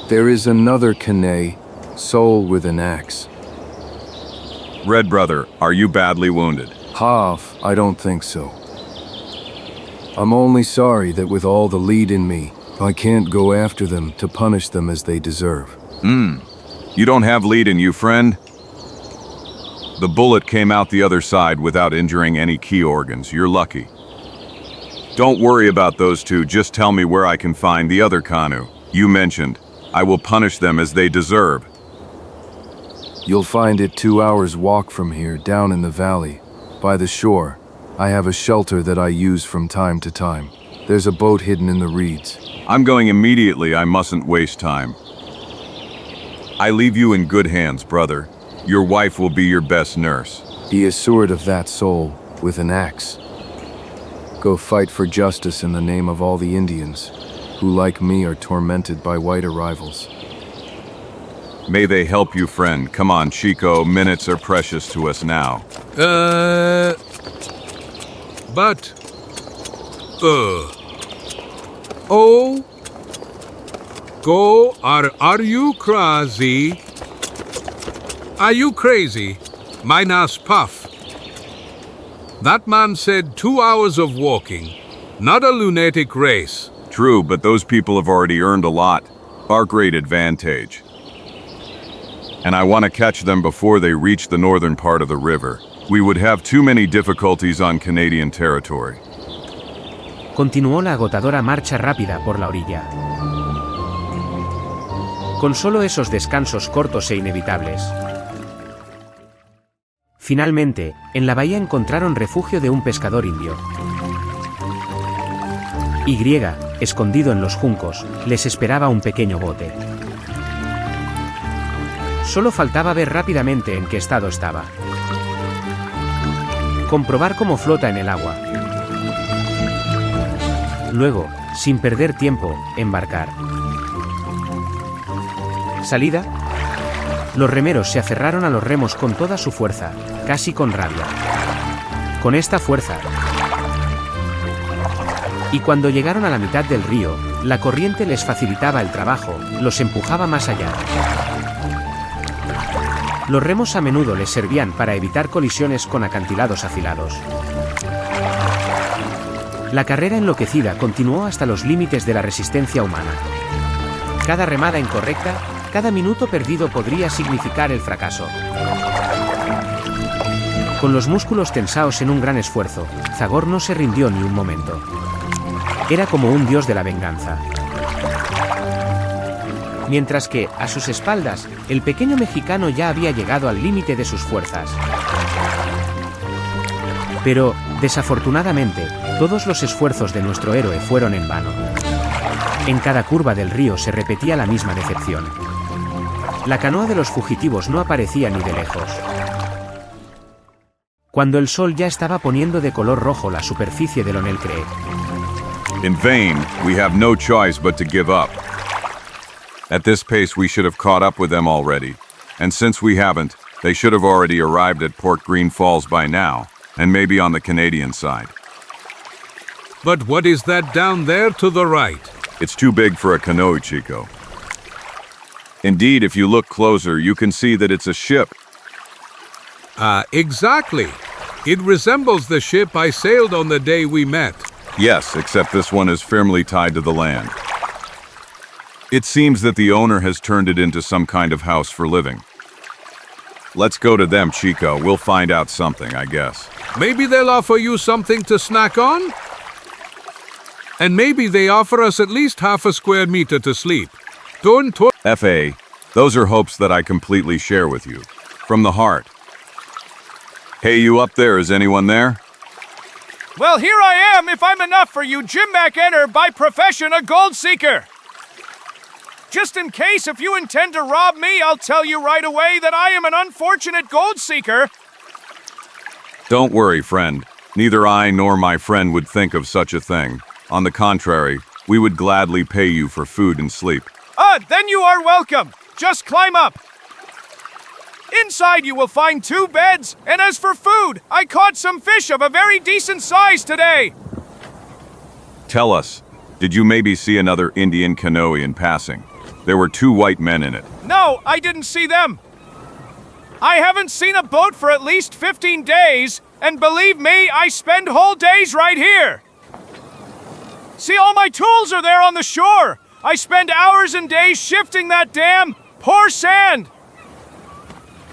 There is another canoe, soul with an axe. Red brother, are you badly wounded? Half, I don't think so. I'm only sorry that with all the lead in me, I can't go after them to punish them as they deserve. You don't have lead in you, friend? The bullet came out the other side without injuring any key organs. You're lucky. Don't worry about those two, just tell me where I can find the other Kanu you mentioned. I will punish them as they deserve. You'll find it 2 hours walk from here, down in the valley, by the shore. I have a shelter that I use from time to time. There's a boat hidden in the reeds. I'm going immediately, I mustn't waste time. I leave you in good hands, brother. Your wife will be your best nurse. Be assured of that soul, with an axe. Go fight for justice in the name of all the Indians, who like me are tormented by white arrivals. May they help you, friend. Come on, Chico, minutes are precious to us now. Oh, go, are you crazy? Are you crazy? Minus puff. That man said 2 hours of walking, not a lunatic race. True, but those people have already earned a lot. Our great advantage. And I want to catch them before they reach the northern part of the river. We would have too many difficulties on Canadian territory. Continuó la agotadora marcha rápida por la orilla. Con solo esos descansos cortos e inevitables. Finalmente, en la bahía encontraron refugio de un pescador indio. Y, escondido en los juncos, les esperaba un pequeño bote. Solo faltaba ver rápidamente en qué estado estaba. Comprobar cómo flota en el agua. Luego, sin perder tiempo, embarcar. ¿Salida? Los remeros se aferraron a los remos con toda su fuerza, casi con rabia. Con esta fuerza. Y cuando llegaron a la mitad del río, la corriente les facilitaba el trabajo, los empujaba más allá. Los remos a menudo les servían para evitar colisiones con acantilados afilados. La carrera enloquecida continuó hasta los límites de la resistencia humana. Cada remada incorrecta, cada minuto perdido podría significar el fracaso. Con los músculos tensados en un gran esfuerzo, Zagor no se rindió ni un momento. Era como un dios de la venganza. Mientras que, a sus espaldas, el pequeño mexicano ya había llegado al límite de sus fuerzas. Pero, desafortunadamente, todos los esfuerzos de nuestro héroe fueron en vano. En cada curva del río se repetía la misma decepción. La canoa de los fugitivos no aparecía ni de lejos. Cuando el sol ya estaba poniendo de color rojo la superficie del Onelcree. In vain, we have no choice but to give up. At this pace we should have caught up with them already, and since we haven't, they should have already arrived at Port Green Falls by now, and maybe on the Canadian side. But what is that down there to the right? It's too big for a canoe, Chico. Indeed, if you look closer, you can see that it's a ship. Exactly. It resembles the ship I sailed on the day we met. Yes, except this one is firmly tied to the land. It seems that the owner has turned it into some kind of house for living. Let's go to them, Chico. We'll find out something, I guess. Maybe they'll offer you something to snack on? And maybe they offer us at least half a square meter to sleep. F.A., those are hopes that I completely share with you. From the heart. Hey, you up there, is anyone there? Well, here I am, if I'm enough for you, Jim McEnner, by profession a gold seeker. Just in case, if you intend to rob me, I'll tell you right away that I am an unfortunate gold seeker. Don't worry, friend. Neither I nor my friend would think of such a thing. On the contrary, we would gladly pay you for food and sleep. Then you are welcome. Just climb up. Inside you will find 2 beds, and as for food, I caught some fish of a very decent size today. Tell us, did you maybe see another Indian canoe in passing? There were 2 white men in it. No, I didn't see them. I haven't seen a boat for at least 15 days, and believe me, I spend whole days right here. See, all my tools are there on the shore. I spend hours and days shifting that damn poor sand.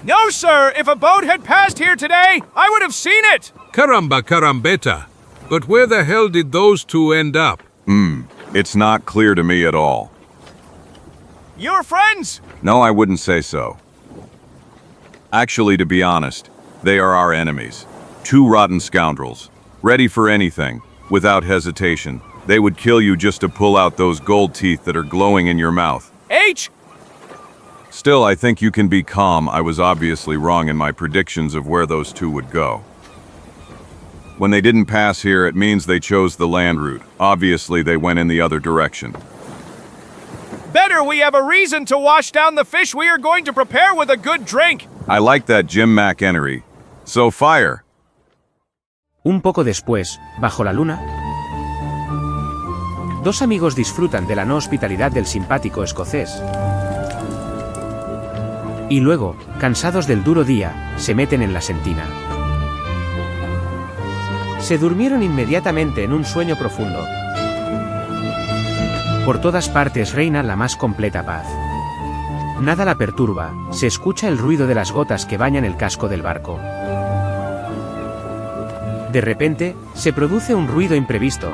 No, sir, if a boat had passed here today, I would have seen it. Caramba carambeta. But where the hell did those two end up? It's not clear to me at all. You're friends? No, I wouldn't say so. Actually, to be honest, they are our enemies. Two rotten scoundrels, ready for anything, without hesitation. They would kill you just to pull out those gold teeth that are glowing in your mouth. Still, I think you can be calm. I was obviously wrong in my predictions of where those two would go. When they didn't pass here, it means they chose the land route. Obviously, they went in the other direction. Better we have a reason to wash down the fish we are going to prepare with a good drink. I like that Jim McEnery. So fire. Un poco después, bajo la luna, dos amigos disfrutan de la no hospitalidad del simpático escocés. Y luego, cansados del duro día, se meten en la sentina. Se durmieron inmediatamente en un sueño profundo. Por todas partes reina la más completa paz. Nada la perturba, se escucha el ruido de las gotas que bañan el casco del barco. De repente, se produce un ruido imprevisto.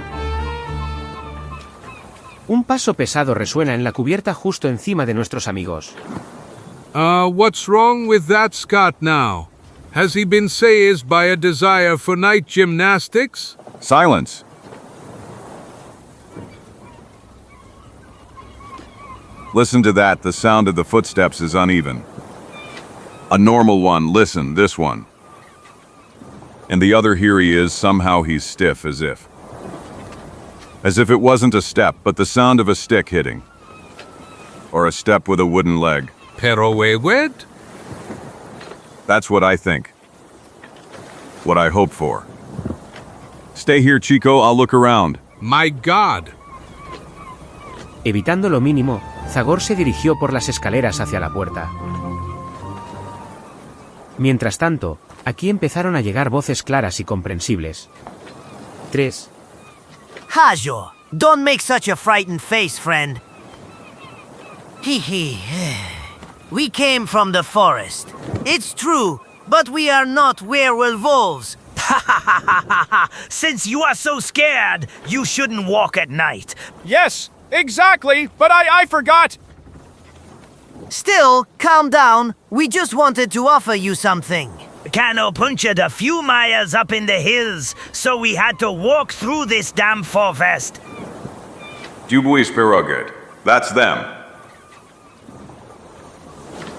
Un paso pesado resuena en la cubierta justo encima de nuestros amigos. What's wrong with that Scot now? Has he been seized by a desire for night gymnastics? Silence. Listen to that, the sound of the footsteps is uneven. A normal one, listen, this one. And the other, here he is, somehow he's stiff, as if it wasn't a step, but the sound of a stick hitting. Or a step with a wooden leg. Pero wed? That's what I think. What I hope for. Stay here, Chico, I'll look around. My God! Evitando lo mínimo, Zagor se dirigió por las escaleras hacia la puerta. Mientras tanto, aquí empezaron a llegar voces claras y comprensibles. 3. Hajo, don't make such a frightened face, friend. Hee. We came from the forest. It's true, but we are not werewolves. Since you are so scared, you shouldn't walk at night. Yes, exactly, but I forgot. Still, calm down. We just wanted to offer you something. Cano punctured a few miles up in the hills, so we had to walk through this damn forest. Dubuis Piroguet. That's them.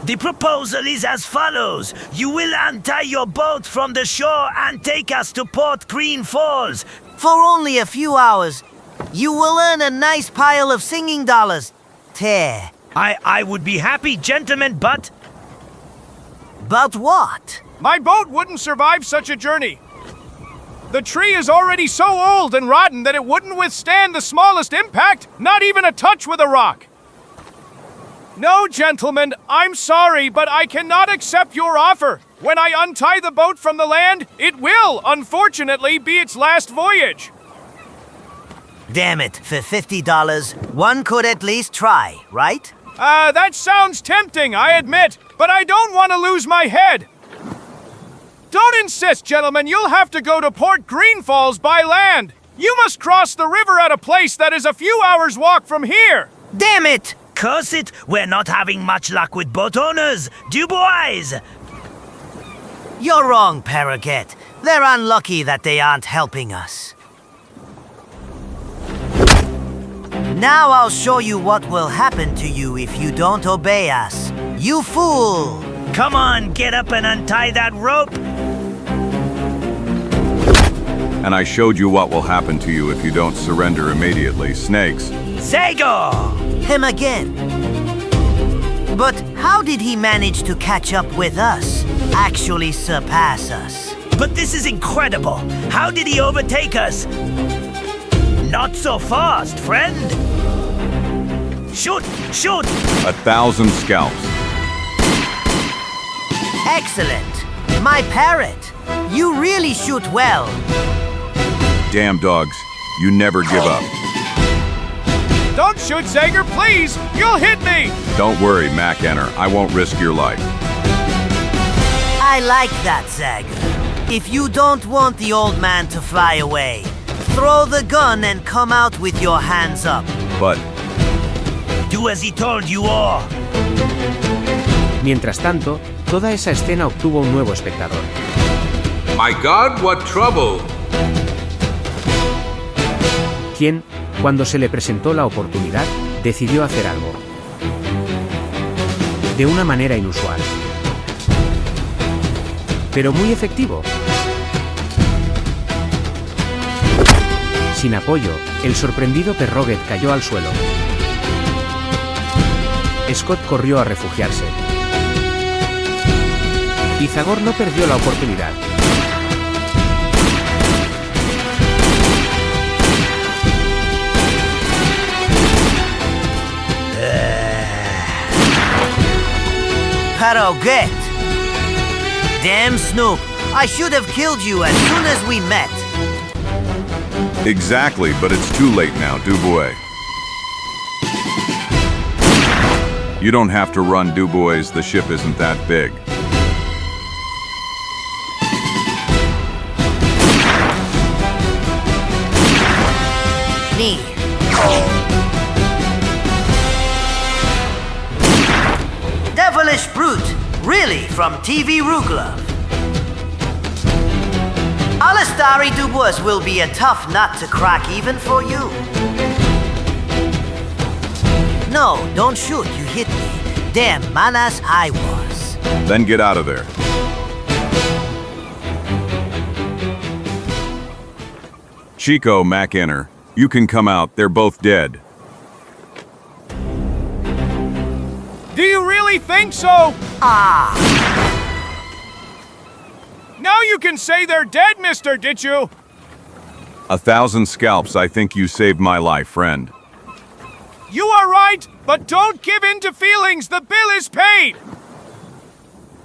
The proposal is as follows. You will untie your boat from the shore and take us to Port Green Falls. For only a few hours, you will earn a nice pile of singing dollars. Tear. I would be happy, gentlemen, but... But what? My boat wouldn't survive such a journey. The tree is already so old and rotten that it wouldn't withstand the smallest impact, not even a touch with a rock. No, gentlemen, I'm sorry, but I cannot accept your offer. When I untie the boat from the land, it will, unfortunately, be its last voyage. Damn it, for $50, one could at least try, right? That sounds tempting, I admit, but I don't want to lose my head. Don't insist, gentlemen, you'll have to go to Port Green Falls by land. You must cross the river at a place that is a few hours' walk from here. Damn it! Curse it, we're not having much luck with boat owners. Dubois! You're wrong, Paraget. They're unlucky that they aren't helping us. Now I'll show you what will happen to you if you don't obey us. You fool! Come on, get up and untie that rope. And I showed you what will happen to you if you don't surrender immediately. Snakes. Zagor! Him again. But how did he manage to catch up with us? Actually surpass us? But this is incredible. How did he overtake us? Not so fast, friend. Shoot! 1,000 scalps. Excellent. My parrot. You really shoot well. Damn dogs. You never give up. Don't shoot, Zagor, please! You'll hit me! Don't worry, Mac Enter. I won't risk your life. I like that, Zagor. If you don't want the old man to fly away, throw the gun and come out with your hands up. But... Do as he told you all. Mientras tanto, toda esa escena obtuvo un nuevo espectador. My God, what trouble! Quien, cuando se le presentó la oportunidad, decidió hacer algo. De una manera inusual. Pero muy efectivo. Sin apoyo, el sorprendido Perroguet cayó al suelo. Scott corrió a refugiarse. Y Zagor no perdió la oportunidad. Perroguet! Damn Snoop, I should have killed you as soon as we met. Exactly, but it's too late now, Dubois. You don't have to run, Dubois. The ship isn't that big. Knee. Devilish brute, really, from TV Ruglov. Alistari Dubois will be a tough nut to crack even for you. No, don't shoot, you hit me. Damn, manas I was. Then get out of there. Chico, Mac Enter, you can come out, they're both dead. Do you really think so? Ah! Now you can say they're dead, mister, did you? 1,000 scalps, I think you saved my life, friend. You are right, but don't give in to feelings. The bill is paid.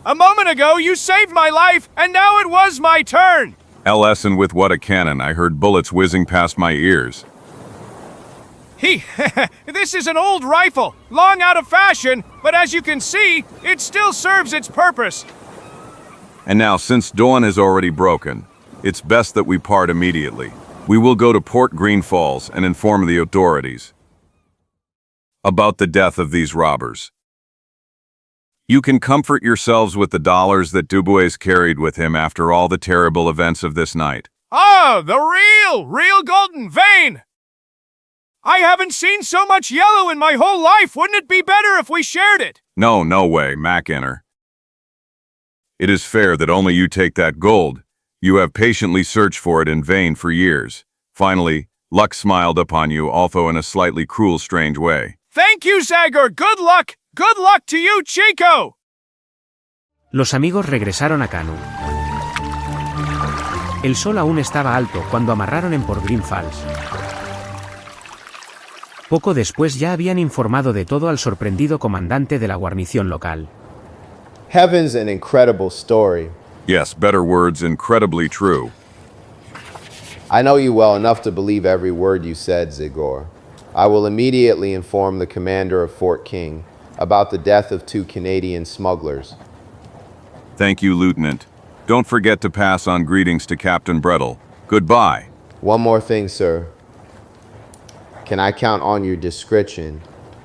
A moment ago, you saved my life, and now it was my turn. LS, and with what a cannon. I heard bullets whizzing past my ears. This is an old rifle, long out of fashion, but as you can see, it still serves its purpose. And now, since dawn is already broken, it's best that we part immediately. We will go to Port Green Falls and inform the authorities about the death of these robbers. You can comfort yourselves with the dollars that Dubois carried with him after all the terrible events of this night. Ah, the real golden vein! I haven't seen so much yellow in my whole life. Wouldn't it be better if we shared it? No way, Mac Enter. It is fair that only you take that gold. You have patiently searched for it in vain for years. Finally, luck smiled upon you, although in a slightly cruel, strange way. Thank you, Zagor. Good luck. Good luck to you, Chico. Los amigos regresaron a Canu. El sol aún estaba alto cuando amarraron en Port Green Falls. Poco después ya habían informado de todo al sorprendido comandante de la guarnición local. Heaven's an incredible story. Yes, better words, incredibly true. I know you well enough to believe every word you said, Zagor. I will immediately inform the commander of Fort King about the death of 2 Canadian smugglers. Thank you, Lieutenant. Don't forget to pass on greetings to Captain Brettle. Goodbye. One more thing, sir. Can I count on your discretion,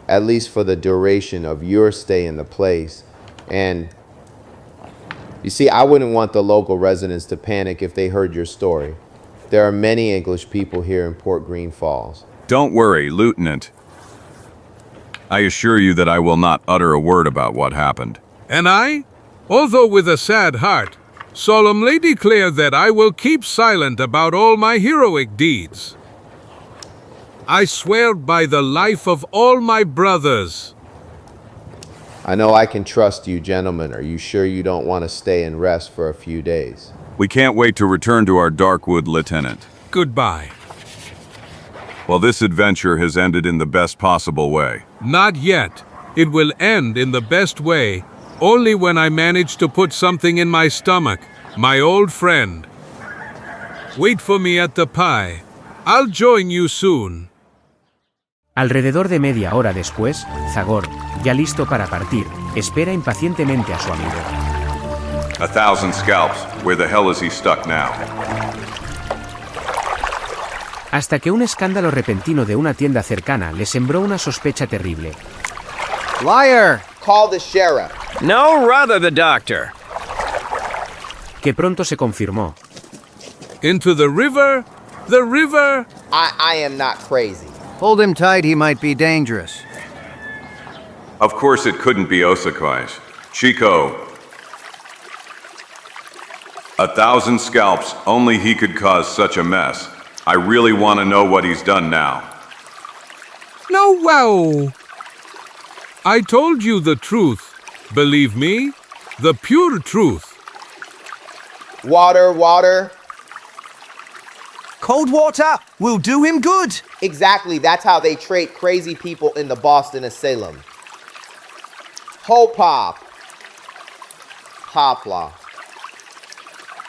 at least for the duration of your stay in the place? And, you see, I wouldn't want the local residents to panic if they heard your story. There are many English people here in Port Green Falls. Don't worry, Lieutenant. I assure you that I will not utter a word about what happened. And I, although with a sad heart, solemnly declare that I will keep silent about all my heroic deeds. I swear by the life of all my brothers. I know I can trust you, gentlemen. Are you sure you don't want to stay and rest for a few days? We can't wait to return to our Darkwood, Lieutenant. Goodbye. Well, this adventure has ended in the best possible way. Not yet. It will end in the best way, only when I manage to put something in my stomach, my old friend. Wait for me at the pie. I'll join you soon. Alrededor de media hora después, Zagor, ya listo para partir, espera impacientemente a su amigo. 1,000 scalps. Where the hell is he stuck now? Hasta que un escándalo repentino de una tienda cercana le sembró una sospecha terrible. Liar! Call the sheriff. No, rather the doctor. Que pronto se confirmó. Into the river? The river? I am not crazy. Hold him tight, he might be dangerous. Of course it couldn't be Osakai's. Chico. 1,000 scalps, only he could cause such a mess. I really want to know what he's done now. No, wow! I told you the truth. Believe me, the pure truth. Water, water. Cold water will do him good. Exactly, that's how they treat crazy people in the Boston Asylum. Hopop. Hopla.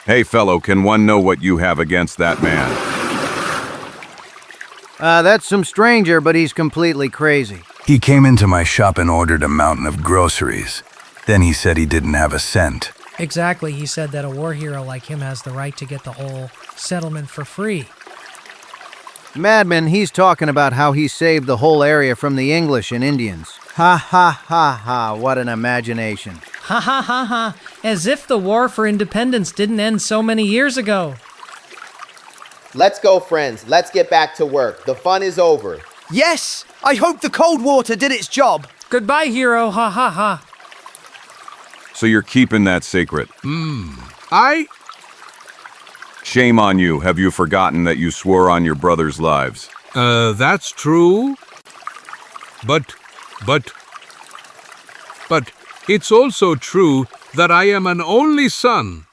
Hey fellow, can one know what you have against that man? That's some stranger, but he's completely crazy. He came into my shop and ordered a mountain of groceries. Then he said he didn't have a cent. Exactly, he said that a war hero like him has the right to get the whole settlement for free. Madman, he's talking about how he saved the whole area from the English and Indians. Ha ha ha ha, what an imagination. Ha ha ha ha, as if the war for independence didn't end so many years ago. Let's go, friends. Let's get back to work. The fun is over. Yes, I hope the cold water did its job. Goodbye, hero, ha ha ha. So you're keeping that secret? Shame on you. Have you forgotten that you swore on your brother's lives? That's true. But it's also true that I am an only son.